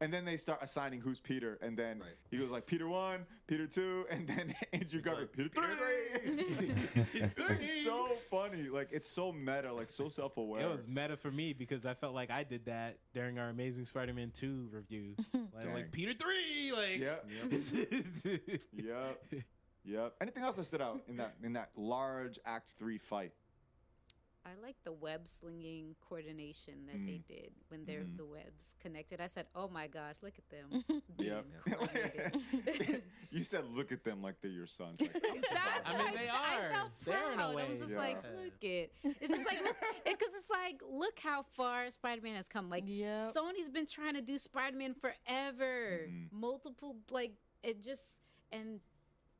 And then they start assigning who's Peter, and then Right. he goes like Peter 1, Peter 2, and then Andrew Garfield, Peter 3. It's so funny. Like, it's so meta, like so self-aware. It was meta for me because I felt like I did that during our Amazing Spider-Man 2 review. Like Peter 3, like. Yep. Anything else that stood out in that large Act 3 fight? I like the web slinging coordination that they did when they're the webs connected. I said, "Oh my gosh, look at them!" Yep. You said, "Look at them like they're your sons." Like, That's I mean, they are. I felt They're in a proud. way. I'm just Yeah. like, look it. It's just like, because it's like, look how far Spider-Man has come. Like, Yep. Sony's been trying to do Spider-Man forever. Multiple, like, it just, and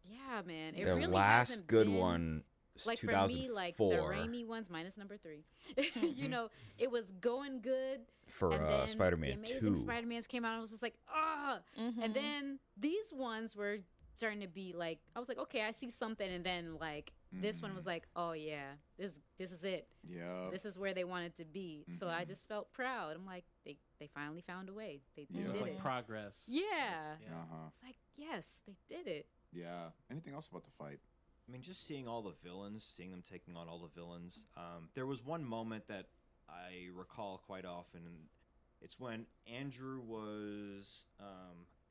yeah, man, it The really last hasn't good been, one is like for 2004 me, like the Raimi ones minus number 3. You know, it was going good. for And then Spider-Man the Amazing 2. Spider-Mans came out and I was just like, and then these ones were starting to be like, I was like, okay, I see something. And then like this one was like, oh yeah, this is it. Yeah. This is where they wanted to be. So I just felt proud. I'm like, they finally found a way. They It's did like it. progress. Yeah. Uh-huh. It's like, yes, they did it. Yeah. Anything else about the fight? I mean, just seeing all the villains, seeing them taking on all the villains. There was one moment that I recall quite often, and it's when Andrew was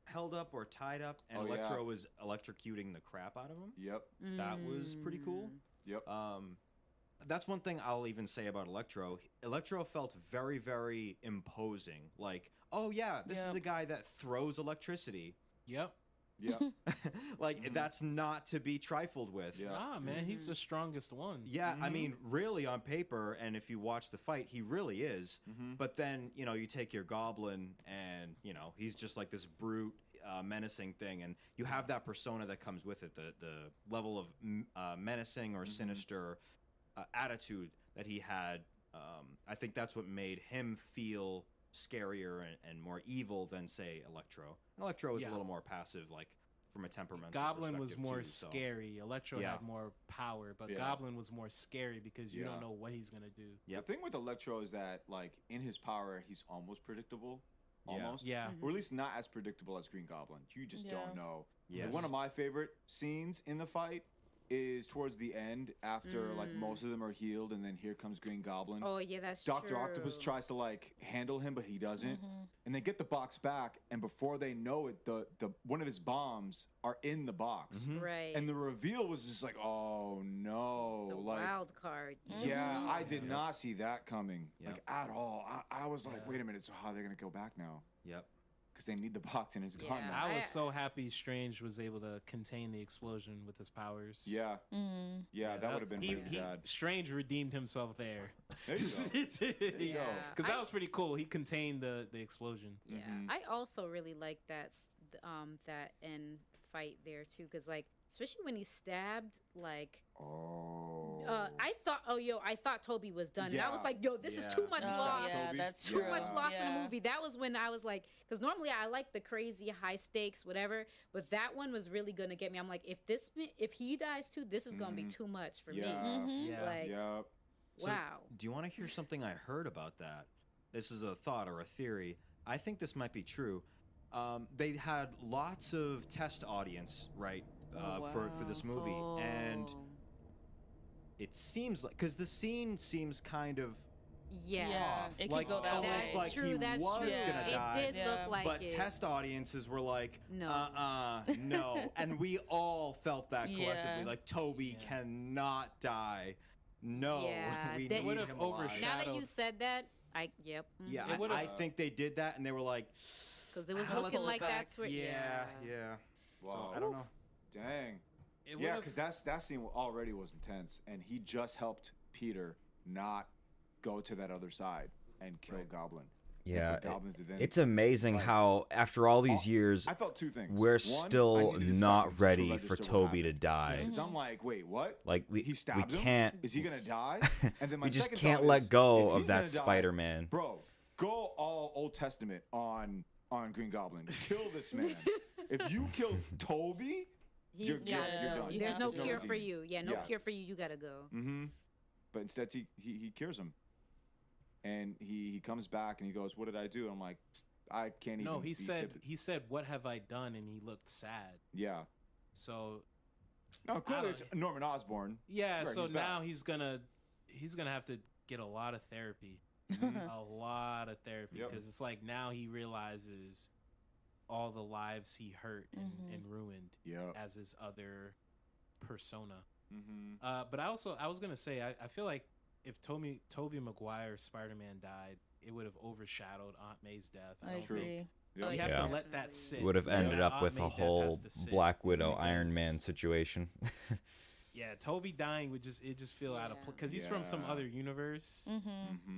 held up or tied up, and Electro was electrocuting the crap out of him. Yep. That was pretty cool. Yep. That's one thing I'll even say about Electro. Electro felt very, very imposing. Like, oh yeah, this is a guy that throws electricity. Yep. Yeah. Like, that's not to be trifled with. Yeah. Ah, man, he's the strongest one. Yeah, I mean, really on paper, and if you watch the fight, he really is. But then, you know, you take your Goblin, and, you know, he's just like this brute, menacing thing, and you have that persona that comes with it, the level of menacing or sinister attitude that he had. I think that's what made him feel scarier and more evil than, say, Electro. And Electro is a little more passive, like, from a temperamental Goblin was perspective, more too, so. scary. Electro had more power, but Goblin was more scary because you don't know what he's gonna do. The thing with Electro is that, like, in his power, he's almost predictable. Almost. Yeah. Or at least not as predictable as Green Goblin. You just don't know. Yes. Like, one of my favorite scenes in the fight is towards the end after like most of them are healed, and then here comes Green Goblin. Oh yeah, that's Dr. true. Octopus tries to like handle him, but he doesn't. And they get the box back, and before they know it, the one of his bombs are in the box. Right. And the reveal was just like, oh no, The like wild card. yeah, I did not see that coming like at all. I was like, wait a minute, so how are they gonna go back now? Yep. Because they need the box and it's gone now. I was so happy Strange was able to contain the explosion with his powers. Yeah. Yeah, that would have been pretty bad. Strange redeemed himself there. There you go. Because that was pretty cool. He contained the explosion. Yeah, I also really like that that end fight there too, because like especially when he stabbed like. I thought Toby was done. And I was like, yo, this is too much loss. Yeah, that's too true. much loss in the Yeah. movie. That was when I was like, because normally I like the crazy high stakes, whatever, but that one was really gonna get me. I'm like, if he dies too, this is gonna be too much for me. Like, So, wow. do you want to hear something I heard about that? This is a thought or a theory. I think this might be true. They had lots of test audience, right, for this movie, and it seems like, because the scene seems kind of off. It like, could go that almost way. like he was gonna die. It did look like but it. test audiences were like, No. no. And we all felt that collectively. Yeah. Like, Toby cannot die. No. Yeah, we they need would him have alive. Now that you said that, Yeah, I think they did that, and they were like, because it was let's looking like back." that's where. Yeah. Wow. So, I don't know. Dang. It Yeah, would've- because that scene already was intense, and he just helped Peter not go to that other side and kill Goblin. Yeah, And for Goblins to then, it's amazing like, how after all these years, I felt two things. we're One, still I needed a not second to ready register for what Toby to happened. die. Because I'm like, wait, what? Like He stabbed him? can't. Is he gonna die? And then my We just second can't thought let is, go if of he's that gonna die, Spider-Man. Bro, go all Old Testament on Green Goblin. Kill this man. If you kill Toby, you're done. There's no cure for redeeming. you. Yeah, no cure for you. You gotta go. But instead, he cures him. And he comes back and he goes, what did I do? I'm like, I can't even. No, he be said, "What have I done?" and he looked sad. Yeah. So. No, clearly it's Norman Osborn. Yeah. Right, So he's now back. he's gonna have to get a lot of therapy, a lot of therapy, because it's like now he realizes all the lives he hurt and ruined as his other persona. But I was gonna say I feel like if Tobey Maguire's Spider-Man died, it would have overshadowed Aunt May's death. I don't think. Yeah. You have to let that sit. Would have ended up Aunt with May a death whole has to sit Black Widow, Iron because- Man situation. Yeah, Toby dying would just feel out of place because he's from some other universe.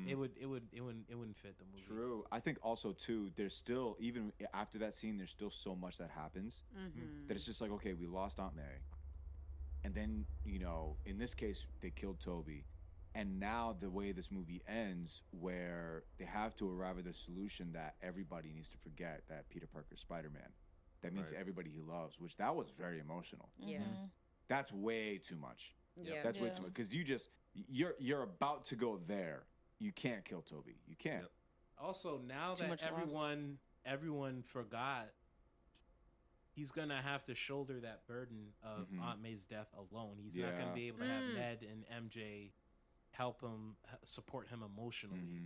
It wouldn't fit the movie. True. I think also too, there's still, even after that scene, there's still so much that happens that it's just like, okay, we lost Aunt May, and then in this case they killed Toby, and now the way this movie ends, where they have to arrive at the solution that everybody needs to forget that Peter Parker's Spider-Man. That means everybody he loves, which that was very emotional. Yeah. That's way too much. Yeah. That's way too much, because you're about to go there. You can't kill Toby. You can't. Also, now Too that much loss. everyone forgot, he's gonna have to shoulder that burden of Aunt May's death alone. He's not gonna be able to have Ned and MJ help him, support him emotionally.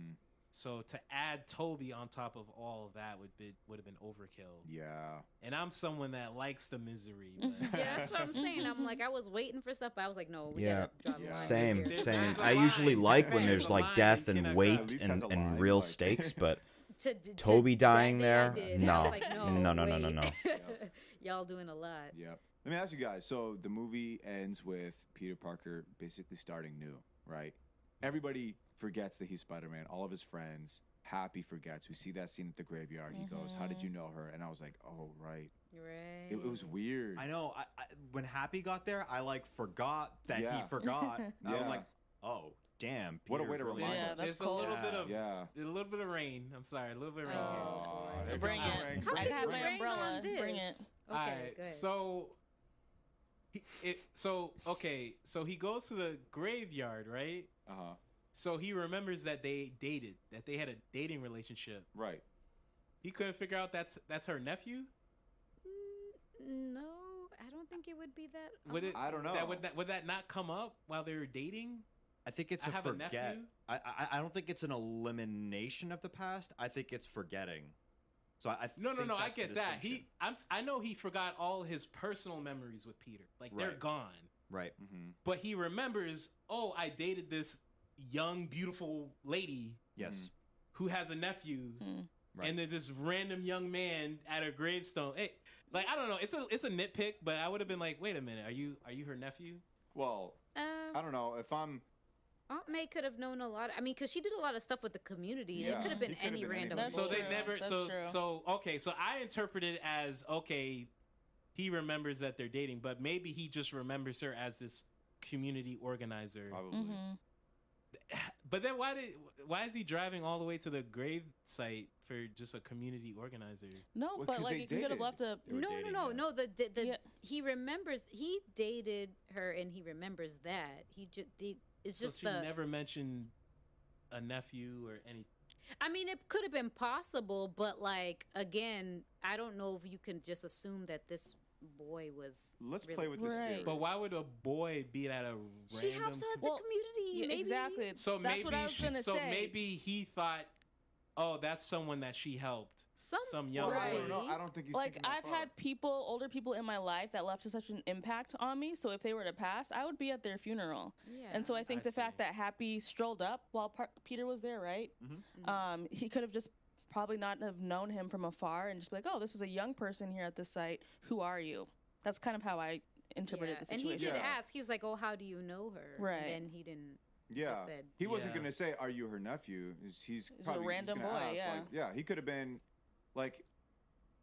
So to add Toby on top of all of that would have been overkill. Yeah. And I'm someone that likes the misery. But Yeah, that's what I'm saying. I'm like, I was waiting for stuff, but I was like, no, we gotta draw the line Same, here. same. There's a I usually line. like when There's there's a like line death you and cannot weight At least has a and line, real like- stakes, but To Toby that dying day there? I did. No. I was like, No. wait. Yep. Y'all doing a lot. Yep. Let me ask you guys. So the movie ends with Peter Parker basically starting new, right? Everybody forgets that he's Spider-Man. All of his friends. Happy forgets. We see that scene at the graveyard. He goes, "How did you know her?" And I was like, "Oh, right." Right. It was weird. I know. I when Happy got there, I like forgot that Yeah. he forgot. I was Yeah. like, "Oh, damn!" What a way Peter's to really remind Yeah, us. that's There's cold. a little bit of Yeah. a little bit of rain. I'm sorry, a little bit of rain Oh, here. there Bring goes the it. rain. How I can have you my rain umbrella. on this? Bring it. Okay, Alright, good. So he goes to the graveyard, right? Uh-huh. So he remembers that they dated, that they had a dating relationship. Right. He couldn't figure out that's her nephew. No, I don't think it would be that. Would it? I don't know. Would that not come up while they were dating? I think it's I a have a forget. nephew. I don't think it's an elimination of the past. I think it's forgetting. So I No, think I that's the get that. distinction. I know he forgot all his personal memories with Peter. Like they're Right. gone. Right. But he remembers, oh, I dated this young, beautiful lady Yes. who has a nephew, Right. and then this random young man at her gravestone. Hey, like I don't know, it's a nitpick, but I would have been like, wait a minute, are you her nephew? Well, I don't know if I'm. Aunt May could have known a lot. I mean, because she did a lot of stuff with the community. Yeah. It could have been It could have any been random. anything. So they true. never. That's So true. so okay. So I interpret it as okay. He remembers that they're dating, but maybe he just remembers her as this community organizer. Probably. But then why is he driving all the way to the grave site for just a community organizer? No, Well, but 'cause like they you could have dated. left a. They were dating, yeah. No. The Yeah. he remembers he dated her and he remembers that he just it's just so she never mentioned a nephew or any. I mean, it could have been possible, but like again, I don't know if you can just assume that this boy was. Let's really- play with this Right. theory. But why would a boy be at a random? She helps out the Well, community. Yeah, maybe. exactly. So That's maybe what I was gonna say. maybe he thought, oh, that's someone that she helped. Some young Well, I boy. don't know. I don't think he's Like thinking that I've far. had older people in my life that left such an impact on me. So if they were to pass, I would be at their funeral. Yeah. And so I think I the fact see. that Happy strolled up while Peter was there, right? He could have just probably not have known him from afar and just be like, oh, this is a young person here at this site. Who are you? That's kind of how I interpreted the And situation. he did Yeah. ask. He was like, "Oh, how do you know her?" Right. And then he didn't. Yeah, Just said, he wasn't Yeah. gonna say, "Are you her nephew?" He's a probably random gonna boy, ask, yeah. like, yeah, he could have been, like,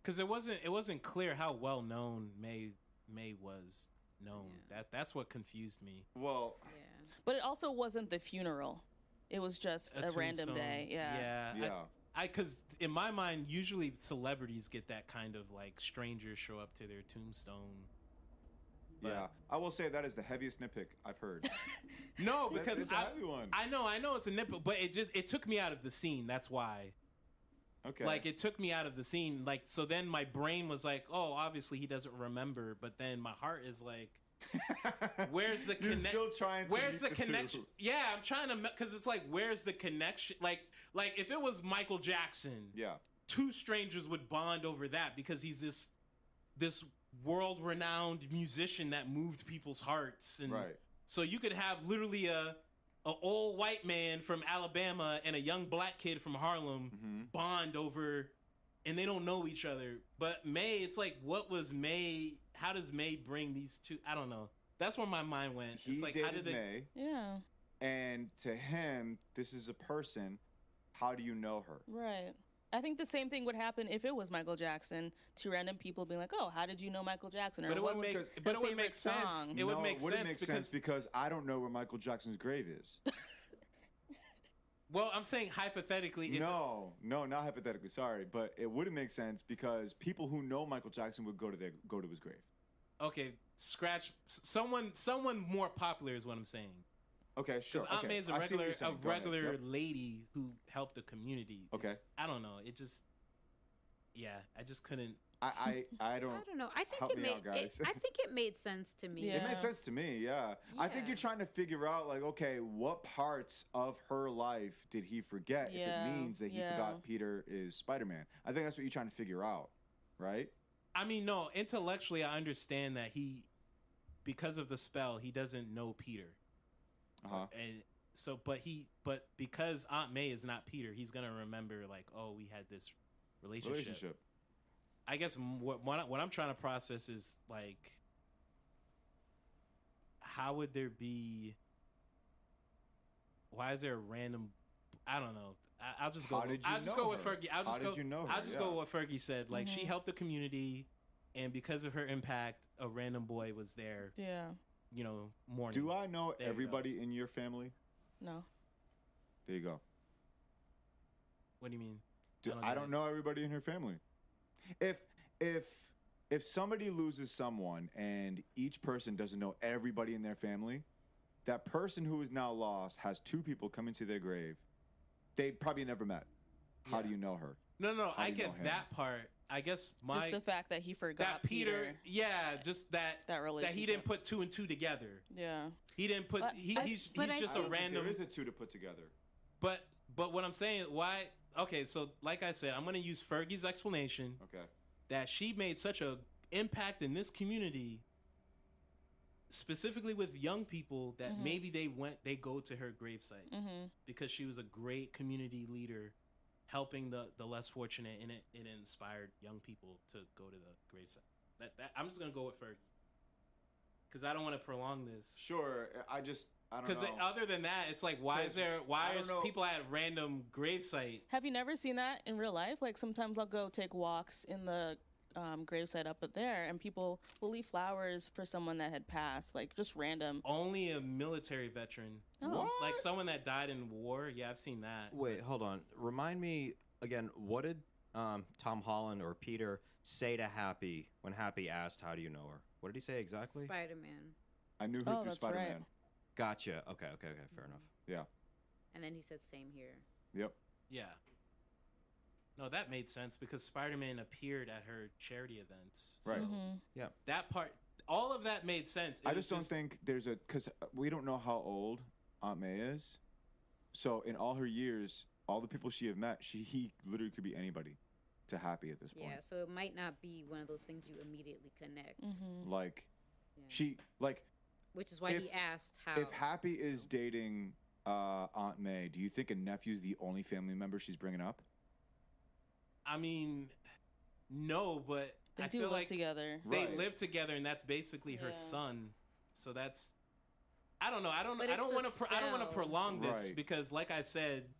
Because it wasn't clear how well known May was known. That's what confused me. well, But it also wasn't the funeral. It was just a random tombstone. day. Yeah. yeah, Because in my mind, usually celebrities get that kind of like strangers show up to their tombstone. yeah. I will say that is the heaviest nitpick I've heard. No, That's- because it's a heavy one. I know it's a nipple, but it took me out of the scene. That's why. Okay. Like, it took me out of the scene. Like, so then my brain was like, oh, obviously he doesn't remember. But then my heart is like, where's the You're still trying to where's the meet the connection? two. Yeah, I'm trying to, because it's like, where's the connection? Like if it was Michael Jackson, Yeah. two strangers would bond over that because he's this world-renowned musician that moved people's hearts. And Right. so you could have literally a old white man from Alabama and a young black kid from Harlem bond over, and they don't know each other. But May, it's like, what was May? How does May bring these two? I don't know. That's where my mind went. He It's like, dated how did they? May, Yeah. and to him, this is a person. How do you know her? Right. I think the same thing would happen if it was Michael Jackson to random people being like, "Oh, how did you know Michael Jackson?" Or But it what would was make, your but it would favorite make sense. song? It would make wouldn't sense make because, sense because I don't know where Michael Jackson's grave is. well, I'm saying hypothetically. If No, not hypothetically. Sorry, but it wouldn't make sense because people who know Michael Jackson would go to his grave. Okay, scratch someone more popular is what I'm saying. Okay, sure. Because Aunt okay. May is I see what you're saying. Go ahead. Yep. lady who helped the community. Okay. I don't know. It just, yeah, I just couldn't. I don't. I don't know. I think Help it me made. out, guys. I think it made sense to me. Yeah. It makes sense to me, yeah. I think Yeah. you're trying to figure out, like, okay, what parts of her life did he forget if Yeah, it means that he yeah. forgot Peter is Spider-Man? I think that's what you're trying to figure out, right? I mean, no, intellectually, I understand that because of the spell, he doesn't know Peter. Uh-huh. And so, but because Aunt May is not Peter, he's gonna remember like, oh, we had this relationship. I guess what I'm trying to process is like, how would there be? Why is there a random? I don't know. I'll just go. How did you I'll just know go with her? Fergie. How did you know her? I'll just Yeah. go with what Fergie said. Like she Mhm. helped the community, and because of her impact, a random boy was there. Yeah. You know, mourning. Do I know There you go. everybody in your family? No. There you go. What do you mean? I don't know everybody in her family. If somebody loses someone and each person doesn't know everybody in their family, that person who is now lost has two people come into their grave. They probably never met. How do you know her? No, How I do you know get him? that part. I guess Just the fact that he forgot that Peter. Yeah, just that he relationship. didn't put two and two together. Yeah. He didn't put. But He's just a random. There is a two to put together. But what I'm saying, why? Okay, so like I said, I'm gonna use Fergie's explanation. Okay. That she made such a impact in this community, specifically with young people, that Mhm. maybe they go to her gravesite Mhm. because she was a great community leader, helping the less fortunate, and it inspired young people to go to the gravesite. That I'm just gonna go with Fergie because I don't want to prolong this. Sure, I don't Because know. other than that, it's like, why is people at random gravesite? Have you never seen that in real life? Like sometimes I'll go take walks in the gravesite up there, and people will leave flowers for someone that had passed, like just random. Only a military veteran. Oh. Like someone that died in war. Yeah, I've seen that. Wait, hold on. Remind me again. What did Tom Holland or Peter say to Happy when Happy asked, "How do you know her?" What did he say exactly? Spider-Man. I knew her through Spider-Man. Right. Gotcha. Okay. Fair enough. Yeah. And then he said, "Same here." Yep. Yeah. No, that made sense because Spider-Man appeared at her charity events. So Right. Yeah. that part, all of that made sense. It I was just don't think there's because we don't know how old Aunt May is. So in all her years, all the people she have met, he literally could be anybody to Happy at this point. Yeah, so it might not be one of those things you immediately connect. Like Yeah. she like Which is why he asked how. if Happy is dating Aunt May, do you think a nephew's the only family member she's bringing up? I mean, no, but They I do feel live like together. They Right. live together, and that's basically her Yeah. son. So that's, I don't know. I don't But want it's to. I don't want the to prolong this Right. because, like I said,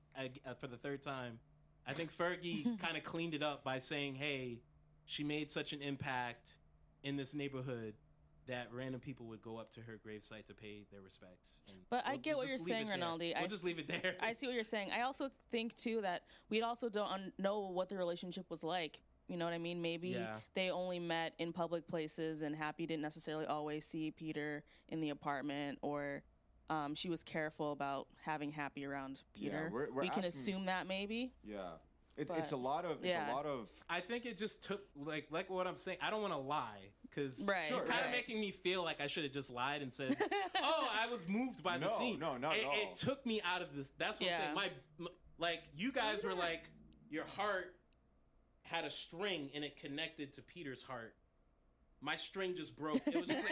for the third time, I think Fergie kind of cleaned it up by saying, "Hey, she made such an impact in this neighborhood that random people would go up to her gravesite to pay their respects." And But I we'll get what just you're leave saying, it there. Rinaldi. We'll just leave it there. I see what you're saying. I also think too that we also don't know what the relationship was like. You know what I mean? Maybe Yeah. they only met in public places, and Happy didn't necessarily always see Peter in the apartment, or she was careful about having Happy around Peter. we're we can asking- assume that maybe. Yeah. It's a lot of. I think it just took like what I'm saying. I don't want to lie because Right, you're kind of right. making me feel like I should have just lied and said, "Oh, I was moved by the scene." No, not at all. It took me out of this. That's what I'm saying. My like you guys were like your heart had a string and it connected to Peter's heart. My string just broke. It was just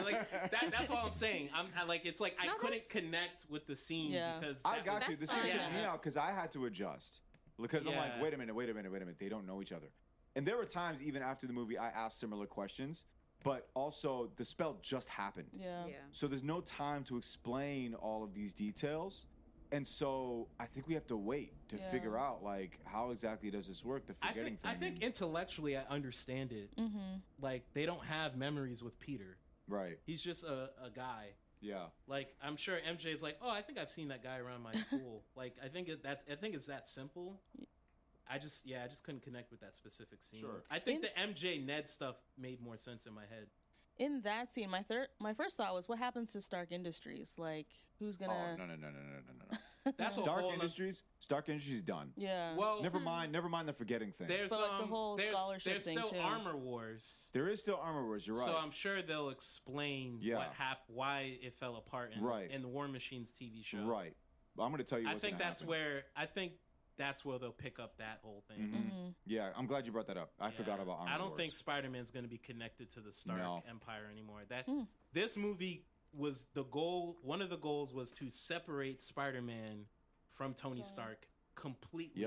like, that's all I'm saying. I'm like, it's like I couldn't connect with the scene because I got you. The scene took me Yeah. out because I had to adjust because I'm like, wait a minute. They don't know each other. And there were times even after the movie I asked similar questions, but also the spell just happened. Yeah. So there's no time to explain all of these details. And so I think we have to wait to figure out like how exactly does this work, the forgetting I thing. think intellectually I understand it. Like they don't have memories with Peter. Right. He's just a guy. Yeah. Like I'm sure MJ's like, oh, I think I've seen that guy around my school. Like I think it's that simple. I just couldn't connect with that specific scene. Sure. I think the MJ Ned stuff made more sense in my head. In that scene, my first thought was, what happens to Stark Industries? Like, who's gonna? Oh no. That's Stark Industries. Stark Industries done. Yeah. Well, never mind the forgetting thing. There's But, like, the whole scholarship there's thing, still too. Armor Wars. There is still Armor Wars. You're right. So I'm sure they'll explain why it fell apart in the War Machine's TV show. Right. But I'm going to tell you. I What's think gonna that's happen. that's where they'll pick up that whole thing. Mm-hmm. Yeah, I'm glad you brought that up. I forgot about Armor Wars. I don't think Spider-Man's going to be connected to the Stark Empire anymore. This movie was the goal. One of the goals was to separate Spider-Man from Tony Stark completely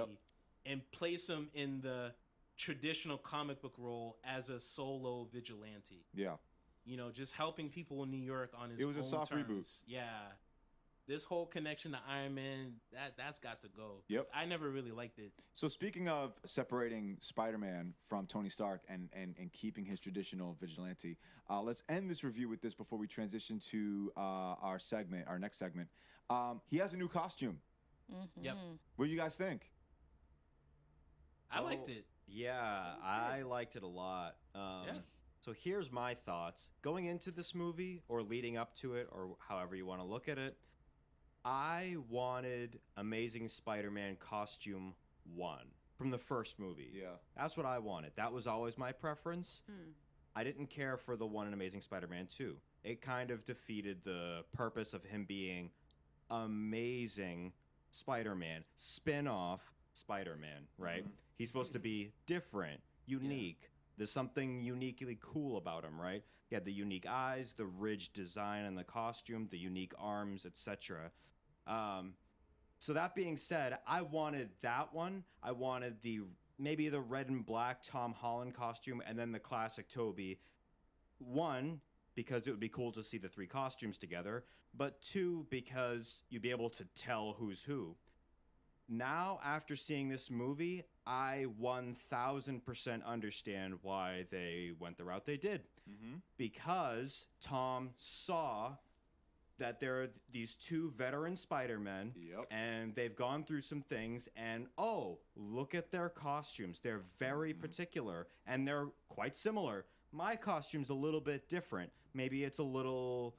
and place him in the traditional comic book role as a solo vigilante. Yeah. You know, just helping people in New York on his own It was a soft terms. reboot. Yeah. This whole connection to Iron Man, that's got to go. Yep. I never really liked it. So speaking of separating Spider-Man from Tony Stark and keeping his traditional vigilante, let's end this review with this before we transition to our next segment. He has a new costume. Yep. What do you guys think? I liked it. Yeah, I liked it a lot. So here's my thoughts. Going into this movie or leading up to it or however you want to look at it, I wanted Amazing Spider-Man Costume 1 from the first movie. Yeah. That's what I wanted. That was always my preference. I didn't care for the one in Amazing Spider-Man 2. It kind of defeated the purpose of him being Amazing Spider-Man, spin-off Spider-Man, right? He's supposed to be different, unique. There's something uniquely cool about him, right? He had the unique eyes, the ridged design on the costume, the unique arms, etc. So that being said, I wanted that one. I wanted maybe the red and black Tom Holland costume and then the classic Tobey. One, because it would be cool to see the three costumes together, but two, because you'd be able to tell who's who. Now, after seeing this movie, I 1000% understand why they went the route they did. Because Tom saw that there are these two veteran Spider-Men, and they've gone through some things, and look at their costumes. They're very particular, and they're quite similar. My costume's a little bit different. Maybe it's a little,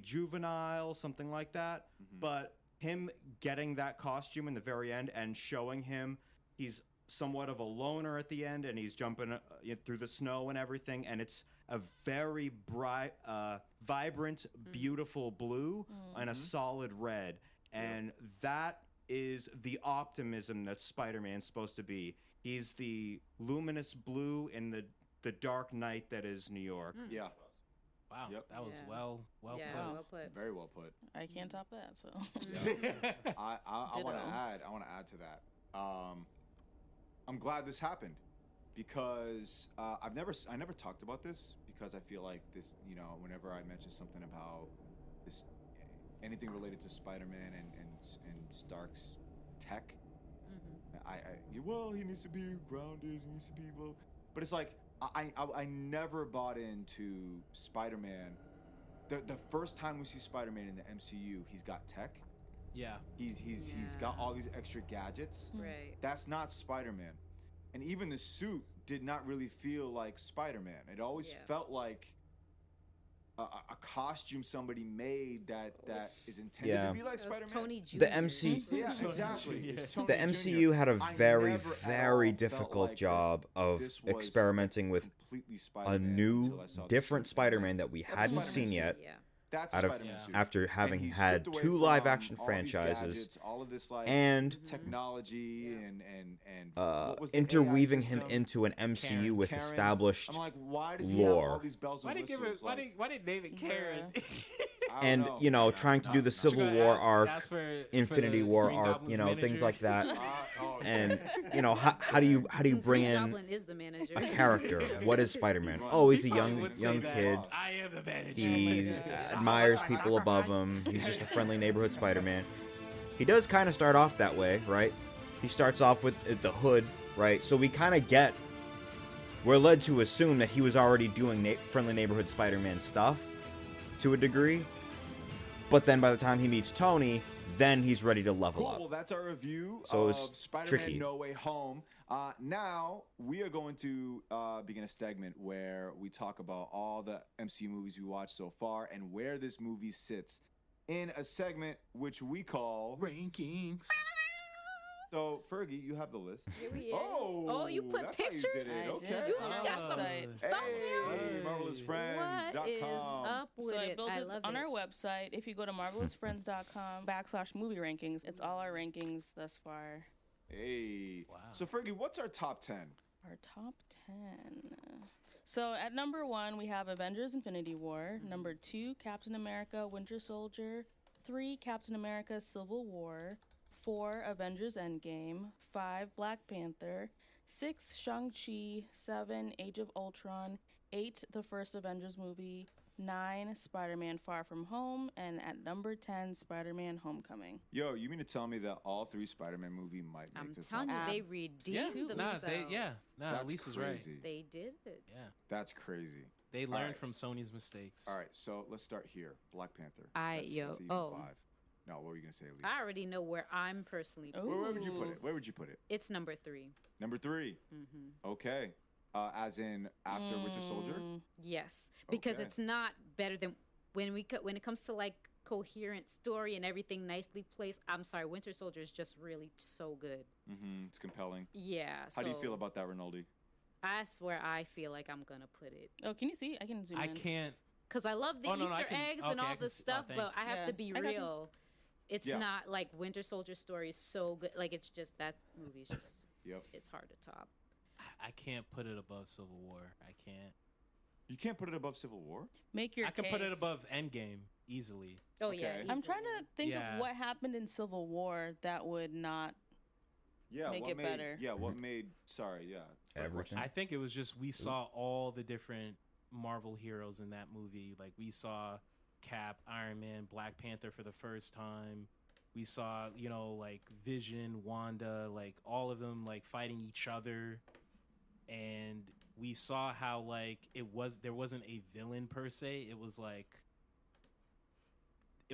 juvenile, something like that, but him getting that costume in the very end and showing him he's somewhat of a loner at the end and he's jumping through the snow and everything, and it's a very bright, vibrant, beautiful blue and a solid red, and that is the optimism that Spider-Man's supposed to be. He's the luminous blue in the dark night that is New York. Yeah. Wow, that was well put. Very well put. I can't top that. So I want to add to that. I'm glad this happened because I never talked about this because I feel like this, whenever I mention something about this, anything related to Spider-Man and Stark's tech, he needs to be grounded. He needs to be but it's like I never bought into Spider-Man. The first time we see Spider-Man in the MCU, he's got tech. Yeah. He's got all these extra gadgets. Right. That's not Spider-Man. And even the suit did not really feel like Spider-Man. It always felt like a costume somebody made that is intended Yeah. to be like It was Spider-Man. Tony Jr. The MC Yeah, exactly. It's Tony The Jr. MCU had a I very, never at very all felt difficult like job of this was experimenting with completely a Spider-Man new, until I saw the different suit. Spider-Man that we That's a hadn't Spider-Man seen suit. yet. Yeah. That's a Out of Spider-Man suit. after And having he's had stripped away 2 from, live-action all these franchises gadgets, all of this like and technology and what was the interweaving AI him system? into an MCU Karen- with Karen. established I'm like, why does he have all lore. these bells and Why didn't give whistles? it? Why didn't name it Karen? I don't and know. you know Yeah, trying to do the not- Civil Should I War ask- arc, ask for Infinity the War Green arc, Goblin's you know, things manager? like that. oh, And you know, how do you bring Green in Goblin is the manager. a character? What is Spider-Man? He Oh, he's a probably young would say young that. kid. I am the manager. He admires people above him. He's just a friendly neighborhood Spider-Man. He does kind of start off that way, right? He starts off with the hood, right? So we kind of we're led to assume that he was already doing friendly neighborhood Spider-Man stuff to a degree. But then by the time he meets Tony, then he's ready to level Cool. up. Well, that's our review So of it's Spider-Man tricky. No Way Home. Now we are going to begin a segment where we talk about all the MCU movies we watched so far and where this movie sits in a segment which we call Rankings. So, Fergie, you have the list. Here he is. Oh, you put that's how you pictures? did it. I Okay. did. It's on our got some website. Hey, thumbnails. marvelousfriends.com. What is up with So I it? built I it love on it. our website. If you go to marvelousfriends.com/movie rankings, it's all our rankings thus far. Hey. Wow. So, Fergie, what's our top 10? Our top 10. So at number 1, we have Avengers Infinity War. Number 2, Captain America Winter Soldier. 3, Captain America Civil War. 4, Avengers Endgame. 5, Black Panther. 6, Shang-Chi. 7, Age of Ultron. 8, the first Avengers movie. 9, Spider-Man Far From Home. And at number 10, Spider-Man Homecoming. Yo, you mean to tell me that all 3 Spider-Man movie might make I'm this telling top you, 10? they redeemed themselves. That's Lisa's right. crazy. They did it. Yeah. That's crazy. They All learned right. from Sony's mistakes. All right, so let's start here. Black Panther. I- That's yo, even oh. 5. No, what were you gonna say, Elise? I already know where I'm personally putting Where would you put it. it? Where would you put it? It's number 3. Number 3. Mm-hmm. Okay. As in after Winter Soldier. Yes, because Okay. it's not better than when it comes to like coherent story and everything nicely placed. I'm sorry, Winter Soldier is just really so good. Mm-hmm. It's compelling. Yeah. How do you feel so about that, Rinaldi? That's where I feel like I'm gonna put it. Oh, can you see? I can zoom in. I can't. Cause I love the Oh, no, Easter I can- eggs and okay, I all can the see- stuff, but thanks. I have Yeah, to be I got you. real. It's Yeah. not like Winter Soldier story is so good. Like it's just that movie's just. Yep. It's hard to top. I can't put it above Civil War. I can't. You can't put it above Civil War? Make your I can put it case. above Endgame easily. Oh yeah. Okay. I'm trying easily. to think Yeah. of what happened in Civil War that would not. Yeah. Make what it made, better. Yeah. What made? Sorry. Yeah. Great Everything. I think it was just we saw all the different Marvel heroes in that movie. Like we saw Cap, Iron Man, Black Panther for the first time. We saw, like Vision, Wanda, like all of them like fighting each other. And we saw how like there wasn't a villain per se. It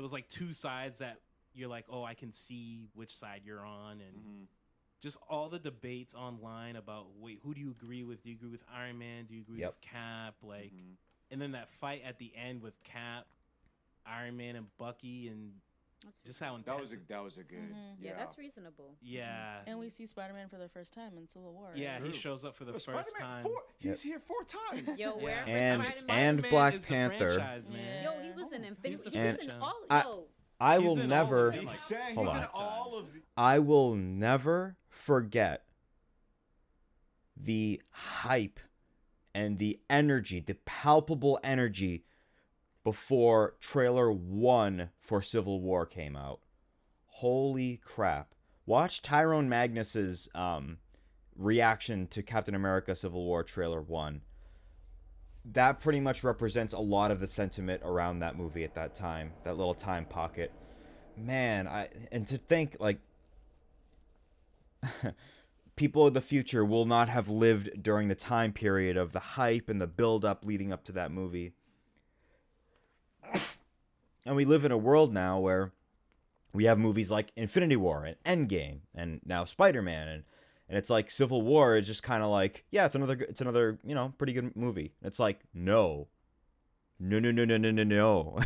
was like two sides that you're like, oh, I can see which side you're on, and Mhm. just all the debates online about who do you agree with? Do you agree with Iron Man? Do you agree Yep. with Cap? Like, Mhm. and then that fight at the end with Cap, Iron Man, and Bucky, and That's just how That intense. was a good. Mhm. Yeah, that's reasonable. Yeah. And we see Spider-Man for the first time in Civil War. Yeah, he True. shows up for the Yo, first Spider-Man time. He's here 4 times. Yo, Yeah. wherever And- Spider-Man- and Spider-Man Black is the Panther. franchise, man. Yo, he was in Infinity. the He was in franchise. all. I- Yo, I He's will in all never. of these. He's saying Hold he's on. in all of the. I will never forget the hype and the energy, the palpable energy before trailer 1 for Civil War came out. Holy crap. Watch Tyrone Magnus's reaction to Captain America Civil War trailer 1. That pretty much represents a lot of the sentiment around that movie at that time, that little time pocket. Man, and to think like people of the future will not have lived during the time period of the hype and the build up leading up to that movie. And we live in a world now where we have movies like Infinity War and Endgame and now Spider-Man, and it's like Civil War is just kind of like, yeah, it's another pretty good movie. It's like, no, No, no, no, no, no, no, no.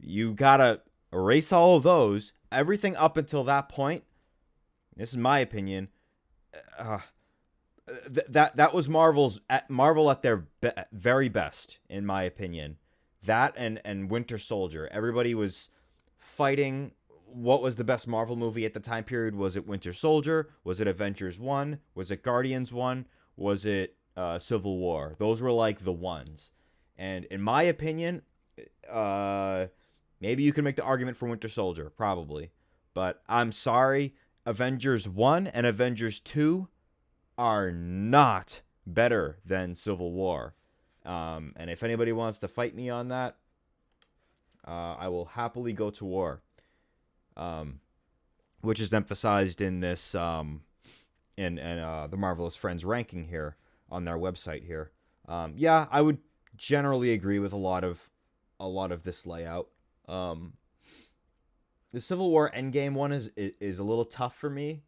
You gotta erase all of those. Everything up until that point, this is my opinion, that was Marvel at their very best, in my opinion. That and Winter Soldier. Everybody was fighting what was the best Marvel movie at the time period. Was it Winter Soldier? Was it Avengers 1? Was it Guardians 1? Was it Civil War? Those were like the ones. And in my opinion, maybe you can make the argument for Winter Soldier, probably. But I'm sorry, Avengers 1 and Avengers 2 are not better than Civil War. And if anybody wants to fight me on that, I will happily go to war. Which is emphasized in this, in the Marvelous Friends ranking here on their website here. Yeah, I would generally agree with a lot of this layout. The Civil War Endgame one is a little tough for me.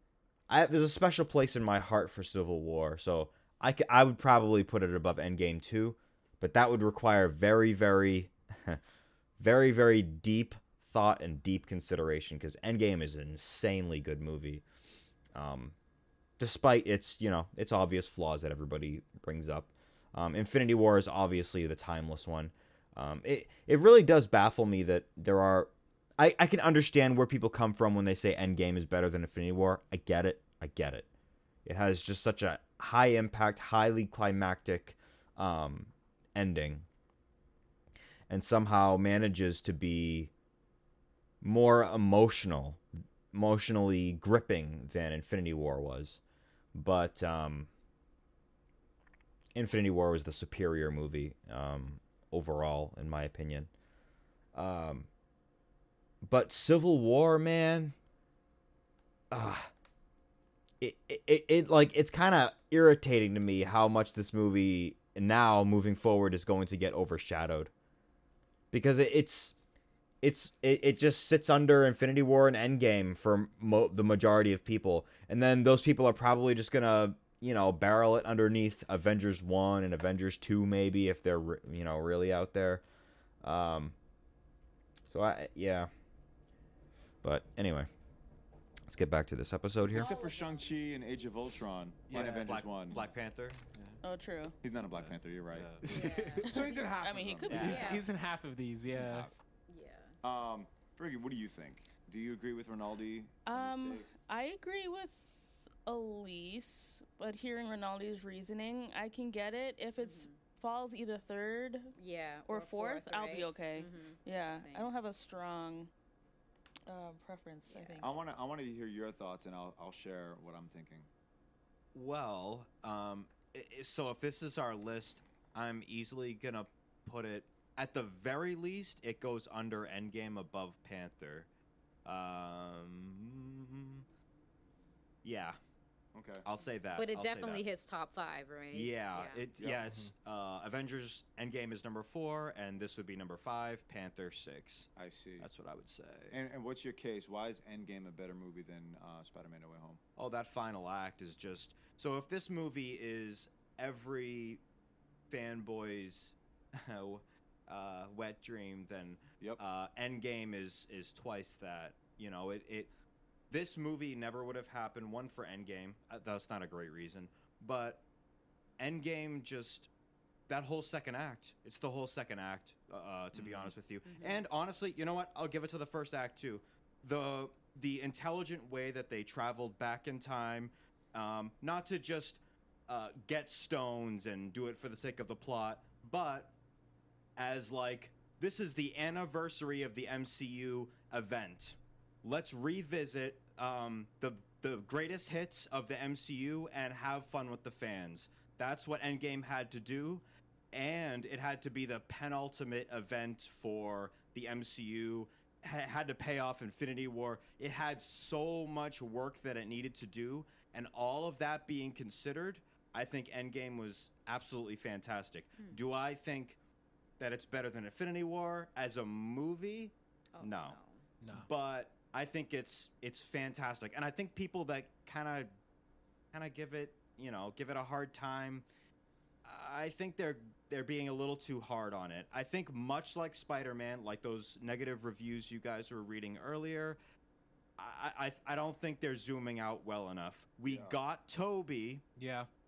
There's a special place in my heart for Civil War, so I would probably put it above Endgame too, but that would require very, very, very, very deep thought and deep consideration, because Endgame is an insanely good movie, despite its obvious flaws that everybody brings up. Infinity War is obviously the timeless one. It really does baffle me that there are... I can understand where people come from when they say Endgame is better than Infinity War. I get it. It has just such a high impact, highly climactic ending, and somehow manages to be more emotionally gripping than Infinity War was. But Infinity War was the superior movie overall, in my opinion. But Civil War, man, it's kind of irritating to me how much this movie now moving forward is going to get overshadowed, because it just sits under Infinity War and Endgame for the majority of people, and then those people are probably just gonna barrel it underneath Avengers 1 and Avengers 2 maybe, if they're really out there. Yeah. But anyway, let's get back to this episode here. Except for Shang-Chi and Age of Ultron and Avengers 1. Black Panther. Yeah. Oh, true. He's not a Black Panther, you're right. Yeah. So he's in half. I mean, he could be. He's in half of these, yeah. Yeah. Fergie, what do you think? Do you agree with Rinaldi? I agree with Elise, but hearing Rinaldi's reasoning, I can get it. If it's falls either third or fourth, I'll be okay. Yeah. Same. I don't have a strong preference, I think. I want to hear your thoughts, and I'll share what I'm thinking. Well, so if this is our list, I'm easily gonna put it at the very least. It goes under Endgame, above Panther. Yeah. Okay. I'll say that. But it I'll definitely hits top 5, right? Yeah. It's Avengers Endgame is number 4, and this would be number 5. Panther 6. I see. That's what I would say. And what's your case? Why is Endgame a better movie than Spider-Man: No Way Home? Oh, that final act is just... So if this movie is every fanboy's wet dream, then Endgame is twice that. This movie never would have happened. One, for Endgame. That's not a great reason. But Endgame just... That whole second act. It's the whole second act, to be honest with you. And honestly, you know what? I'll give it to the first act, too. The intelligent way that they traveled back in time, not to just get stones and do it for the sake of the plot, but as, this is the anniversary of the MCU event. Let's revisit the greatest hits of the MCU and have fun with the fans. That's what Endgame had to do, and it had to be the penultimate event for the MCU. Had to pay off Infinity War. It had so much work that it needed to do, and all of that being considered, I think Endgame was absolutely fantastic. Do I think that it's better than Infinity War as a movie? No. But I think it's fantastic, and I think people that kind of give it a hard time, I think they're being a little too hard on it. I think much like Spider-Man, like those negative reviews you guys were reading earlier, I don't think they're zooming out well enough. We got Toby,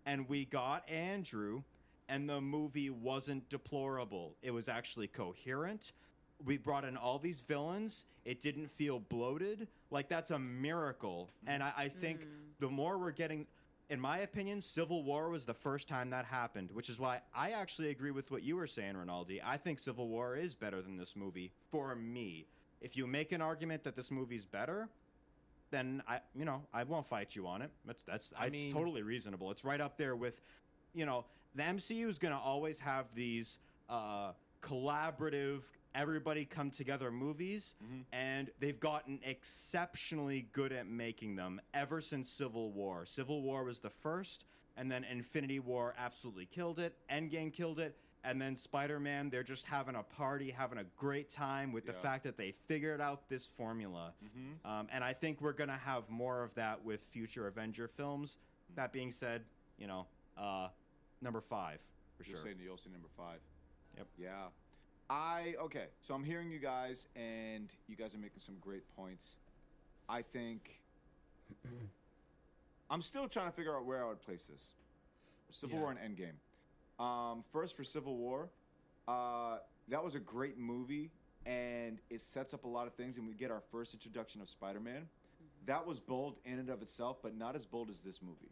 and we got Andrew, and the movie wasn't deplorable. It was actually coherent. We brought in all these villains. It didn't feel bloated. Like, that's a miracle. And I think the more we're getting... In my opinion, Civil War was the first time that happened, which is why I actually agree with what you were saying, Rinaldi. I think Civil War is better than this movie, for me. If you make an argument that this movie's better, then I won't fight you on it. That's totally reasonable. It's right up there with, the MCU is going to always have these collaborative, everybody come together movies, and they've gotten exceptionally good at making them ever since Civil War. Civil War was the first, and then Infinity War absolutely killed it. Endgame killed it. And then Spider-Man, they're just having a party, having a great time with the fact that they figured out this formula. And I think we're going to have more of that with future Avenger films. That being said, number 5, for sure. You'll say number 5. Yep. Yeah. Okay, so I'm hearing you guys, and you guys are making some great points. I think I'm still trying to figure out where I would place this. Civil War and Endgame. First, for Civil War, that was a great movie, and it sets up a lot of things, and we get our first introduction of Spider-Man. That was bold in and of itself, but not as bold as this movie.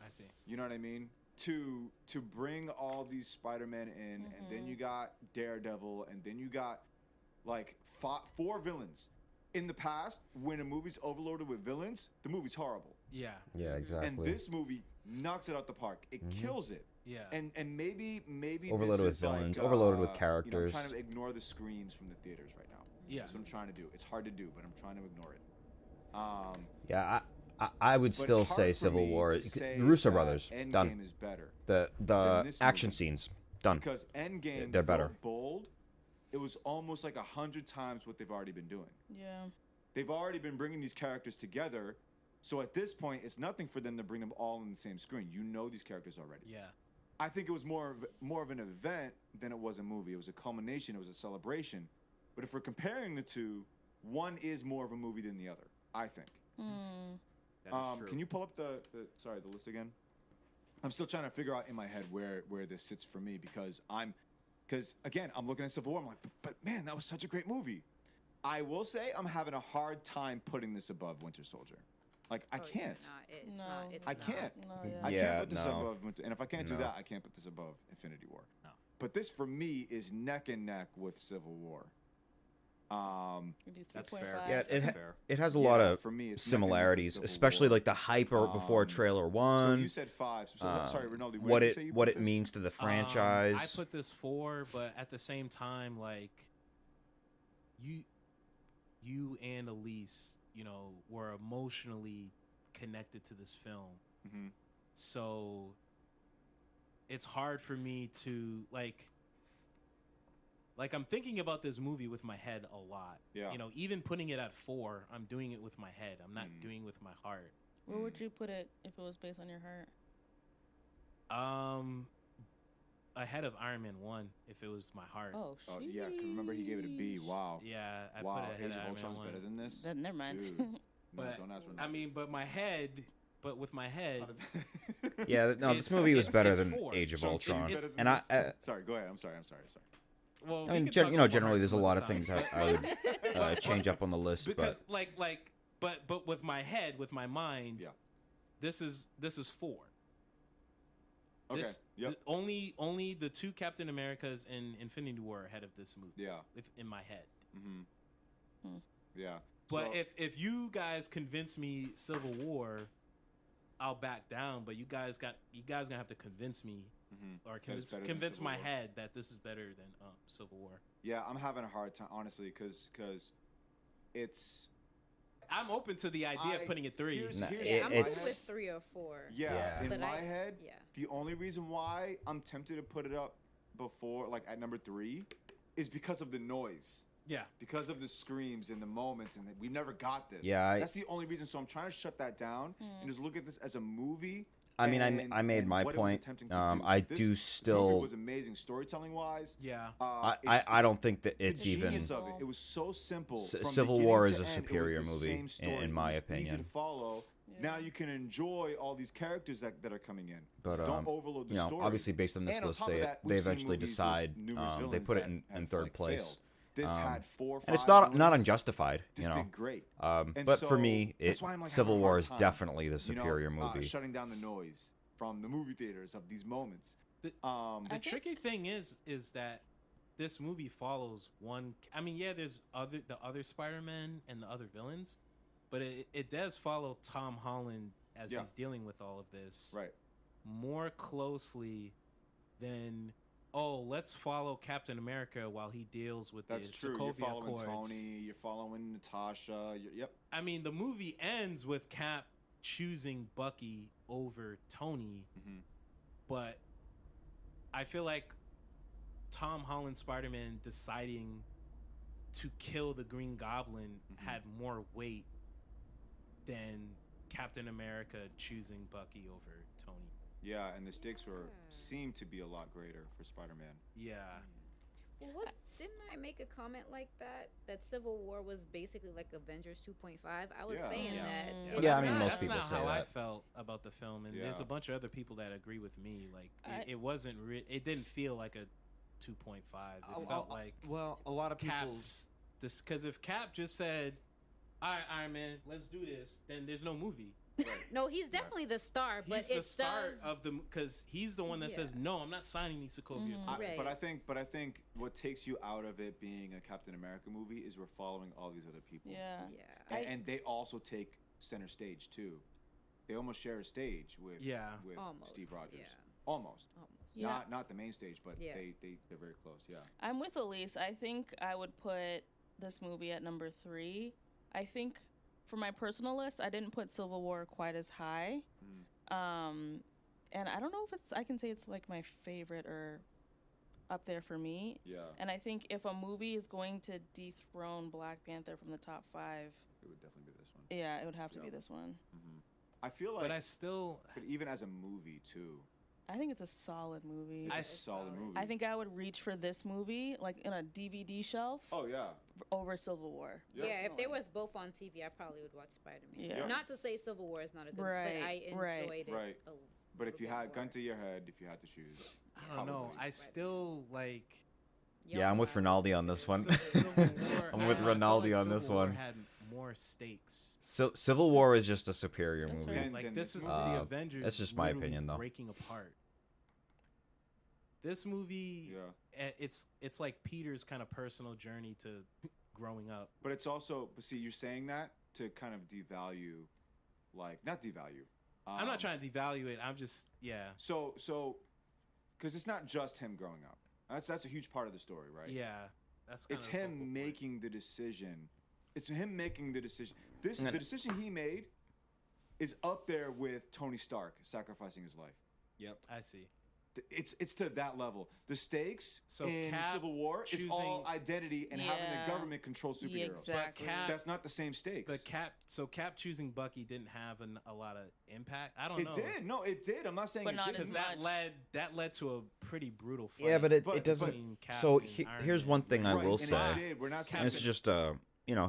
I see. You know what I mean? To bring all these Spider-Men in, and then you got Daredevil, and then you got like 4 villains. In the past, when a movie's overloaded with villains, the movie's horrible. Yeah, exactly. And this movie knocks it out the park. It kills it. Yeah. And maybe overloaded with villains, overloaded with characters. I'm trying to ignore the screams from the theaters right now. Yeah. That's what I'm trying to do. It's hard to do, but I'm trying to ignore it. Yeah, I would still say Civil War. Russo brothers, Endgame done. is better. The action scenes, done. Because Endgame, they're better. Bold. It was almost like 100 times what they've already been doing. Yeah. They've already been bringing these characters together, so at this point, it's nothing for them to bring them all on the same screen. You know these characters already. Yeah. I think it was more of an event than it was a movie. It was a culmination. It was a celebration. But if we're comparing the two, one is more of a movie than the other, I think. That is true. Can you pull up the list again? I'm still trying to figure out in my head where this sits for me, because again, I'm looking at Civil War. I'm like, but man, that was such a great movie. I will say I'm having a hard time putting this above Winter Soldier. Like, I can't. I can't. I can't put this above Winter. And if I can't do that, I can't put this above Infinity War. No. But this, for me, is neck and neck with Civil War. That's fair. Yeah, it has a lot of for me, it's similarities, especially like the hype before trailer 1. So you said 5. So, sorry, Rinaldi. What it means to the franchise. I put this 4, but at the same time, like you and Elise, were emotionally connected to this film. So it's hard for me to like I'm thinking about this movie with my head a lot. Yeah. Even putting it at 4, I'm doing it with my head. I'm not doing it with my heart. Where would you put it if it was based on your heart? Ahead of Iron Man 1 if it was my heart. Oh, yeah, because remember he gave it a B. Wow. Yeah, I wow. put it ahead Age of of Iron Ultron's Man 1. better than this? Then never mind. Dude. But, don't ask I mean, but with my head. Yeah, no, this movie was better than 4. Age of So Ultron. and sorry, go ahead. I'm sorry. Well, I mean, generally, there's a lot of things I would change up on the list. Because, but with my head, with my mind, yeah, this is 4. Okay. Only the 2 Captain Americas in Infinity War are ahead of this movie. Yeah. In my head. Yeah. But if you guys convince me Civil War, I'll back down. But you guys gonna have to convince me, or convince my head that this is better than Civil War. Yeah, I'm having a hard time, honestly, because it's. I'm open to the idea of putting it 3. I'm good with 3 or 4. Yeah, in But my head, yeah. the only reason why I'm tempted to put it up before, like at number 3, is because of the noise. Yeah. Because of the screams and the moments, and we've never got this. Yeah. That's the only reason. So I'm trying to shut that down and just look at this as a movie I mean, I made my what it was point. attempting to do. I This do movie still. was amazing storytelling wise. Yeah. I don't think that it's the genius even. of it. It was so simple. From Civil beginning War to is a end, superior it was the movie, same story. in my It was opinion. Easy to follow. Now you can enjoy all these characters that are coming in. But don't overload the you know, story. obviously based on this And on list, top of that, they we've seen eventually movies with decide. numerous They villains put it that in have, third like, place. failed. This had 4 or 5 and it's not villains. unjustified. This you know, did great. But And for me, that's why I'm, like, Civil having a War hard is time, definitely the you know, superior movie. shutting down the noise from the movie theaters of these moments. The tricky thing is that this movie follows one. I mean, yeah, there's the other Spider-Man and the other villains, but it does follow Tom Holland as he's dealing with all of this more closely than let's follow Captain America while he deals with That's the true. Sokovia You're following Accords. Tony. You're following Natasha. Yep. I mean, the movie ends with Cap choosing Bucky over Tony, but I feel like Tom Holland Spider-Man deciding to kill the Green Goblin had more weight than Captain America choosing Bucky over Tony. Yeah, and the stakes seem to be a lot greater for Spider-Man. Yeah. Well, didn't I make a comment like that? That Civil War was basically like Avengers 2.5. I was saying that. Yeah, I mean, most people that's say not how that. I felt about the film, and there's a bunch of other people that agree with me. Like, it wasn't. It didn't feel like a 2.5. It felt like a lot of Cap's. Because if Cap just said, "All right, Iron Man, let's do this," then there's no movie. No, he's definitely the star, but He's the it star does. of the because he's the one that says, "No, I'm not signing these Sokovia Accords." But I think what takes you out of it being a Captain America movie is we're following all these other people. Yeah. And they also take center stage too. They almost share a stage with Almost, Steve Rogers. yeah. Almost. Yeah. Not the main stage, but Yeah. they're very close. Yeah. I'm with Elise. I think I would put this movie at number 3. I think for my personal list, I didn't put Civil War quite as high. And I don't know if I can say it's like my favorite or up there for me. Yeah. And I think if a movie is going to dethrone Black Panther from the top 5, it would definitely be this one. Yeah, it would have to be this one. I feel like, but even as a movie too, I think it's a solid movie. It's a solid movie. I think I would reach for this movie, like in a DVD shelf. Oh yeah. Over Civil War. Yeah, if they was both on TV, I probably would watch Spider-Man. Yeah. Not to say Civil War is not a good, Right, but I enjoyed it. Right. A But if you little had bit gun more. to your head, if you had to choose, I don't know. I still like. Yeah, I'm with Rinaldi on this one. I'm with I felt Rinaldi like on this Civil War one. had more stakes. So Civil War is just a superior That's movie. right. Like this is the Avengers. That's just my literally opinion, though. Breaking apart. This movie, it's like Peter's kind of personal journey to growing up. But it's also, see, you're saying that to kind of devalue, not devalue. I'm not trying to devalue it. I'm just So, because it's not just him growing up. That's a huge part of the story, right? Yeah, that's. It's him making the decision. It's him making the decision. The decision he made is up there with Tony Stark sacrificing his life. Yep, I see. It's to that level. The stakes in Cap Civil War is all identity and having Yeah. the government control superheroes. Exactly. But Cap, That's not the same stakes. But Cap choosing Bucky didn't have a lot of impact. I don't know. It did. No, it did. I'm not saying But it not didn't. as Because much. that led to a pretty brutal fight. Yeah, but it But- doesn't. between Cap So and Iron here's Man. one thing I Right, will and it say. did. We're not And it's saying just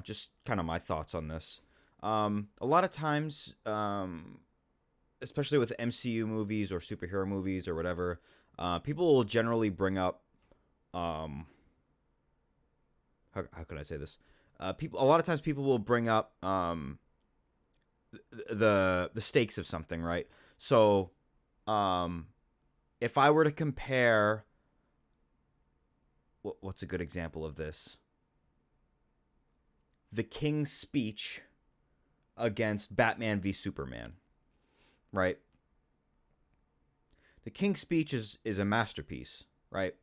just kind of my thoughts on this. A lot of times, especially with MCU movies or superhero movies or whatever, people will generally bring up how could I say this? A lot of times people will bring up the stakes of something, right? So if I were to compare what's a good example of this? The King's Speech against Batman v Superman, right? The King's Speech is a masterpiece, right?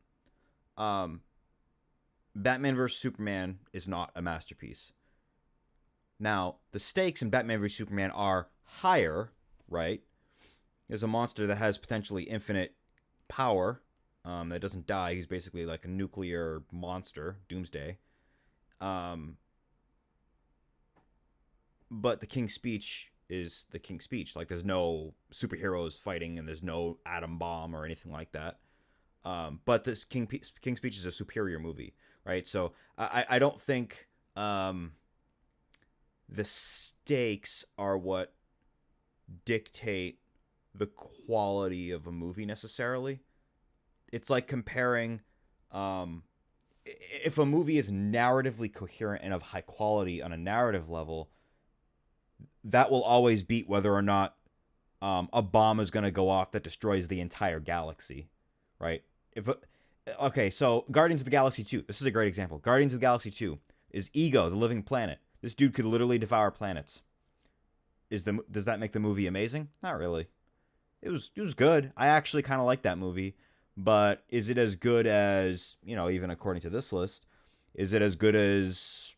Batman vs Superman is not a masterpiece. Now, the stakes in Batman vs Superman are higher, right? There's a monster that has potentially infinite power, that doesn't die. He's basically like a nuclear monster, Doomsday. But the King's Speech is the King's Speech. Like, there's no superheroes fighting, and there's no atom bomb or anything like that. But this King's Speech is a superior movie, right? So I don't think the stakes are what dictate the quality of a movie necessarily. It's like comparing, if a movie is narratively coherent and of high quality on a narrative level, that will always beat whether or not a bomb is going to go off that destroys the entire galaxy, right? Okay, so Guardians of the Galaxy 2, this is a great example. Guardians of the Galaxy 2 is Ego, the living planet. This dude could literally devour planets. Does that make the movie amazing? Not really. It was good. I actually kind of like that movie. But is it as good as, even according to this list, is it as good as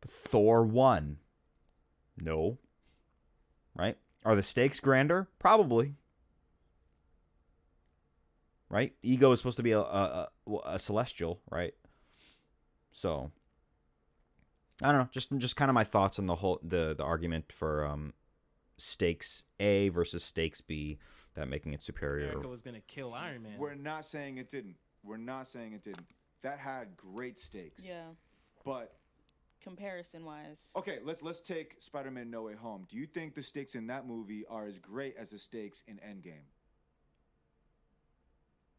Thor 1? No. Right? Are the stakes grander? Probably. Right? Ego is supposed to be a celestial, right? So, I don't know. Just kind of my thoughts on the argument for stakes A versus stakes B. That making it superior. America was gonna kill Iron Man. We're not saying it didn't. That had great stakes. Yeah. But comparison-wise. Okay, let's take Spider-Man No Way Home. Do you think the stakes in that movie are as great as the stakes in Endgame?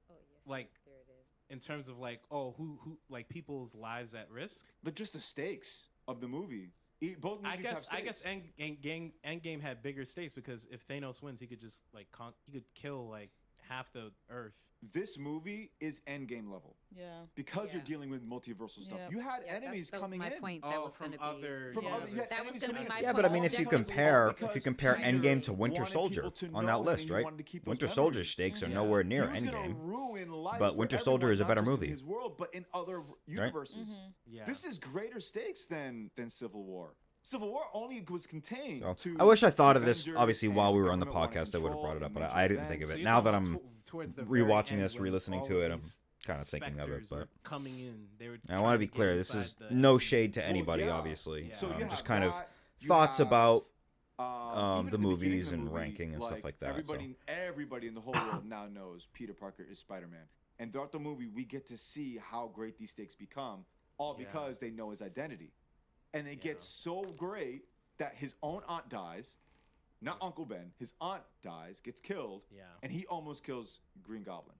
Oh yes. Like, there it is. in terms of like, who like people's lives at risk? But just the stakes of the movie. Both movies have stakes. I guess Endgame had bigger stakes because if Thanos wins, he could just he could kill like half the Earth. This movie is Endgame level. Yeah. Because you're dealing with multiversal stuff. Yeah. You had enemies that coming was my in. point. That was from gonna be other. that was gonna be my point. Yeah, but I mean, if you compare Endgame to Winter wanted Soldier people to on know that and list, he right? wanted to keep those Winter memories. Soldier's stakes are nowhere near He was gonna Endgame. ruin life But for Winter Soldier is a everyone, better not just in movie. his world, but in other universes. Yeah. This is greater stakes than Civil War. Civil War only was contained to. I wish I thought of this, Avengers obviously, while and we were on the government wanted podcast. I would have control brought it up, and but major I didn't think of events. it. you're Now talking that I'm about towards the very rewatching end this, when re-listening all to of it, I'm these kind of thinking of it. specters were But coming in, they were. I trying want to to be get clear. This inside is the no MCU. shade to anybody, yeah. obviously. Yeah. So you have just kind of that, you thoughts have, about even the at beginning movies of the and movie, ranking and stuff like that. Everybody in the whole world now knows Peter Parker is Spider-Man. And throughout the movie, we get to see how great these stakes become, all Yeah. because they know his identity. And they get so great that his own aunt dies, not Uncle Ben, his aunt dies, gets killed, Yeah. and he almost kills Green Goblin.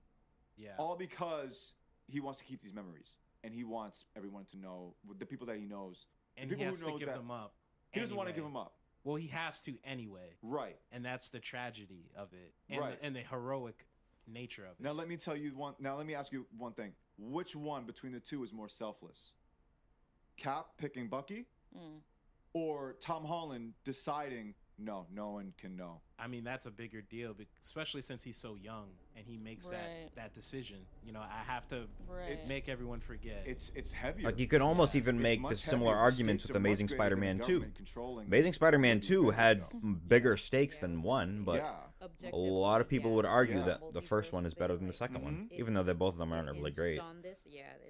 Yeah. All because he wants to keep these memories. And he wants everyone to know, the people that he knows, And the he people has who to knows give that them up. he doesn't want to anyway. give them up. Well, he has to anyway. Right. And that's the tragedy of it. And Right. and the heroic nature of it. Now let me tell you one. Now let me ask you one thing. Which one between the two is more selfless? Cap picking Bucky, or Tom Holland deciding no one can know? I mean, that's a bigger deal, especially since he's so young and he makes that decision. You know, I have to make everyone forget. It's heavier. Like, you could almost even make the similar arguments with Amazing Spider-Man 2. Amazing Spider-Man 2 had bigger stakes than 1, but a lot of people would argue that the first one is better than the second one, even though both of them aren't really great.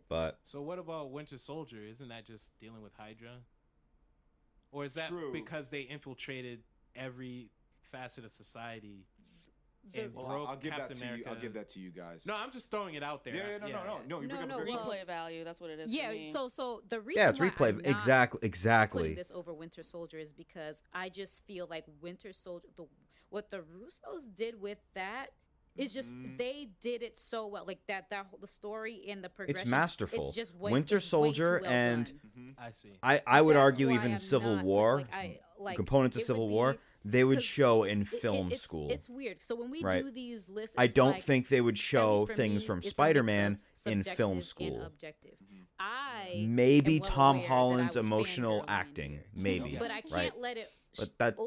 But so what about Winter Soldier? Isn't that just dealing with Hydra? Or is that because they infiltrated every facet of society and broke I'll give Captain that to you. America? I'll give that to you guys. No, I'm just throwing it out there. No. You bring up a great Replay value. That's what it is. Yeah. For me. So the reason it's why replay. I'm not Exactly. putting this over Winter Soldier is because I just feel like Winter Soldier, what the Russos did with that. It's just they did it so well, like the story and the progression. It's masterful. It's just Winter Soldier way too well and done. I see. I would That's argue why even I'm Civil not, War, like, components of it Civil would War, be- they would 'cause show in film it's, school. It's weird. So when we right? do these lists, I it's don't like, think they would at show least for things me, from it's a mix Spider-Man of in film subjective school. and objective. I Maybe am well Tom aware that Holland's I was emotional fangirling acting, here. maybe. But I can't right? let it But that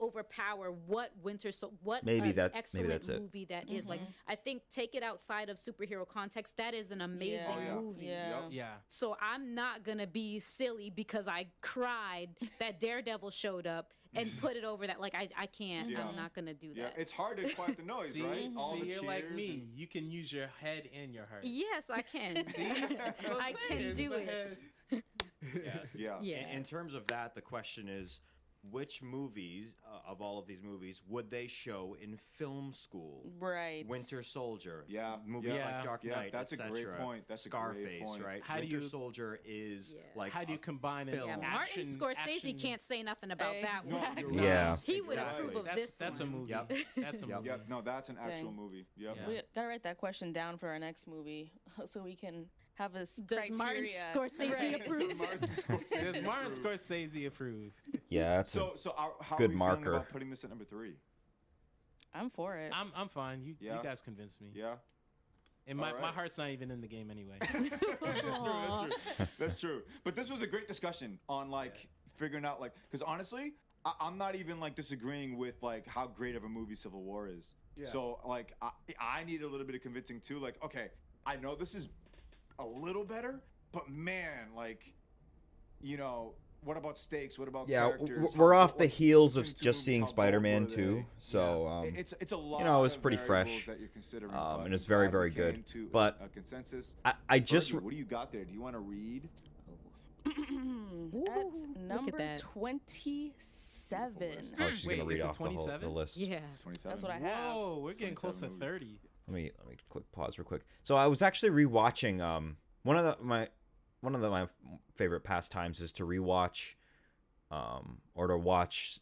overpower what maybe an maybe excellent that's it. movie that is. Like, I think take it outside of superhero context, that is an amazing movie. Yeah. So I'm not gonna be silly because I cried that Daredevil showed up and put it over that. Like, I can't. I'm not gonna do that. It's hard to quiet the noise, See? right? All See, the you're like cheers me. and- You can use your head and your heart. Yes, I can. See? That's what I'm I can saying, do but- it. In terms of that, the question is, which movies of all of these movies would they show in film school? Right. Winter Soldier. Yeah. Movies Yeah. like Dark Yeah, Knight, that's a great etc. point. That's a great Scarface, point. right? How do Winter you- Soldier is like How do you a combine an film. Yeah, Martin action, Scorsese action- can't say nothing about that one. Exactly. Yeah. He would Exactly. approve of That's, this that's a one. movie. Yep. That's a movie. Yep. No, that's an actual Dang. movie. Yep. Yeah. We gotta write that question down for our next movie so we can have this Does Martin criteria. Scorsese Right. approve? Does Martin Scorsese approve? Yeah, that's So how good are we marker. feeling about putting this at number 3? I'm for it. I'm fine. You Yeah. guys convinced me. Yeah. And my All right. heart's not even in the game anyway. That's true. That's true. But this was a great discussion on like figuring out like because honestly, I'm not even like disagreeing with like how great of a movie Civil War is. Yeah. So like I need a little bit of convincing too. Like okay, I know this is a little better, but man, like you know. What about stakes? What about yeah. characters? We're How- off the like, heels between of two just movies, seeing how bold Spider-Man were they? 2, so It's a lot. you know, it was of pretty variables fresh, that you're considering, and it's I'm very, glad very we good. came to But a consensus. I just Fergie, what do you got there? Do you want to read? At number that. 27. oh, she's Wait, gonna read is it off the whole 27? list. Yeah. It's 27. That's what I have. Whoa, we're getting close to 27 30. Let me click pause real quick. So I was actually rewatching. One of my favorite pastimes is to rewatch, or to watch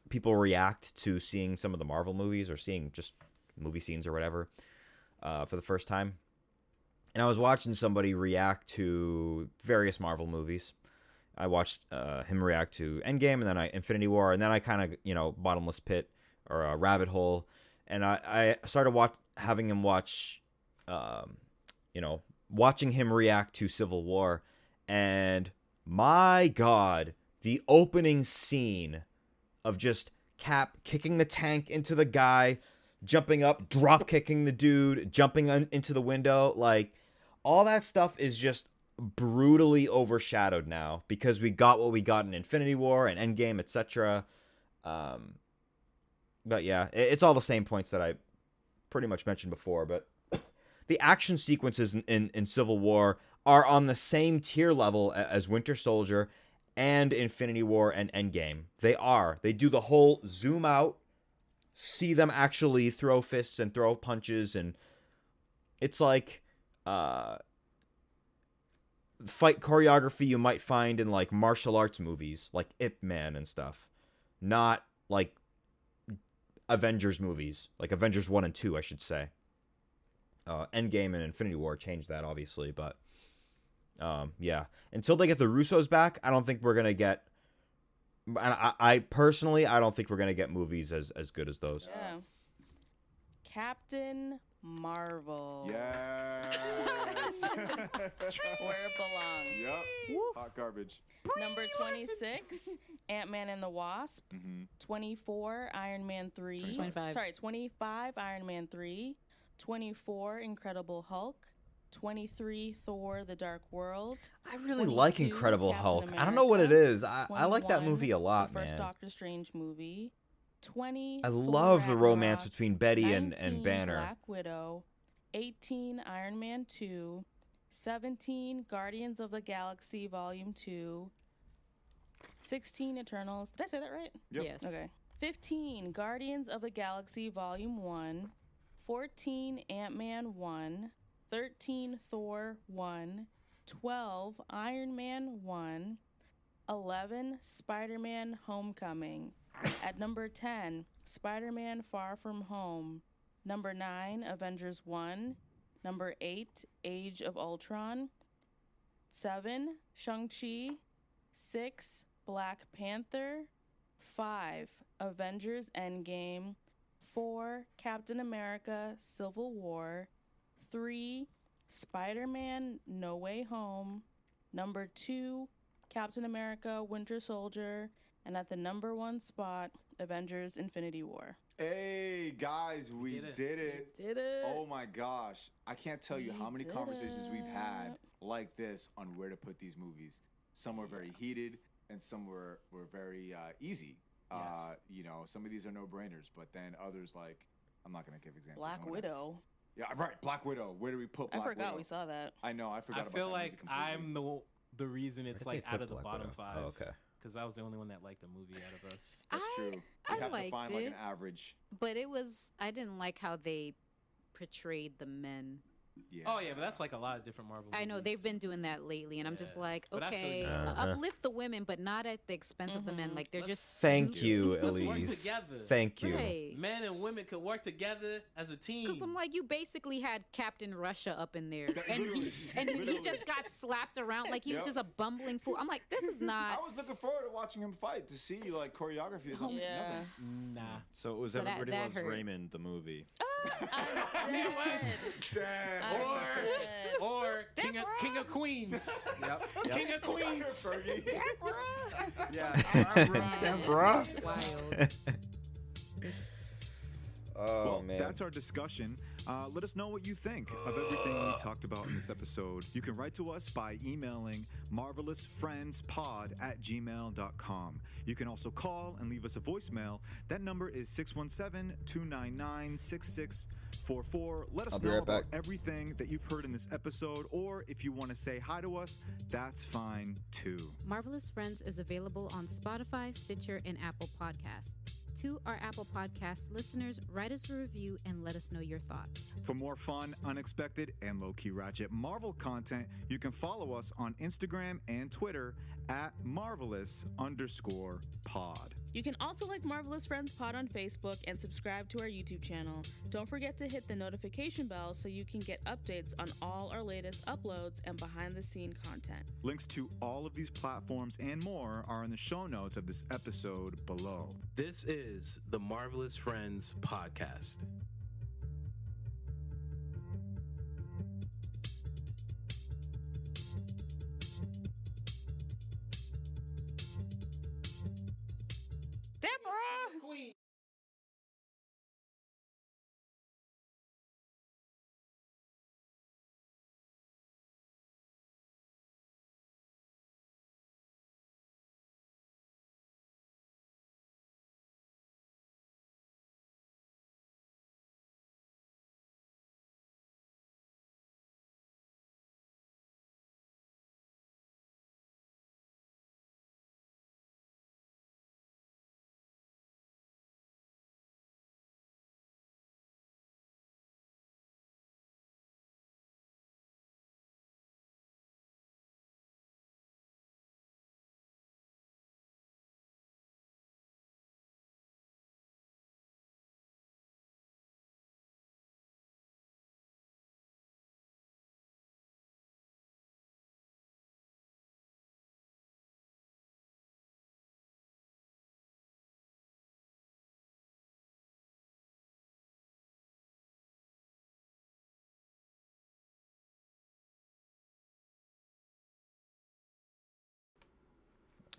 people react to seeing some of the Marvel movies or seeing just movie scenes or whatever for the first time. And I was watching somebody react to various Marvel movies. I watched him react to Endgame, and then Infinity War, and then I kind of bottomless pit or a rabbit hole, and I started having him watch, watching him react to Civil War, and my God, the opening scene of just Cap kicking the tank into the guy, jumping up, drop kicking the dude, jumping into the window, like all that stuff is just brutally overshadowed now because we got what we got in Infinity War and Endgame, etc. But yeah, it's all the same points that I pretty much mentioned before. But the action sequences in Civil War are on the same tier level as Winter Soldier and Infinity War and Endgame. They are. They do the whole zoom out, see them actually throw fists and throw punches, and it's like fight choreography you might find in like martial arts movies like Ip Man and stuff, not like Avengers movies, like Avengers 1 and 2 I should say. Endgame and Infinity War changed that obviously, but yeah, until they get the Russos back, I don't think we're gonna get, I personally I don't think we're gonna get movies as good as those. Yeah. Captain Marvel. Yes. Where it belongs. Yep. Hot garbage. Number 26, Ant-Man and the Wasp. 24, Iron Man 3. 25. Sorry, 25, Iron Man 3. 24, Incredible Hulk. 23, Thor: The Dark World. I really like 22, Incredible Captain Hulk. I don't know what it America. is. I like that 21, movie a lot, the first man. Doctor Strange movie. 20, I Thor love the romance Ragnarok. between Betty 19, and Banner. Black Widow. 18, Iron Man 2. 17, Guardians of the Galaxy Volume 2. 16, Eternals. Did I say that right? Yep. Yes. Okay. 15, Guardians of the Galaxy Volume 1. 14, Ant-Man 1. 13, Thor 1. 12, Iron Man 1. 11, Spider-Man Homecoming. At number 10, Spider-Man Far From Home. Number 9, Avengers 1. Number 8, Age of Ultron. 7, Shang-Chi. 6, Black Panther. 5, Avengers Endgame. 4, Captain America Civil War. 3, Spider-Man No Way Home. Number 2, Captain America Winter Soldier. And at the number 1 spot, Avengers Infinity War. Hey guys, we did it. Did it. Oh my gosh. I can't tell you We how many did conversations we've had it. like this on where to put these movies. Some were very heated and some were very easy. Yes. Some of these are no-brainers, but then others like, I'm not going to give examples. Black I'm gonna- Widow. Yeah, right. Black Widow. Where do we put Black I forgot Widow? we saw that. I know. I forgot I about feel that like movie completely. I'm the reason it's I think like they out put of the Black bottom Widow. 5. Oh, okay. because I was the only one that liked the movie out of us. That's true. You I have to liked find like it. an average. But I didn't like how they portrayed the men. Yeah. Oh yeah, but that's like a lot of different Marvel. I know movies. they've been doing that lately, and I'm just Yeah. like, But I feel okay, you. uplift the women, but not at the expense of the men. Like they're just Thank stupid. you, Let's work Elise. together. Thank you. Right. Men and women could work together as a team. Because I'm like, you basically had Captain Russia up in there, and Literally. he just got slapped around like he was Yep. just a bumbling fool. I'm like, this is I not. was looking forward to watching him fight to see like choreography or something. Yeah. Nothing. Nah. So it was So that- Everybody that Loves hurt. Raymond, the movie. I'm dead. Damn. I'm dead. Or King of Queens. Yep. King of Queens. Fergie. Yeah. Deborah. Wild. Oh Well, man. that's our discussion. Let us know what you think of everything we talked about in this episode. You can write to us by emailing marvelousfriendspod@gmail.com. You can also call and leave us a voicemail. That number is 617-299-6644. Let us I'll be know right about back. everything that you've heard in this episode, or if you want to say hi to us, that's fine too. Marvelous Friends is available on Spotify, Stitcher, and Apple Podcasts. To our Apple Podcast listeners, write us a review and let us know your thoughts. For more fun, unexpected, and low-key ratchet Marvel content, you can follow us on Instagram and Twitter at marvelous_pod. You can also like Marvelous Friends Pod on Facebook and subscribe to our YouTube channel. Don't forget to hit the notification bell so you can get updates on all our latest uploads and behind-the-scene content. Links to all of these platforms and more are in the show notes of this episode below. This is the Marvelous Friends Podcast. Deborah! Queen.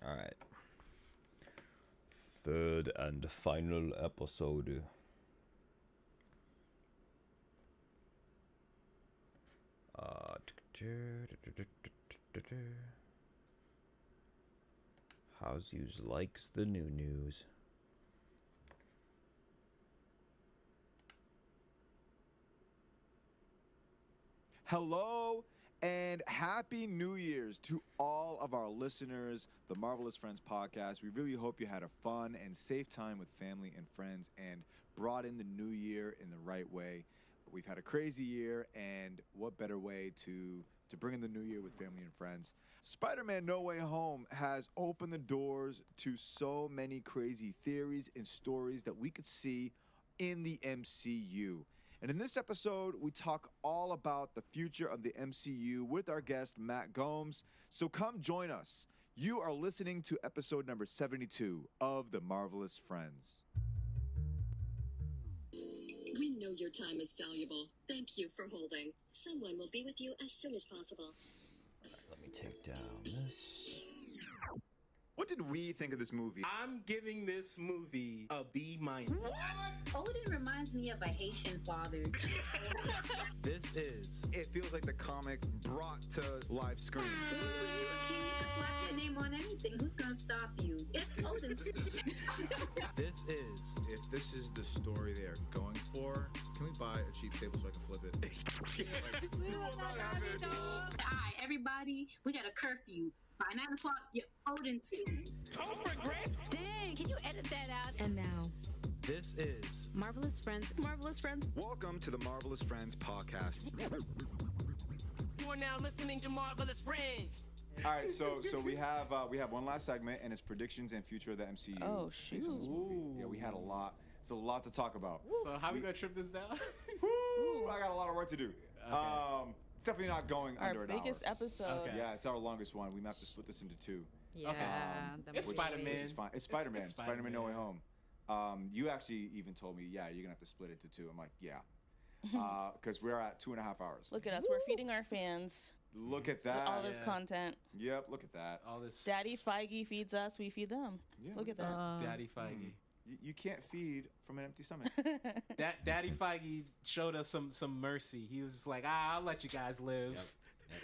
All right. Third and final episode. How's yous likes the new news? Hello and happy New Year's to all of our listeners, the Marvelous Friends podcast. We really hope you had a fun and safe time with family and friends and brought in the new year in the right way. We've had a crazy year, and what better way to bring in the new year with family and friends. Spider-Man No Way Home has opened the doors to so many crazy theories and stories that we could see in the MCU. And in this episode, we talk all about the future of the MCU with our guest, Matt Gomes. So come join us. You are listening to episode number 72 of The Marvelous Friends. We know your time is valuable. Thank you for holding. Someone will be with you as soon as possible. Let me take down this. What did we think of this movie? I'm giving this movie a B-. Odin reminds me of a Haitian father. This is It feels like the comic brought to live screen. Ooh, King, you can slap your name on anything. Who's gonna stop you? It's Odin's. this is If this is the story they are going for, can we buy a cheap table so I can flip it? Alright, everybody, we got a curfew. By 9 o'clock, you're Odin's. Dang, can you edit that out? And now, This is Marvelous Friends. Marvelous Friends. Welcome to the Marvelous Friends podcast. You are now listening to Marvelous Friends. All right, so we have one last segment, and it's predictions and future of the MCU. Oh, based on this shoot. movie. Yeah, we had a lot. It's a lot to talk about. So how we gonna trip this down? Woo, I got a lot of work to do. Okay. Definitely not going Our under an biggest hour. episode. Okay. Yeah, it's our longest one. We might have to split this into two. Yeah. It's the Spider-Man. movie. Which is fine. It's Spider-Man. it's Spider-Man No Way Spider-Man. Home. You actually even told me, yeah, you're gonna have to split it to two. I'm like, yeah, because we're at 2.5 hours. Look at us. We're feeding our fans Look at that. all this Yeah. content. Yep, look at that. All this Daddy Feige feeds us. We feed them. Yeah, Look at that. Daddy Feige. You can't feed from an empty stomach. Daddy Feige showed us some mercy. He was just like, I'll let you guys live.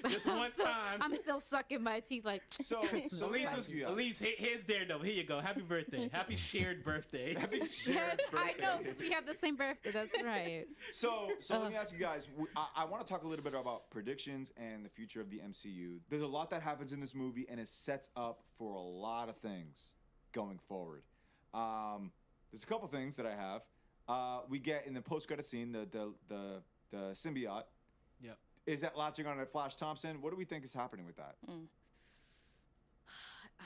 Just one time. I'm still sucking my teeth like So Christmas. let me ask you guys. Elise, here's Daredevil. Here you go. Happy birthday. Happy shared birthday. Happy shared I birthday. know, because we have the same birthday. That's right. So let me ask you guys. I want to talk a little bit about predictions and the future of the MCU. There's a lot that happens in this movie, and it sets up for a lot of things going forward. There's a couple things that I have. We get in the post-credit scene the symbiote. Yep. Is that latching on to Flash Thompson? What do we think is happening with that?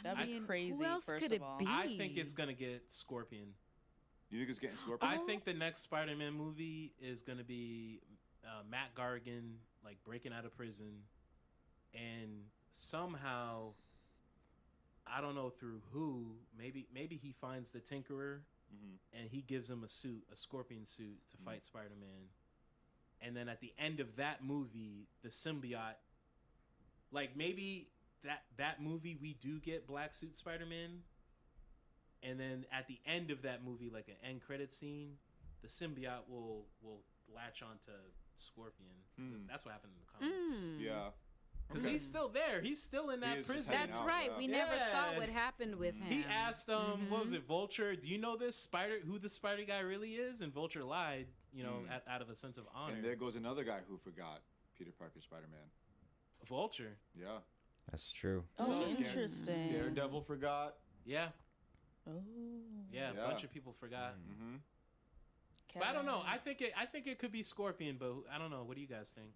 That'd be crazy, Who else first could of it all. be? I think it's gonna get Scorpion. You think it's getting Scorpion? I think the next Spider-Man movie is gonna be Matt Gargan like breaking out of prison, and somehow, I don't know through who. Maybe he finds the Tinkerer, and he gives him a Scorpion suit to fight Spider-Man. And then at the end of that movie, the symbiote, like maybe that movie we do get Black Suit Spider-Man, and then at the end of that movie, like an end credit scene, the symbiote will latch onto Scorpion. That's what happened in the comics. Yeah. Because he's still there. He's still in He that is just prison. hanging That's out, right. yeah. We never saw Yeah. what happened with him. He asked what was it, Vulture? Do you know this who the Spider guy really is? And Vulture lied, out of a sense of honor. And there goes another guy who forgot Peter Parker Spider-Man. Vulture. Yeah. That's true. Oh, interesting. Daredevil forgot. Yeah. Oh. Yeah, Yeah. a bunch of people forgot. Mm-hmm. But I don't know. I think it could be Scorpion, but I don't know. What do you guys think?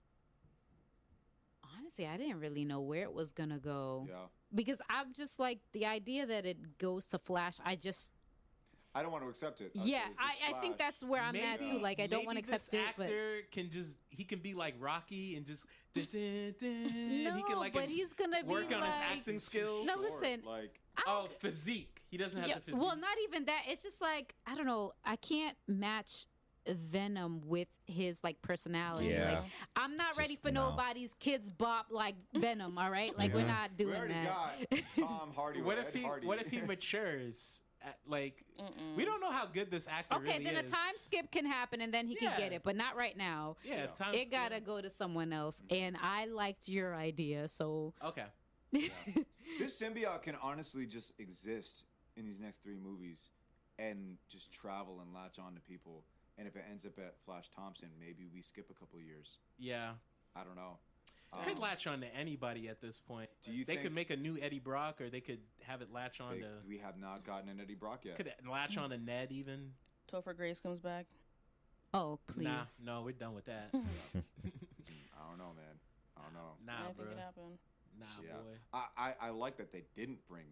Honestly, I didn't really know where it was gonna go. Yeah. Because I'm just like the idea that it goes to Flash. I don't want to accept it. Yeah, It's just I think Flash. that's where I'm at too. Like I don't want to accept this it, but actor can be like Rocky and just dun, dun, dun. no, he can like but he's gonna work be on like his acting skills. No, listen. Like physique. He doesn't have Yeah, the physique. well, not even that. It's just like I don't know. I can't match Venom with his like personality. Yeah. Like I'm not It's ready just for no. nobody's kids bop like Venom. All right, like we're Yeah. not doing we already that. got Tom Hardy. What with if Ed he Hardy. What if he matures? We don't know how good this actor Okay, really then is. a time skip can happen and then he can get Yeah. it, but not right now. Yeah, time It gotta go to someone else. And I liked your idea, so Okay. This symbiote can honestly just exist in these next 3 movies and just travel and latch on to people. And if it ends up at Flash Thompson, maybe we skip a couple of years. Yeah. I don't know. Could latch on to anybody at this point. Do you they think could make a new Eddie Brock, or they could have it latch on to. We have not gotten an Eddie Brock yet. Could it latch on to Ned even? Topher Grace comes back. Oh, please. Nah, no, we're done with that. I don't know, man. I don't know. Nah, I bro. think it happened. Nah, Yeah. boy. I like that they didn't bring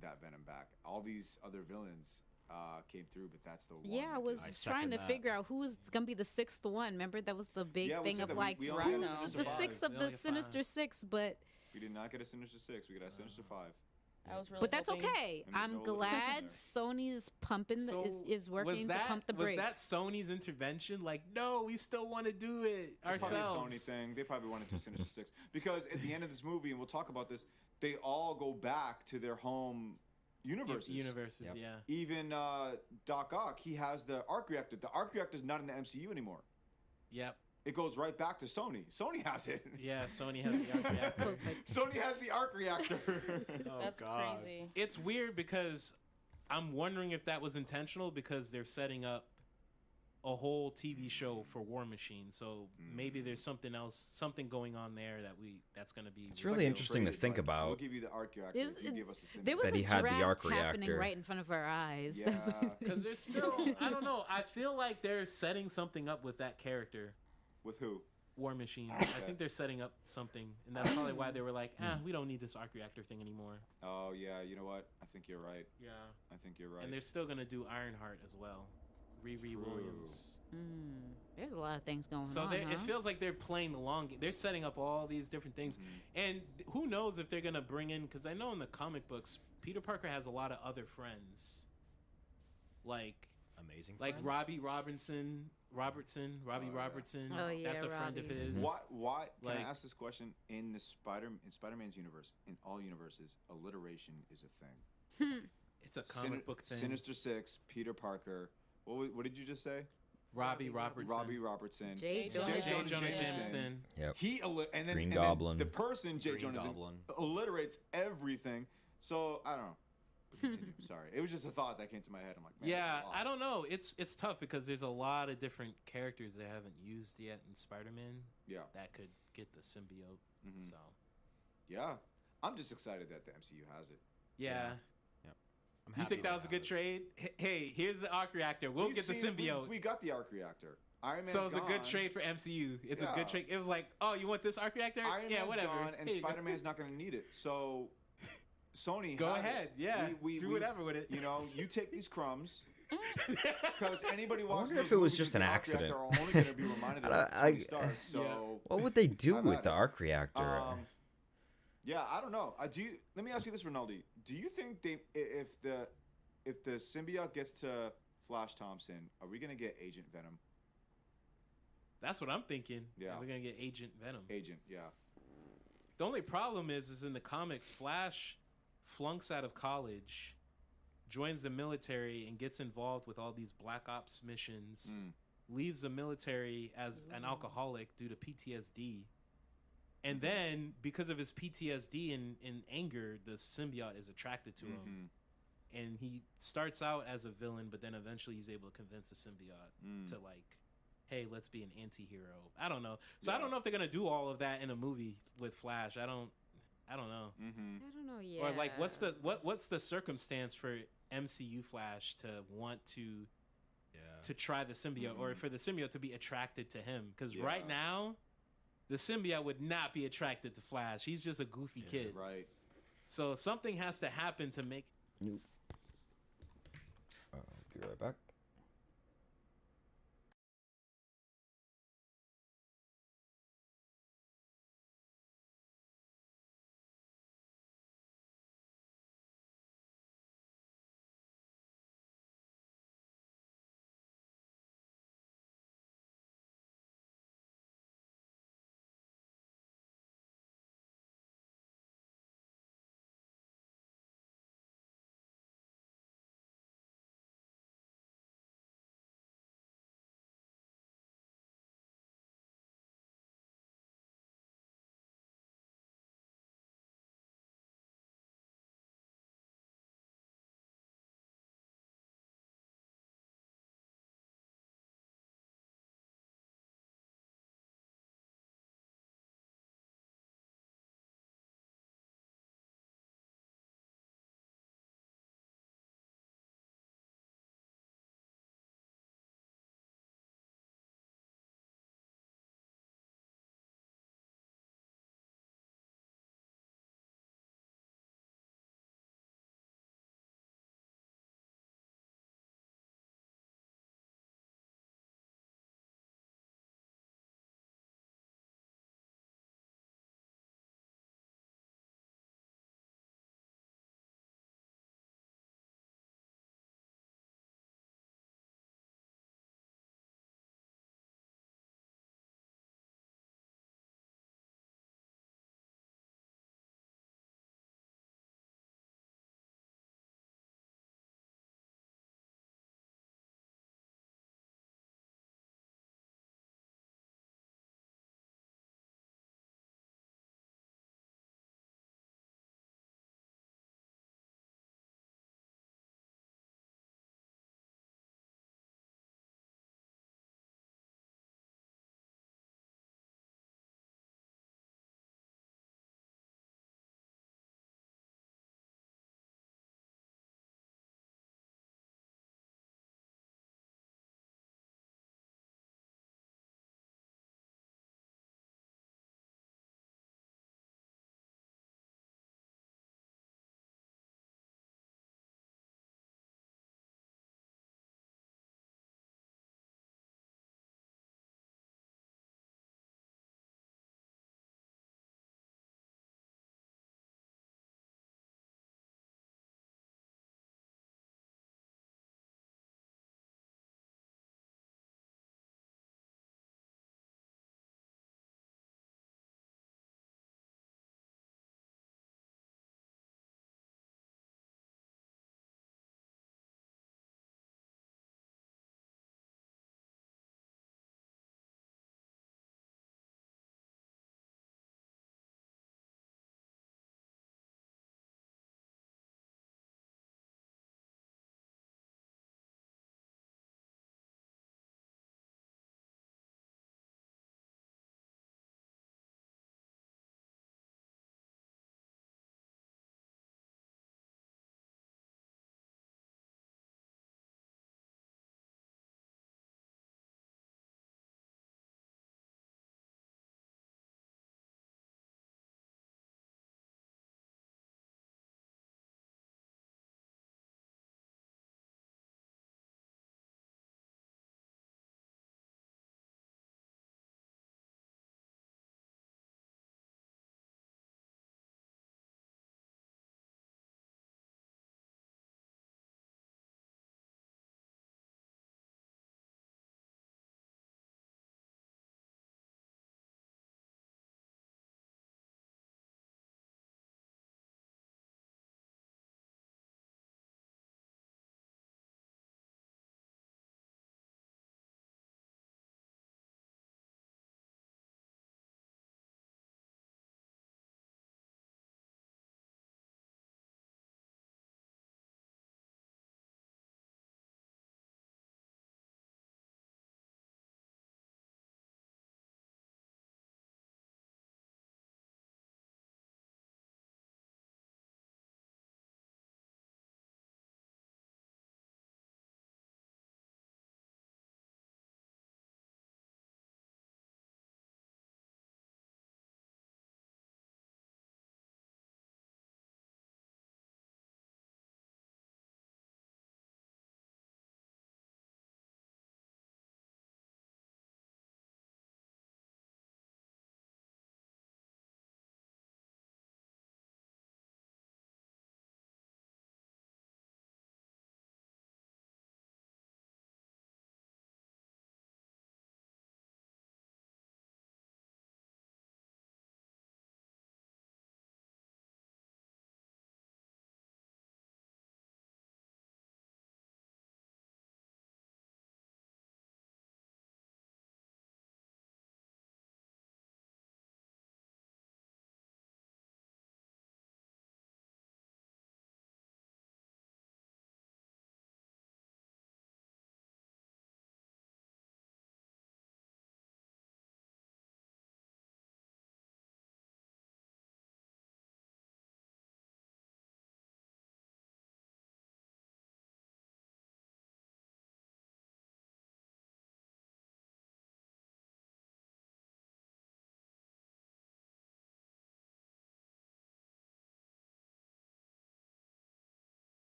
that Venom back. All these other villains came through, but that's the one. Yeah, I that was didn't. trying to figure out who was gonna be the 6th one. Remember that was the big Yeah, we thing said of that like we only who's got the Sinister 6th Five. of We the only got Sinister 6, but We did not get a Sinister 6. We got a Sinister 5. I was really but that's hoping- okay. And I'm no little glad there. Sony's pumping is working was to pump the brakes. Was that Sony's intervention? Like, no, we still want to do it It's probably a ourselves. Sony thing. They probably wanted to Sinister 6 because at the end of this movie, and we'll talk about this, they all go back to their home universes. Universes, yeah. Even Doc Ock, he has the arc reactor. The arc reactor's not in the MCU anymore. Yep. It goes right back to Sony. Sony has it. Yeah, Sony has the arc reactor. Sony has the arc reactor. That's crazy. It's weird because I'm wondering if that was intentional because they're setting up a whole TV show for War Machine. So maybe there's something else, something going on there that's going to be. It's really interesting to think about. We'll give you the arc reactor. Is- You give us the symbiote. There was That a he had the draft arc happening reactor. right in front of our eyes. Yeah. That's what Because there's still, I don't know. I feel like they're setting something up with that character. With who? War Machine. I think they're setting up something, and that's probably why they were like, we don't need this arc reactor thing anymore. Oh yeah, you know what? I think you're right. Yeah. I think you're right. And they're still gonna do Ironheart as well. Riri Williams. There's a lot of things going So on. it feels like they're playing the long game. They're setting up all these different things, and who knows if they're gonna bring in? Because I know in the comic books, Peter Parker has a lot of other friends, like Amazing. like friends? Robbie Robertson. Oh, yeah, That's a friend of Robbie. his. Why? Can Like- I ask this question? In Spider-Man's universe, in all universes, alliteration is a thing. It's a comic book thing. Sinister Six, Peter Parker. What did you just say? Robbie Robertson. Robbie Robertson. J. J. Jonah Jonah Jameson. Jameson. Yep. And then Green and Goblin. Then the person J. Green Jonah Goblin. alliterates everything. So I don't know. Continue. Sorry, it was just a thought that came to my head. I'm like, man, Yeah, that's a lot. I don't know. It's tough because there's a lot of different characters they haven't used yet in Spider-Man. Yeah. That could get the symbiote. Mhm. So Yeah, I'm just excited that the MCU has it. yeah. I'm You happy think that they was a have good it. trade? Hey, here's the arc reactor. We'll We've get the seen it. symbiote. We got the arc reactor. Iron Man's So it's a good gone. trade for MCU. It's a Yeah. good trade. It was like, oh, you want this arc reactor? Iron Yeah, Man's whatever. gone, and Here you go. Spider-Man's not going to need it. So Sony, Go have ahead. it. Yeah. Do whatever with it. You know, you take these crumbs. Because anybody I watching wonder if those it was movies just with an the arc accident. reactor are only going to be reminded of Tony Stark. So What would they do I've with had the it. arc reactor? Yeah, I don't know. Let me ask you this, Rinaldi. Do you think if the symbiote gets to Flash Thompson, are we gonna get Agent Venom? That's what I'm thinking. Yeah. We're gonna get Agent Venom. Agent, yeah. The only problem is in the comics, Flash flunks out of college, joins the military, and gets involved with all these black ops missions. Leaves the military as an alcoholic due to PTSD. And then, because of his PTSD and anger, the symbiote is attracted to him. And he starts out as a villain, but then eventually he's able to convince the symbiote to like, hey, let's be an anti-hero. I don't know. So I don't know if they're gonna do all of that in a movie with Flash. I don't know. I don't know yet. Or like, what's the circumstance for MCU Flash to want to try the symbiote, or for the symbiote to be attracted to him? Because right now, the symbiote would not be attracted to Flash. He's just a goofy kid. Right. So something has to happen to make. Nope. Be right back.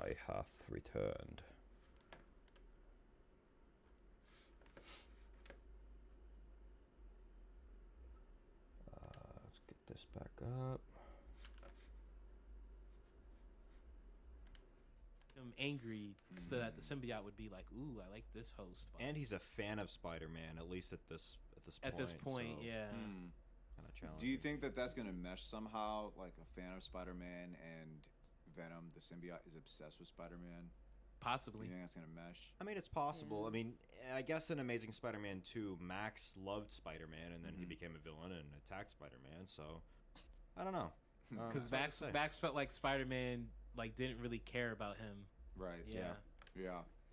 ally hath returned. Let's get this back up. I'm angry so that the symbiote would be like, "Ooh, I like this host." And he's a fan of Spider-Man, at least at this point. At this point, so yeah. Kind of challenging. Do you think that that's gonna mesh somehow? Like a fan of Spider-Man and Venom, the symbiote, is obsessed with Spider-Man. Possibly. You think that's gonna mesh? I mean, it's possible. I mean, I guess in Amazing Spider-Man 2, Max loved Spider-Man, and then he became a villain and attacked Spider-Man. So, I don't know. Because Max felt like Spider-Man like didn't really care about him. Right. Yeah.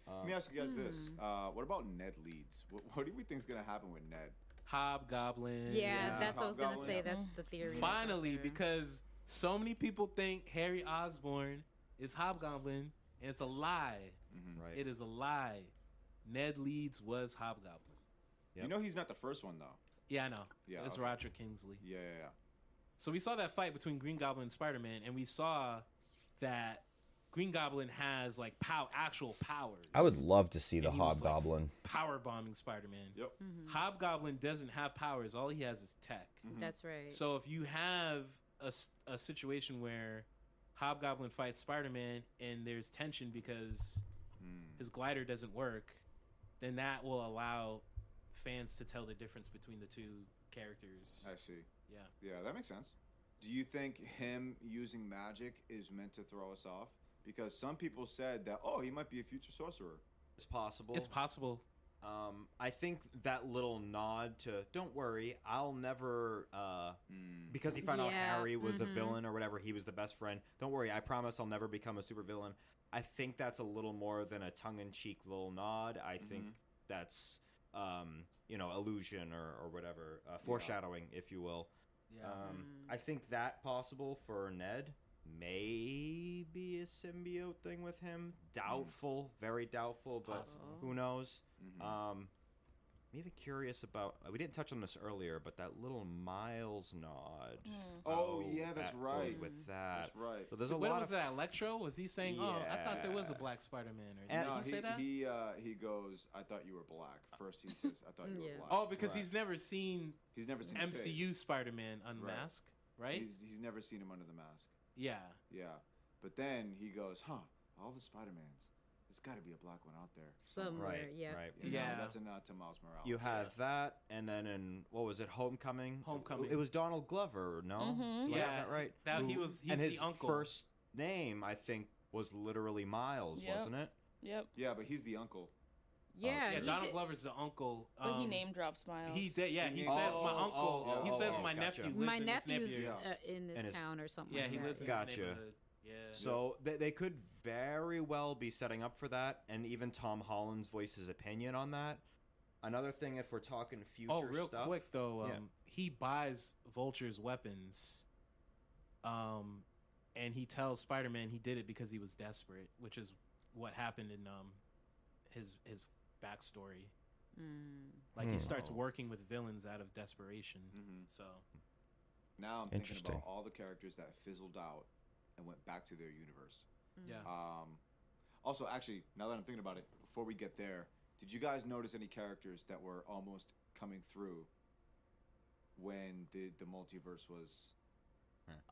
Let me ask you guys this: what about Ned Leeds? What do we think is gonna happen with Ned? Yeah, Hobgoblin. that's what I was gonna say. That's the theory. Finally, because so many people think Harry Osborn is Hobgoblin, and it's a lie. Right. It is a lie. Ned Leeds was Hobgoblin. You know he's not the first one though. Yeah, I know. Yeah, it's okay. Roger Kingsley. Yeah. So we saw that fight between Green Goblin and Spider-Man, and we saw that Green Goblin has like actual powers. I would love to see the And he was, Hobgoblin. like, power bombing Spider-Man. Yep. Hobgoblin doesn't have powers. All he has is tech. That's right. So if you have a situation where Hobgoblin fights Spider-Man and there's tension because his glider doesn't work, then that will allow fans to tell the difference between the two characters. I see. Yeah. Yeah, that makes sense. Do you think him using magic is meant to throw us off? Because some people said that, he might be a future sorcerer. It's possible. It's possible. I think that little nod to "Don't worry, I'll never," because he found out Harry was a villain or whatever. He was the best friend. Don't worry, I promise I'll never become a supervillain. I think that's a little more than a tongue-in-cheek little nod. I think that's illusion or whatever, foreshadowing, if you will. Yeah. I think that possible for Ned. Maybe a symbiote thing with him. Doubtful, very doubtful, but who knows? I'm even curious about. We didn't touch on this earlier, but that little Miles nod. Oh yeah, that's that right. goes with that. That's right. So there's a What lot was of that? Electro? Was he saying, "Oh, I thought there was a black Spider-Man"? Or did he say that? He goes, "I thought you were black." First he says, "I thought you were black." Oh, because he's never seen. He's never seen his MCU face. Spider-Man unmasked, right? He's never seen him under the mask. Yeah. But then he goes, all the Spider-Mans. There's got to be a black one out there. Somewhere, Right. That's a nod to Miles Morales. You have that, and then in what was it, Homecoming? Homecoming. It was Donald Glover, no? Did I get that right? He's and his the uncle. first name, I think, was literally Miles, wasn't it? Yep. Yeah, but he's the uncle. Yeah, Donald Glover's the uncle. But he name drops Miles. He did, yeah. He says my uncle. He says my gotcha. nephew. My lives nephew's in in this town or something. Yeah, like he that. lives in Gotcha. this neighborhood. Yeah. So they could very well be setting up for that, and even Tom Holland's voiced his opinion on that. Another thing, if we're talking future real stuff, quick though, he buys Vulture's weapons, and he tells Spider-Man he did it because he was desperate, which is what happened in his backstory. Like he starts working with villains out of desperation. So now I'm thinking about all the characters that fizzled out and went back to their universe. Yeah. Also, actually, now that I'm thinking about it, before we get there, did you guys notice any characters that were almost coming through when the multiverse was?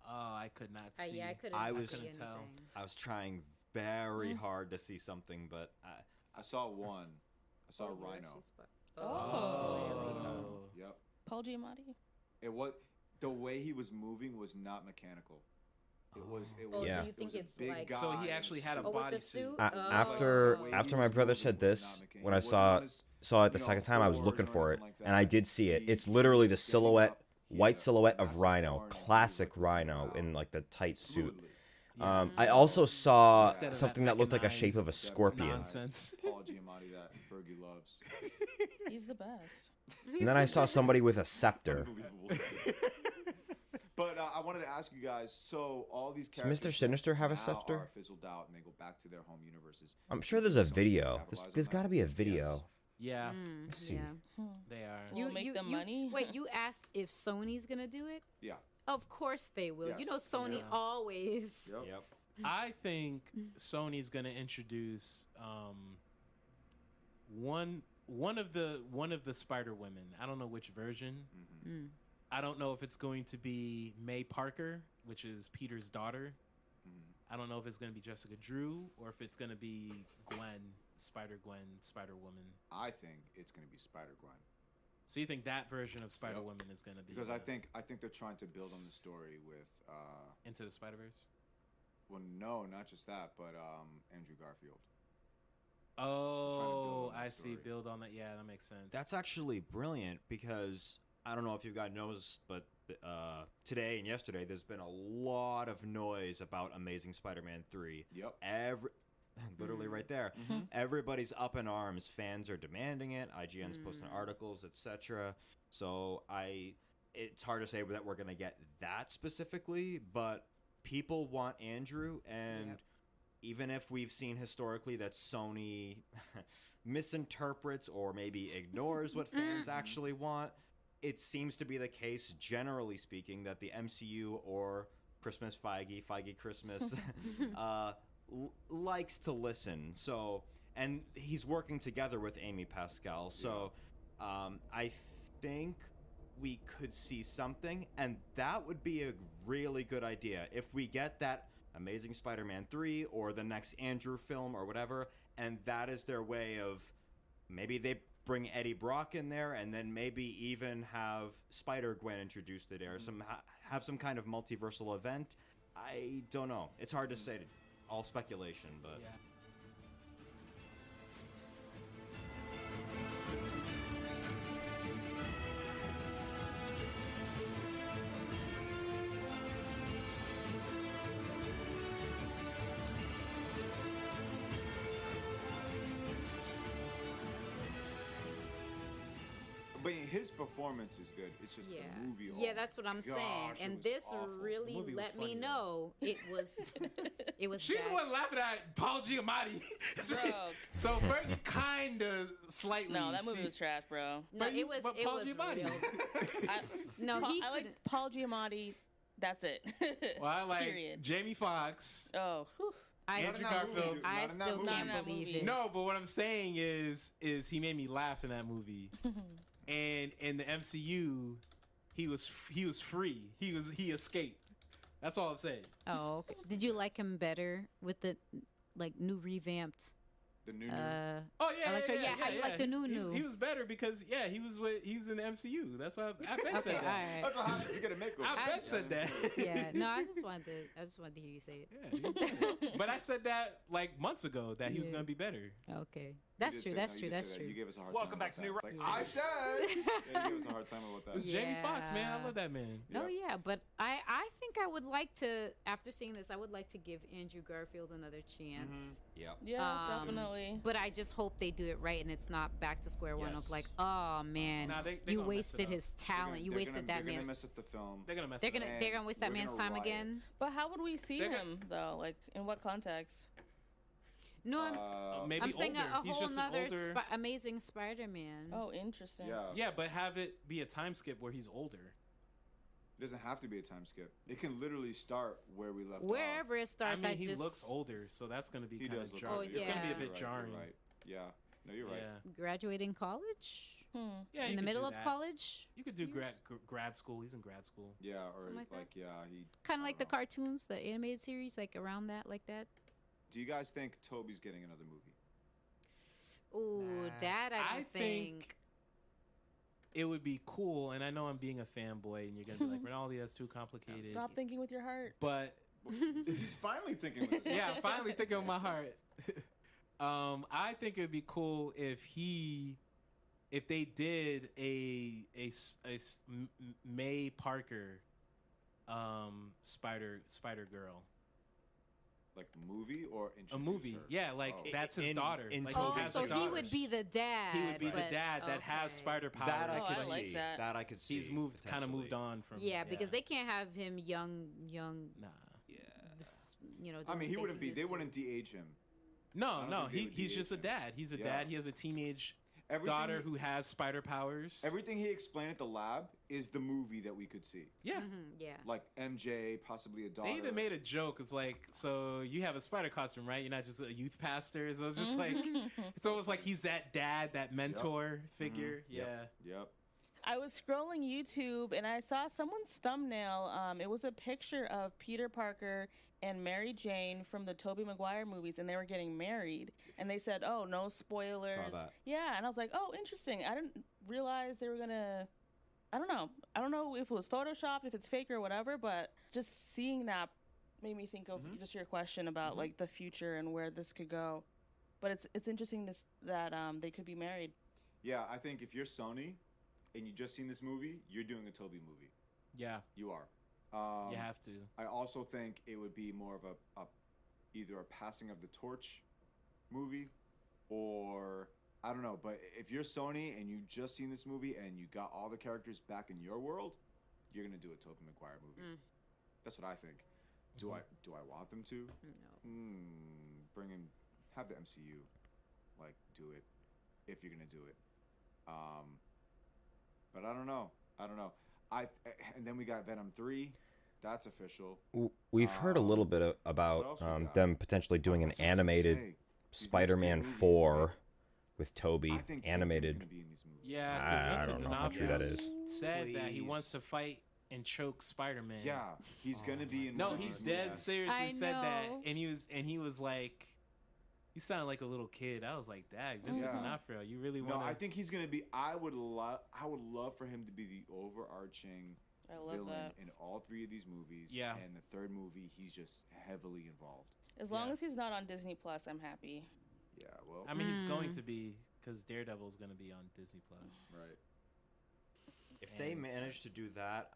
Oh, I could not see. Yeah, I couldn't. I couldn't tell. anything. I was trying very hard to see something, but I saw one. I saw Rhino. Yep. Paul Giamatti. It was the way he was moving was not mechanical. It was. It Oh, was. so it you think was a it's big like- guy So he in a actually had a suit. with the bodysuit. suit? After my brother said this, when I saw it the second time, I was looking for it, and I did see it. It's literally the silhouette, white silhouette of Rhino, classic Rhino in like the tight suit. I also saw Instead of something that looked like a shape of a scorpion. Nonsense. Paul Giamatti that Fergie loves. He's the best. And then I saw somebody with a scepter. Unbelievable. But I wanted to ask you guys. So all these Does characters Mr. Sinister have a now scepter? are fizzled out and they go back to their home universes. I'm sure there's a So video. capitalize There's on got to that? be a video. Yeah, Let's see. Yeah. they are. Will make them money? Wait, you asked if Sony's gonna do it? Yeah. Of course they will. You know, Yes. Sony Yeah. always. Yep. Yep. I think Sony's gonna introduce one of the Spider Women. I don't know which version. Mm-hmm. I don't know if it's going to be May Parker, which is Peter's daughter. Mm-hmm. I don't know if it's going to be Jessica Drew or if it's going to be Gwen, Spider Woman. I think it's going to be Spider Gwen. So you think that version of Spider Woman is going to be? Because I think they're trying to build on the story with Into the Spider-Verse. Well, no, not just that, but Andrew Garfield. Oh, I see. Build on that. Yeah, that makes sense. That's actually brilliant because I don't know if you guys noticed, but today and yesterday there's been a lot of noise about Amazing Spider-Man 3. Yep. Literally right there. Mm-hmm. Everybody's up in arms. Fans are demanding it. IGN's posting articles, etc. So it's hard to say that we're gonna get that specifically, but people want Andrew, and even if we've seen historically that Sony misinterprets or maybe ignores what fans actually want, it seems to be the case, generally speaking, that the MCU or Christmas Feige Christmas likes to listen. So, and he's working together with Amy Pascal. So, I think we could see something, and that would be a really good idea if we get that Amazing Spider-Man 3 or the next Andrew film or whatever, and that is their way of maybe they bring Eddie Brock in there and then maybe even have Spider-Gwen introduced to there, have some kind of multiversal event. I don't know. It's hard to say. All speculation, but... Yeah. But his performance is good. It's just the movie. Yeah, that's what I'm saying. And this really let me know it was She bad. wasn't laughing at Paul Giamatti. So very kind of slightly. No, that movie was trash, bro. No, it was Paul it was Giamatti. real. I like Paul Giamatti. That's it. Well, I like Period. Jamie Foxx. Oh, whew. Andrew Garfield. I still can't believe it. No, but what I'm saying is he made me laugh in that movie. And in the MCU, he was free. He escaped. That's all I'm saying. Oh, okay. Did you like him better with the new revamped? The new. Oh yeah, How you like the new? He was better because he's in the MCU. That's why I bet said that. All right. That's what you gotta make. I bet said that. Yeah, no, I just wanted to hear you say it. Yeah, he's better. But I said that like months ago that he was gonna be better. Okay, that's true. That's true. You gave us a hard Welcome time. back to New Rock. I said. Yeah, you gave us a hard time about that. It's Jamie Foxx, man. I love that man. No, yeah, but I think I would like to, after seeing this, I would like to give Andrew Garfield another chance. Yeah, definitely. But I just hope they do it right and it's not back to square one of like, oh man, Nah, they you gonna mess it wasted up. his talent. You wasted that They're man's. gonna mess up the film. They're gonna mess. They're it up. gonna waste that we're man's gonna time riot. again. But how would we see They're him though? Like in what context? No, Maybe I'm saying older. a He's whole just an nother older. Amazing Spider-Man. Oh, interesting. Yeah, but have it be a time skip where he's older. It doesn't have to be a time skip. It can literally start where we left off. Wherever it starts, I mean, he just looks older, so that's gonna be He kind does of look jarring. older. It's gonna be a Yeah. bit You're jarring. right. Yeah. No, you're right. Yeah. graduating college. Yeah, In you the could middle do of that. college. You could do grad school. He's in grad school. Yeah, or Something like that? he. Kind of like the cartoons, the animated series, like around that, like that. Do you guys think Toby's getting another movie? Ooh, that I don't think. It would be cool, and I know I'm being a fanboy, and you're gonna be like, Rinaldi, that's too complicated. Stop thinking with your heart. But He's finally thinking with his yeah, I'm finally thinking with my heart. I think it'd be cool if they did a May Parker Spider Girl. Like movie or A movie, her? yeah, like that's his daughter. Like, Oh, he has so a he daughter. would be the dad. He would be the but- dad that has okay. spider powers. That I could I like see. that. I could see. He's kind of moved on from. Yeah, because they can't have him young. Nah. You know. I mean, he doing wouldn't be. things They used to. wouldn't de-age him. No, don't no, think they would he's just a de-age him. dad. He's a Yeah. dad. He has a teenage daughter who has spider powers. Everything he explained at the lab is the movie that we could see. Yeah. Yeah. Like MJ, possibly a daughter. They even made a joke. It's like, so you have a spider costume, right? You're not just a youth pastor. So it's just like, it's almost like he's that dad, that mentor figure. Yeah. Yep. I was scrolling YouTube and I saw someone's thumbnail. It was a picture of Peter Parker and Mary Jane from the Tobey Maguire movies, and they were getting married. And they said, "Oh, no spoilers." Saw that. Yeah, and I was like, "Oh, interesting." I didn't realize they were gonna. I don't know. I don't know if it was photoshopped, if it's fake or whatever. But just seeing that made me think of just your question about like the future and where this could go. But it's interesting that they could be married. Yeah, I think if you're Sony and you just seen this movie, you're doing a Toby movie. Yeah. You are. You have to. I also think it would be more of a either a passing of the torch movie, or I don't know. But if you're Sony and you just seen this movie and you got all the characters back in your world, you're gonna do a Tobey Maguire movie. That's what I think. Do I want them to? No. Bring in, have the MCU, like do it if you're gonna do it. But I don't know. And then we got Venom 3. That's official. We've heard a little bit what else about we got? them potentially doing an animated Spider-Man 4 with Toby I think animated. Kingpin's gonna be in these movies. Yeah, I because don't know how true that is. said that he Please. wants to fight and choke Spider-Man. Yeah, he's gonna be in. No, these he movies. dead seriously I said that, know. and he was like, you sound like a little kid. I was like, Dag, Vincent Yeah. D'Onofrio, you really No, want to? I think he's gonna be. I would love for him to be the overarching I love villain that. in all three of these movies. Yeah. And the third movie, he's just heavily involved. As long as he's not on Disney Plus, I'm happy. Yeah. Well. I mean, he's going to be, because Daredevil's going to be on Disney Plus. Right. If they manage to do that,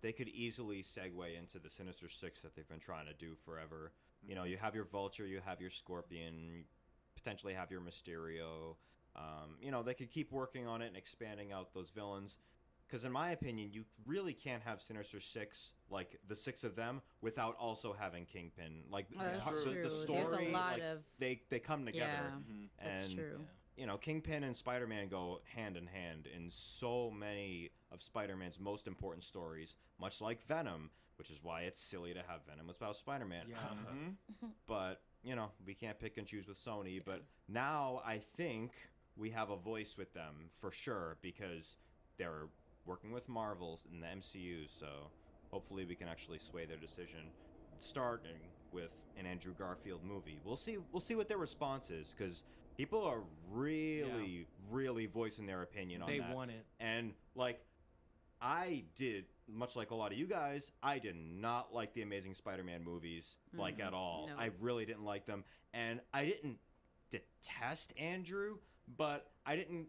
they could easily segue into the Sinister Six that they've been trying to do forever. You know, you have your Vulture, you have your Scorpion, you potentially have your Mysterio. You know, they could keep working on it and expanding out those villains. Because in my opinion, you really can't have Sinister Six, like the six of them, without also having Kingpin. Like That's the true. story, There's a lot like, of they come together. Yeah, that's and, true. You know, Kingpin and Spider-Man go hand in hand in so many of Spider-Man's most important stories, much like Venom, which is why it's silly to have Venom without Spider-Man. Yeah. But, you know, we can't pick and choose with Sony. But now I think we have a voice with them for sure, because they're working with Marvels in the MCU. So hopefully we can actually sway their decision, starting with an Andrew Garfield movie. We'll see what their response is, because people are really voicing their opinion on They that. want it. And, like, I did, much like a lot of you guys, I did not like the Amazing Spider-Man movies, like, at all. No. I really didn't like them. And I didn't detest Andrew, but I didn't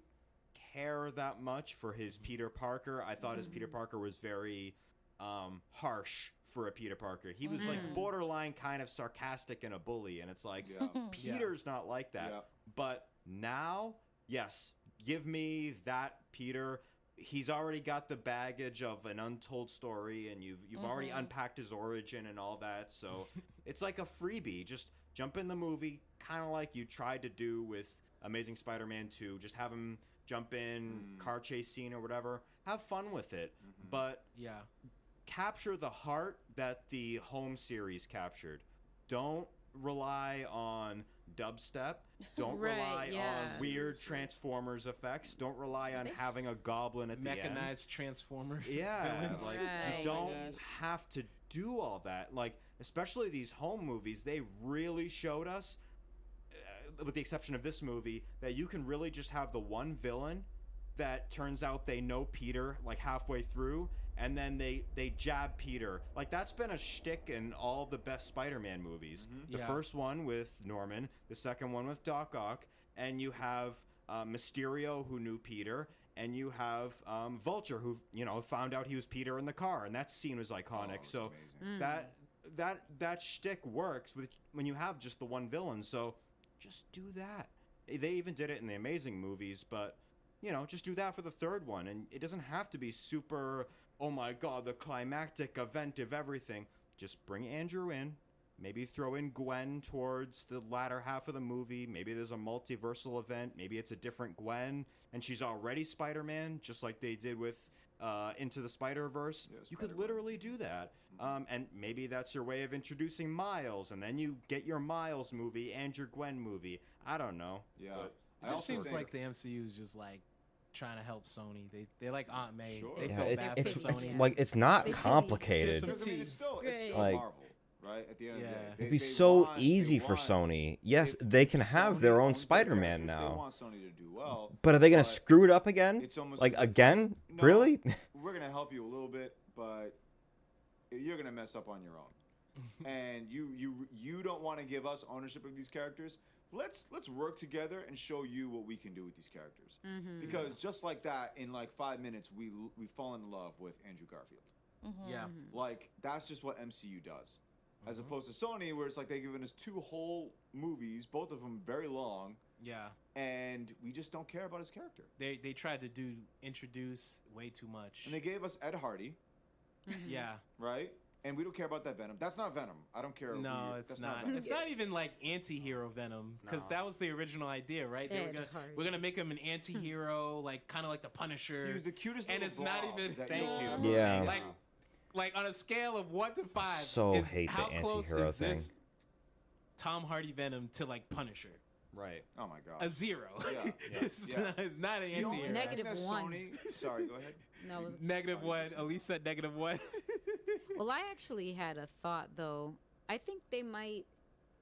care that much for his Peter Parker. I thought his Peter Parker was very harsh for a Peter Parker. He was, like, borderline kind of sarcastic and a bully, and it's like, Peter's not like that. Yeah. But now, yes, give me that Peter. He's already got the baggage of an untold story, and you've already unpacked his origin and all that. So it's like a freebie. Just jump in the movie, kind of like you tried to do with Amazing Spider-Man 2. Just have him jump in, car chase scene or whatever. Have fun with it. But Yeah. capture the heart that the home series captured. Don't rely on dubstep. Don't Right, rely yeah. on weird Transformers effects. Don't rely on having a goblin at the end. Mechanized Transformer. Yeah, villains. like Right. you Oh my don't gosh. have to do all that. Like, especially these home movies, they really showed us, with the exception of this movie, that you can really just have the one villain that turns out they know Peter like halfway through, and then they jab Peter. Like, that's been a shtick in all the best Spider-Man movies. The Yeah. first one with Norman, the second one with Doc Ock, and you have Mysterio, who knew Peter, and you have Vulture, who, you know, found out he was Peter in the car, and that scene was iconic. it's So amazing. that shtick works with when you have just the one villain. So just do that. They even did it in the Amazing movies, but, you know, just do that for the third one, and it doesn't have to be super, oh my god, the climactic event of everything. Just bring Andrew in, Maybe throw in Gwen towards the latter half of the movie. Maybe there's a multiversal event. Maybe it's a different Gwen, and she's already Spider-Man, just like they did with Into the Spider-Verse. Yeah, You could literally do that. And maybe that's your way of introducing Miles, and then you get your Miles movie and your Gwen movie. I don't know. Yeah. But It just seems like the MCU is just like trying to help Sony. They're like Aunt May. Sure. They Yeah, feel bad for it's Sony. like it's not They pity. complicated. Because, I mean, it's still Like- Marvel, right? At the end of the day, It'd be so easy for want- Sony. Yes, if they can have their Sony own owns their Spider-Man characters, They now. want Sony to do well. But are they gonna but screw it up again? It's almost Like as if- again? No, Really? We're gonna help you a little bit, but you're gonna mess up on your own. And you don't want to give us ownership of these characters. Let's work together and show you what we can do with these characters. Because just like that, in like 5 minutes, we fall in love with Andrew Garfield. Yeah. Like that's just what MCU does, as opposed to Sony, where it's like they've given us 2 whole movies, both of them very long. Yeah. And we just don't care about his character. They tried to introduce way too much. And they gave us Ed Hardy. Yeah. Right? And we don't care about that Venom. That's not Venom. I don't care. No, it's not. It's not even like anti-hero Venom, because that was the original idea, right? We're gonna make him an anti-hero, like kind of like the Punisher. He was the cutest and little it's not blob even. that Thank you'll you. ever Yeah. make. Like on a scale of 1 to 5. So is hate the how close anti-hero is this thing. Tom Hardy Venom to like Punisher? Right. Oh my God. A 0. Yeah. it's, Yeah. Not, it's not an The only anti-hero. thing that Sony, sorry, go ahead. No, it was -1. Elise said -1. Well, I actually had a thought though. I think they might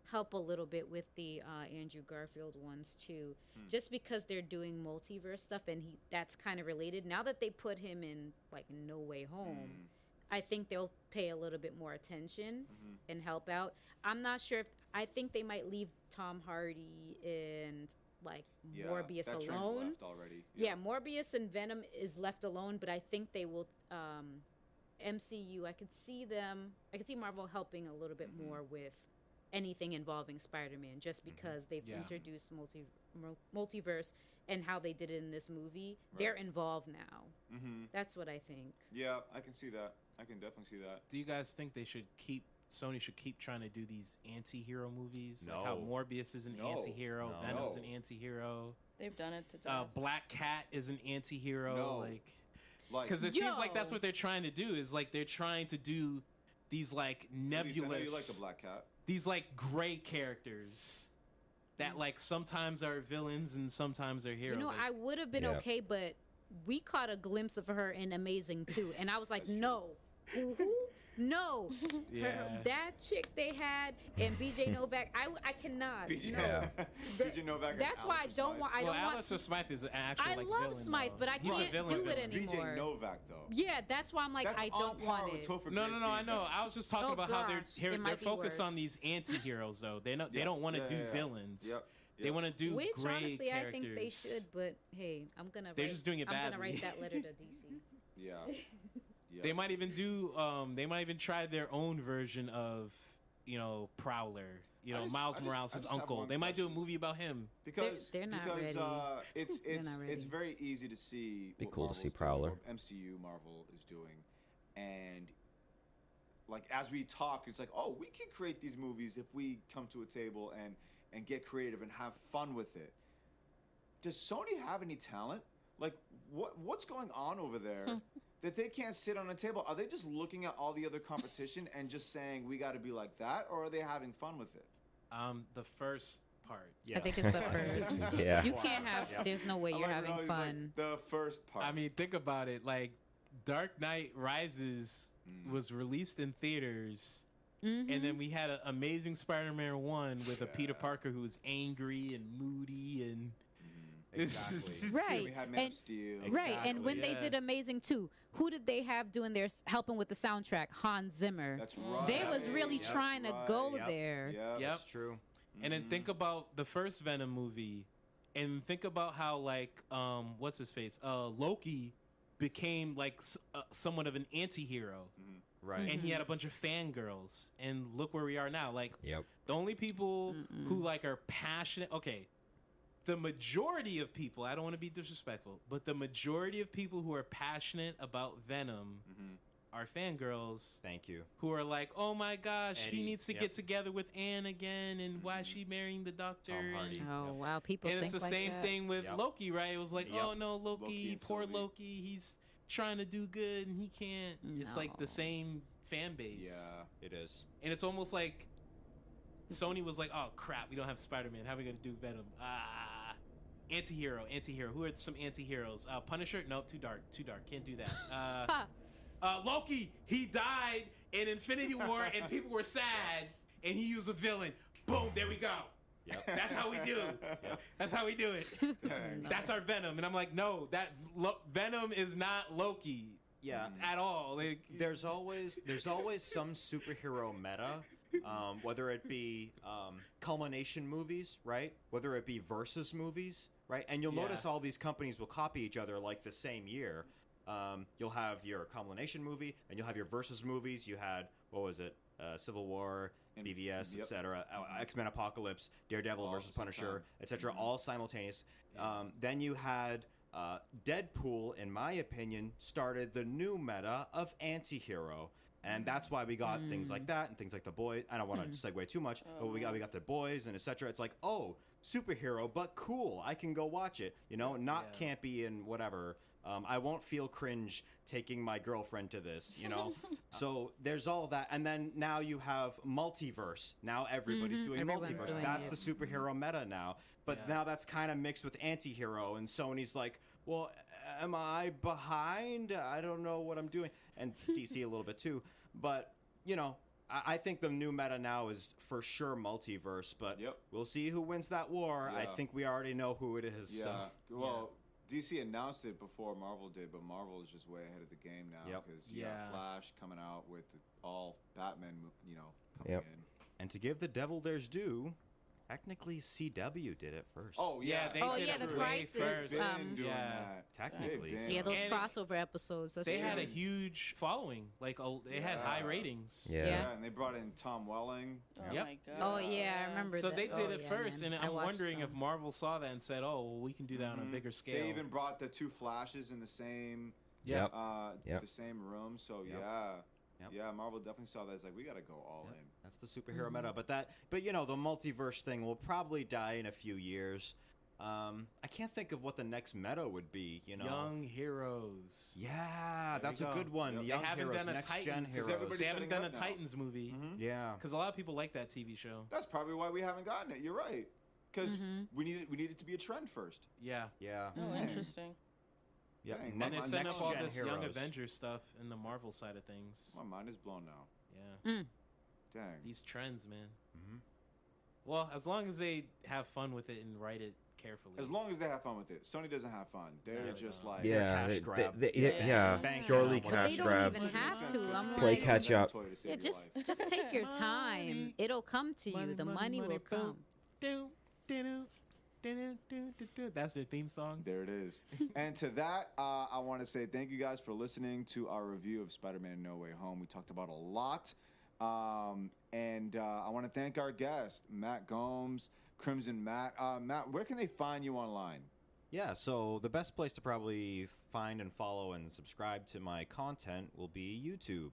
help a little bit with the Andrew Garfield ones too, just because they're doing multiverse stuff and that's kind of related. Now that they put him in like No Way Home, I think they'll pay a little bit more attention and help out. I'm not sure if I think they might leave Tom Hardy and like Morbius that train's alone. left already. Yeah, Morbius and Venom is left alone, but I think they will. MCU, I could see Marvel helping a little bit more with anything involving Spider-Man, just because they've introduced multiverse and how they did it in this movie. Right. They're involved now. That's what I think. Yeah, I can see that. I can definitely see that. Do you guys think Sony should keep trying to do these anti-hero movies? No. Like how Morbius is an anti-hero, No. Venom's an anti-hero. They've done it to death. Black Cat is an anti-hero. No. Because it seems like that's what they're trying to do. Is like they're trying to do these like nebulous. I know you like the Black Cat. These like gray characters that like sometimes are villains and sometimes are heroes. You know, like, I would have been okay, but we caught a glimpse of her in Amazing 2, and I was like, no. No, that chick they had and BJ Novak, I cannot. BJ, no. BJ Novak. That's why I don't want. I don't want. Alistair Smythe is an actual. I like, love villain, Smythe, though. but I He's a can't villain do it villain. anymore. BJ Novak though. Yeah, that's why I'm like, That's I don't want it. No, I know. I was just talking about how gosh, they're it might be focused on worse. these anti-heroes though. They don't want to do villains. Yep. They want to do Which gray honestly, characters. I think they should. But hey, I'm gonna. They're just doing it I'm gonna badly. write that letter to DC. Yeah. They might even do. They might even try their own version of, Prowler. Miles Morales' uncle. They might do a movie about him. Because they're not because ready. it's not ready. it's very easy to see. Be what cool to see Marvel's doing, Prowler. what MCU Marvel is doing, and like as we talk, it's like, oh, we can create these movies if we come to a table and get creative and have fun with it. Does Sony have any talent? Like what's going on over there that they can't sit on a table? Are they just looking at all the other competition and just saying we got to be like that, or are they having fun with it? The first part. I think it's the first. Yeah. You can't have. There's no way you're having fun. The first part. I mean, think about it. Like, Dark Knight Rises was released in theaters, and then we had an Amazing Spider-Man 1 with a Peter Parker who was angry and moody and. Exactly. Right. We had Man of Steel. Right, and when they did Amazing 2, who did they have doing their helping with the soundtrack? Hans Zimmer. That's right. They was really trying to go there. Yeah, Yep. That's true. And then think about the first Venom movie, and think about how like what's his face Loki became like somewhat of an anti-hero. Right. And he had a bunch of fangirls, and look where we are now. Like, Yep. the only people who like are passionate. Okay, the majority of people. I don't want to be disrespectful, but the majority of people who are passionate about Venom are fangirls. Thank you. Who are like, oh my gosh, Eddie, he needs to yep. get together with Anne again, and why is she marrying the Doctor? Tom Hardy. And, Oh wow, people and think it's the like same that. thing with Yep. Loki, right? It was like, Yep. oh no, Loki, Loki and poor Sylvie. Loki, he's trying to do good and he can't. It's like the No. same fan base. Yeah. It is. And it's almost like Sony was like, oh crap, we don't have Spider-Man. How are we gonna do Venom? Anti-hero. Who are some anti-heroes? Punisher? Nope, too dark. Can't do that. Loki, he died in Infinity War and people were sad and he was a villain. Boom, there we go. Yep. That's how we do. That's how we do it. That's our Venom. And I'm like, no, Venom is not Loki. Yeah. At all. Like, There's always some superhero meta, whether it be culmination movies, right? Whether it be versus movies, right? And you'll Yeah. notice all these companies will copy each other like the same year. You'll have your culmination movie, and you'll have your versus movies. You had, what was it? Civil War, And- BVS, yep. etc. X-Men Apocalypse, Daredevil All versus at the same Punisher, time. etc. All simultaneous. Then you had Deadpool, in my opinion, started the new meta of anti-hero. And that's why we got things like that and things like The Boys. I don't want to segue too much, but we got The Boys and etc. It's like, oh, superhero, but cool. I can go watch it. You know, not campy and whatever. I won't feel cringe taking my girlfriend to this, you know? So there's all that. And then now you have multiverse. Now everybody's doing Everyone's multiverse. doing That's it. the superhero meta now. But now that's kind of mixed with anti-hero. And Sony's like, well, am I behind? I don't know what I'm doing. And DC a little bit too. But, you know, I think the new meta now is for sure multiverse. But we'll see who wins that war. I Yeah. think we already know who it is. Yeah. So. Well, DC announced it before Marvel did, but Marvel is just way ahead of the game now Yep. because you got Flash coming out with all Batman, you know, coming Yep. in. And to give the devil theirs due, technically CW did it first. Oh yeah, they Oh, did yeah, it the way Crisis, first. They've been doing Yeah. that. Technically. They've been. Yeah, those And crossover episodes. That's They true. had a huge following. Like, they had high Yeah. ratings. Yeah, and they brought in Tom Welling. Oh Yep. my god. Oh yeah, I remember. So that. they did Oh, it yeah, first, man. and I I'm watched wondering them. if Marvel saw that and said, "Oh, well, we can do that on a bigger scale." They even brought the two Flashes in the same, Yep. the same room. So yeah, Marvel definitely saw that. It's like we got to go all in. That's the superhero meta. But you know, the multiverse thing will probably die in a few years. I can't think of what the next meta would be. You know, Young heroes. Yeah, There that's you a go. good one. They Young haven't heroes, done a next gen Titans. heroes. They haven't done a now. Titans movie. Yeah, because a lot of people like that TV show. That's probably why we haven't gotten it. You're right. Because we need it to be a trend first. Yeah. Yeah. Oh, interesting. Yeah. Dang, And my they mind- set next up all gen this Young heroes. Avengers stuff in the Marvel side of things. My mind is blown now. Yeah. Dang. These trends, man. Mhm. Well, as long as they have fun with it and write it carefully. As long as they have fun with it. Sony doesn't have fun. They're No, just no. like Yeah, cash grab. yeah, Banking purely on what But cash they don't grab. even have to. I'm Play like, catch up. yeah, just take your time. It'll come to you. The money will come. That's their theme song. There it is. And to that, I want to say thank you guys for listening to our review of Spider-Man No Way Home. We talked about a lot. And I want to thank our guest, Matt Gomes, KrimsonMatt. Matt, where can they find you online? Yeah, so the best place to probably find and follow and subscribe to my content will be YouTube.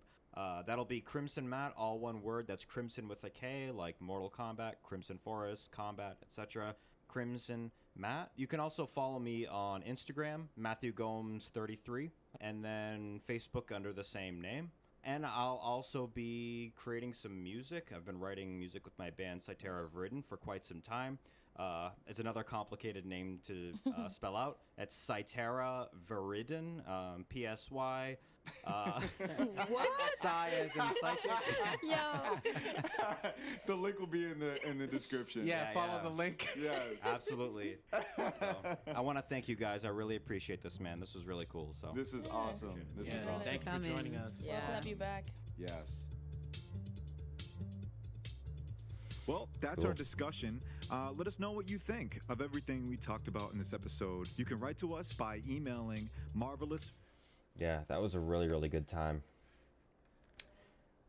That'll be KrimsonMatt, all one word. That's Crimson with a K, like Mortal Kombat, Crimson Forest, Combat, etc. KrimsonMatt. You can also follow me on Instagram, MatthewGomes33, and then Facebook under the same name. And I'll also be creating some music. I've been writing music with my band Cytera Viridian for quite some time. It's another complicated name to spell out. It's Cytera Viridian, PSY. What? Psy as in psychic. Yo. The link will be in the description. Yeah, follow the link. Yes. Absolutely. So, I want to thank you guys. I really appreciate this, man. This was really cool. So This is awesome. This is awesome. Thank you for joining us. We'll have you back. Yes. Well, that's our discussion. Let us know what you think of everything we talked about in this episode. You can write to us by emailing marvelous. Yeah, that was a really, really good time.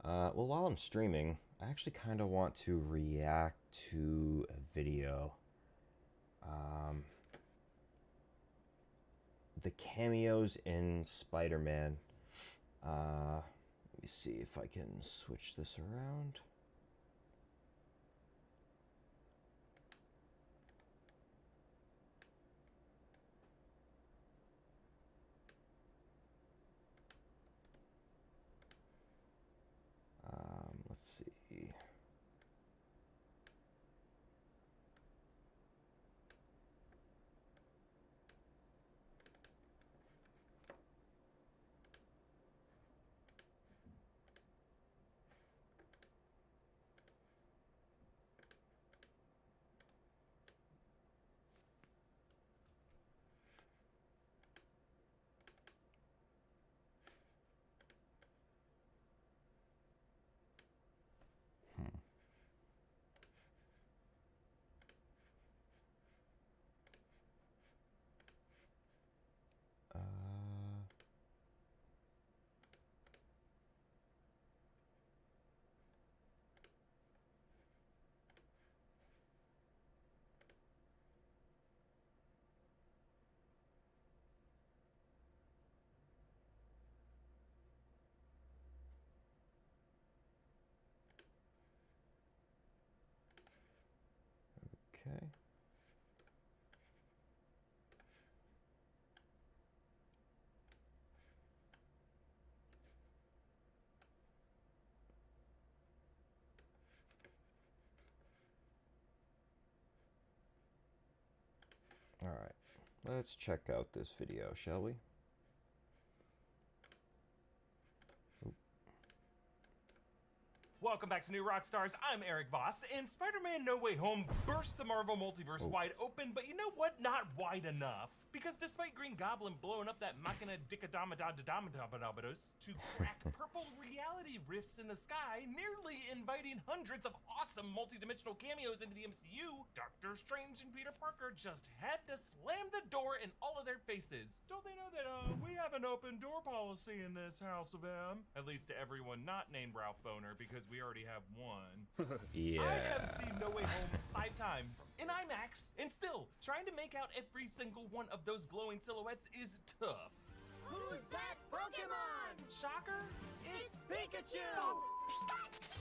Well, while I'm streaming, I actually kind of want to react to a video. The cameos in Spider-Man. Let me see if I can switch this around. Let's see. Okay. All right, let's check out this video, shall we? Welcome back to New Rockstars. I'm Eric Voss, and Spider-Man No Way Home burst the Marvel Multiverse wide open, but you know what? Not wide enough. Because despite Green Goblin blowing up that Machina Dicadamadamadamados to crack purple reality rifts in the sky, nearly inviting hundreds of awesome multidimensional cameos into the MCU, Doctor Strange and Peter Parker just had to slam the door in all of their faces. Don't they know that we have an open door policy in this House of M? At least to everyone not named Ralph Boner, because we already have one. Yeah. I have seen No Way Home 5 times in IMAX, and still, trying to make out every single one of those glowing silhouettes is tough. Who's that Pokemon? Shocker? It's Pikachu!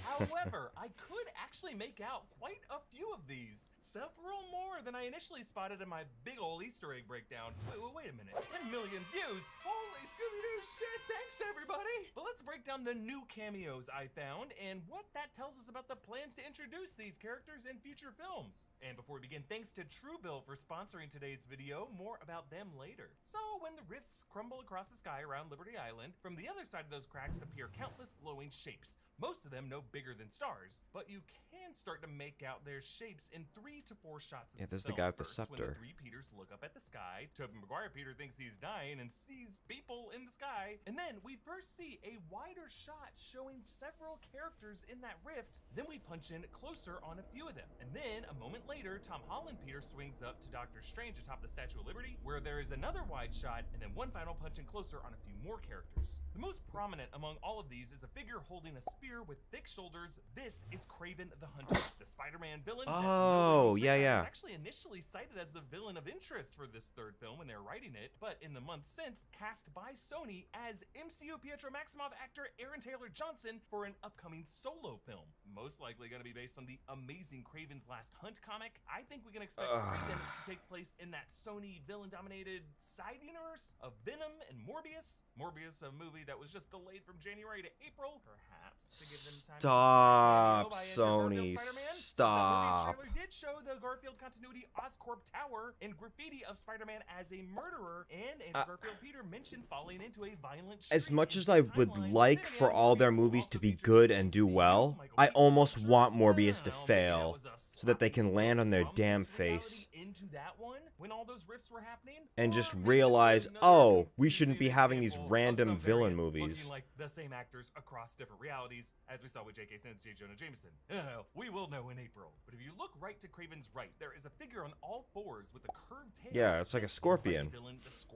However, I could actually make out quite a few of these. Several more than I initially spotted in my big ol' Easter egg breakdown. Wait a minute. 10 million views? Holy Scooby-Doo shit! Thanks, everybody! But let's break down the new cameos I found and what that tells us about the plans to introduce these characters in future films. And before we begin, thanks to Truebill for sponsoring today's video. More about them later. So, when the rifts crumble across the sky around Liberty Island, from the other side of those cracks appear countless glowing shapes. Most of them no bigger than stars, but you can start to make out their shapes in 3 to 4 shots of Yeah, this there's the film. guy with the First, when the scepter. 3 Peters look up at the sky, Tobey Maguire Peter thinks he's dying and sees people in the sky, and then we first see a wider shot showing several characters in that rift. Then we punch in closer on a few of them, and then a moment later, Tom Holland Peter swings up to Doctor Strange atop the Statue of Liberty, where there is another wide shot, and then one final punch in closer on a few more characters. The most prominent among all of these is a figure holding a spear with thick shoulders. This is Kraven the Hunter, the Spider-Man villain. Oh, yeah, yeah. Was actually initially cited as a villain of interest for this third film when they were writing it, but in the months since, cast by Sony as MCU Pietro Maximoff actor Aaron Taylor Johnson for an upcoming solo film. Most likely going to be based on the amazing Kraven's Last Hunt comic. I think we can expect Kraven to take place in that Sony villain-dominated side universe of Venom and Morbius. Morbius, a movie that was just delayed from January to April, perhaps to give them time. Stop, To Sony. Stop. The trailer did show the Garfield continuity Oscorp Tower and graffiti of Spider-Man as a murderer, and Andrew Garfield Peter mentioned falling into a violent streak. As much as I would like for all their movies to be good and do well, I almost want Morbius to fail so that they can land on their damn face into that one when all those rifts were happening, and just realize, oh, we shouldn't be having these random villain movies. looking like the same actors across different realities, as we saw with J.K. Simmons, J. Jonah Jameson. We will know in April. But if you look right to Kraven's right, there is a figure on all fours with a curved tail. Yeah, it's like a scorpion.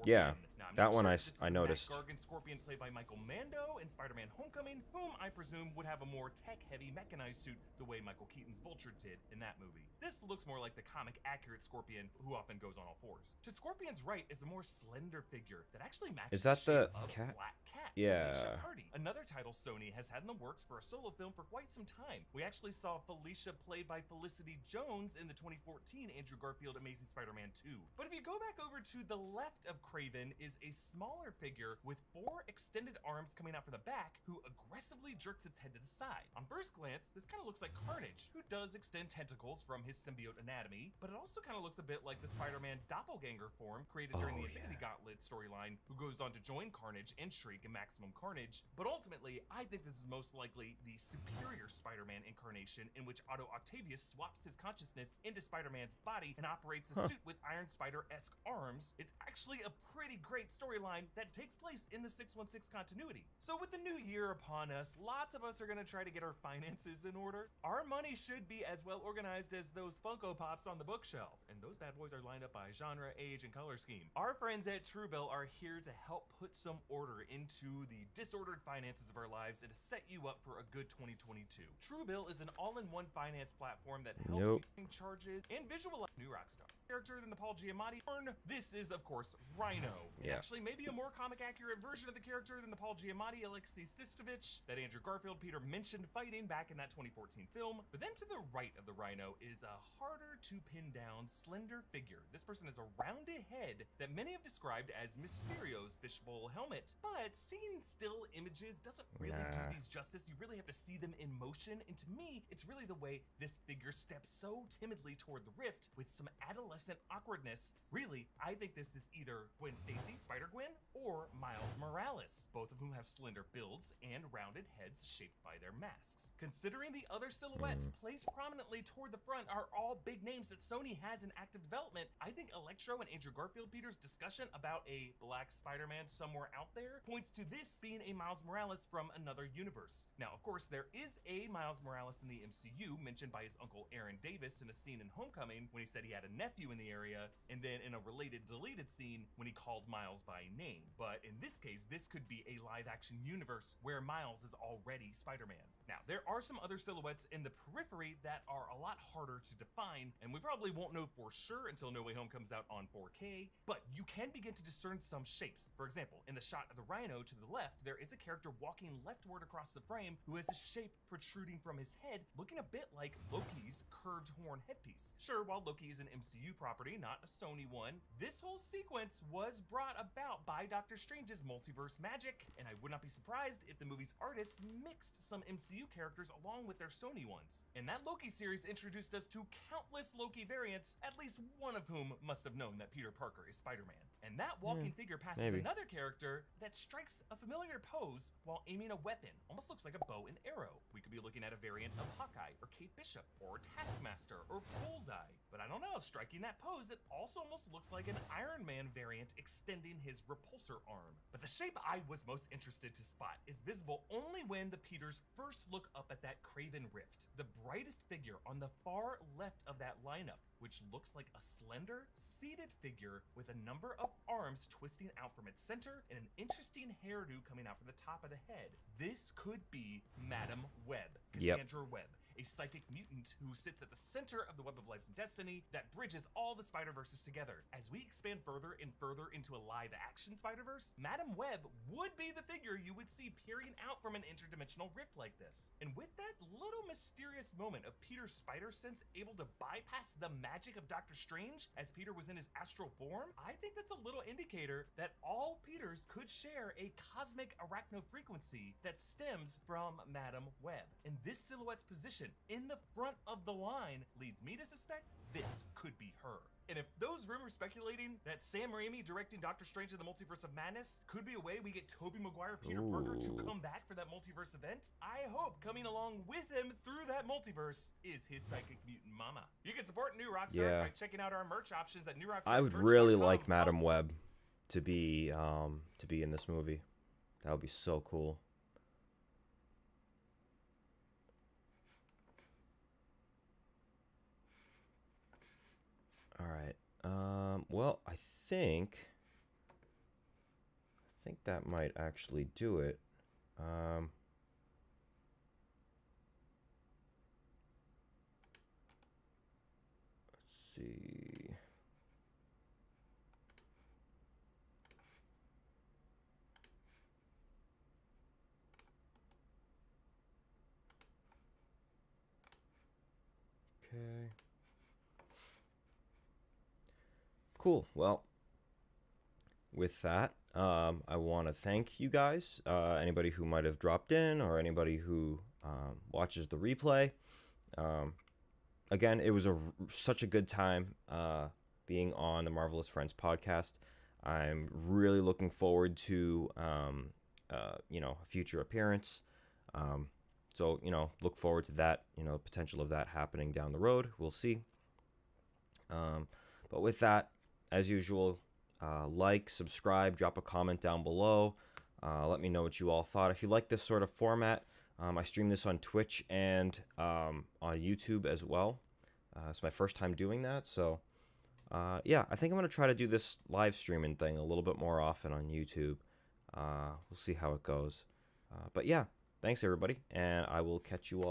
Yeah, that one I noticed. Gargan Scorpion played by Michael Mando in Spider-Man Homecoming, whom I presume would have a more tech-heavy mechanized suit the way Michael Keaton's Vulture did in that movie. This looks more like the comic-accurate Scorpion, who often goes on all fours. To Scorpion's right is a more slender figure that actually matches Is that the shape of cat? Black Cat. Bat. Yeah. Felicia Hardy, another title Sony has had in the works for a solo film for quite some time. We actually saw Felicia played by Felicity Jones in the 2014 Andrew Garfield Amazing Spider-Man 2. But if you go back over to the left of Craven is a smaller figure with 4 extended arms coming out from the back who aggressively jerks its head to the side. On first glance, this kind of looks like Carnage, who does extend tentacles from his symbiote anatomy, but it also kind of looks a bit like the Spider-Man doppelganger form created during the Infinity Gauntlet storyline, who goes on to join Carnage and Shriek in Maximum Carnage. But ultimately, I think this is most likely the superior Spider-Man incarnation, in which Otto Octavius swaps his consciousness into Spider-Man's body and operates a suit with Iron Spider-esque arms. It's actually a pretty great storyline that takes place in the 616 continuity. So with the new year upon us, lots of us are gonna try to get our finances in order. Our money should be as well organized as those Funko Pops on the bookshelf, and those bad boys are lined up by genre, age, and color scheme. Our friends at Truebill are here to help put some order into the disordered finances of our lives and to set you up for a good 2022. Truebill is an all-in-one finance platform that helps you charges and visualize new Rockstar character than the Paul Giamatti. This is, of course, Rhino. And actually, maybe a more comic-accurate version of the character than the Paul Giamatti Alexei Sistovich that Andrew Garfield Peter mentioned fighting back in that 2014 film. But then to the right of the Rhino is a harder to pin down, slender figure. This person has a rounded head that many have described as Mysterio's fishbowl helmet. But seeing still images doesn't really do these justice. You really have to see them in motion. And to me, it's really the way this figure steps so timidly toward the rift with some adolescent awkwardness. Really, I think this is either Gwen Stacy, Spider-Gwen, or Miles Morales, both of whom have slender builds and rounded heads shaped by their masks. Considering the other silhouettes placed prominently toward the front are all big names that Sony has in active development, I think Electro and Andrew Garfield Peter's discussion about a black Spider-Man somewhere out there points to this being a Miles Morales from another universe. Now, of course, there is a Miles Morales in the MCU mentioned by his uncle Aaron Davis in a scene in Homecoming when he said he had a nephew in the area, and then in a related deleted scene when he called Miles by name. But in this case, this could be a live-action universe where Miles is already Spider-Man. Now, there are some other silhouettes in the periphery that are a lot harder to define, and we probably won't know for sure until No Way Home comes out on 4K, but you can begin to discern some shapes. For example, in the shot of the Rhino to the left, there is a character walking leftward across the frame who has a shape protruding from his head, looking a bit like Loki's curved horn headpiece. Sure, while Loki is an MCU property, not a Sony one, this whole sequence was brought about by Doctor Strange's multiverse magic, and I would not be surprised if the movie's artists mixed some MCU characters along with their Sony ones. And that Loki series introduced us to countless Loki variants, at least one of whom must have known that Peter Parker is Spider-Man. And that walking figure passes another character that strikes a familiar pose while aiming a weapon. Almost looks like a bow and arrow. We could be looking at a variant of Hawkeye, or Kate Bishop, or Taskmaster, or Bullseye. But I don't know, striking that pose, it also almost looks like an Iron Man variant extending his repulsor arm. But the shape I was most interested to spot is visible only when the Peters first look up at that Craven rift. The brightest figure on the far left of that lineup, which looks like a slender, seated figure with a number of arms twisting out from its center and an interesting hairdo coming out from the top of the head. This could be Madam Web, Cassandra Webb, a psychic mutant who sits at the center of the web of life and destiny that bridges all the Spider-Verses together. As we expand further and further into a live-action Spider-Verse, Madam Web would be the figure you would see peering out from an interdimensional rift like this. And with that little mysterious moment of Peter's spider sense able to bypass the magic of Doctor Strange as Peter was in his astral form, I think that's a little indicator that all Peters could share a cosmic arachno frequency that stems from Madam Web. And this silhouette's position in the front of the line leads me to suspect this could be her. And if those rumors speculating that Sam Raimi directing Doctor Strange in the Multiverse of Madness could be a way we get Tobey Maguire, Peter Parker to come back for that multiverse event, I hope coming along with him through that multiverse is his psychic mutant mama. You can support New Rockstars by checking out our merch options at newrockstars. I would really like Madam Web to be in this movie. That would be so cool. All right. Well, I think that might actually do it. Let's see. Okay. Cool. Well, with that, I want to thank you guys, anybody who might have dropped in or anybody who watches the replay. Again, it was such a good time being on the Marvelous Friends podcast. I'm really looking forward to a future appearance. So look forward to that. Potential of that happening down the road. We'll see. But with that, as usual, like, subscribe, drop a comment down below. Let me know what you all thought. If you like this sort of format, I stream this on Twitch and on YouTube as well. It's my first time doing that, so yeah, I think I'm going to try to do this live streaming thing a little bit more often on YouTube. We'll see how it goes. But yeah, thanks everybody, and I will catch you all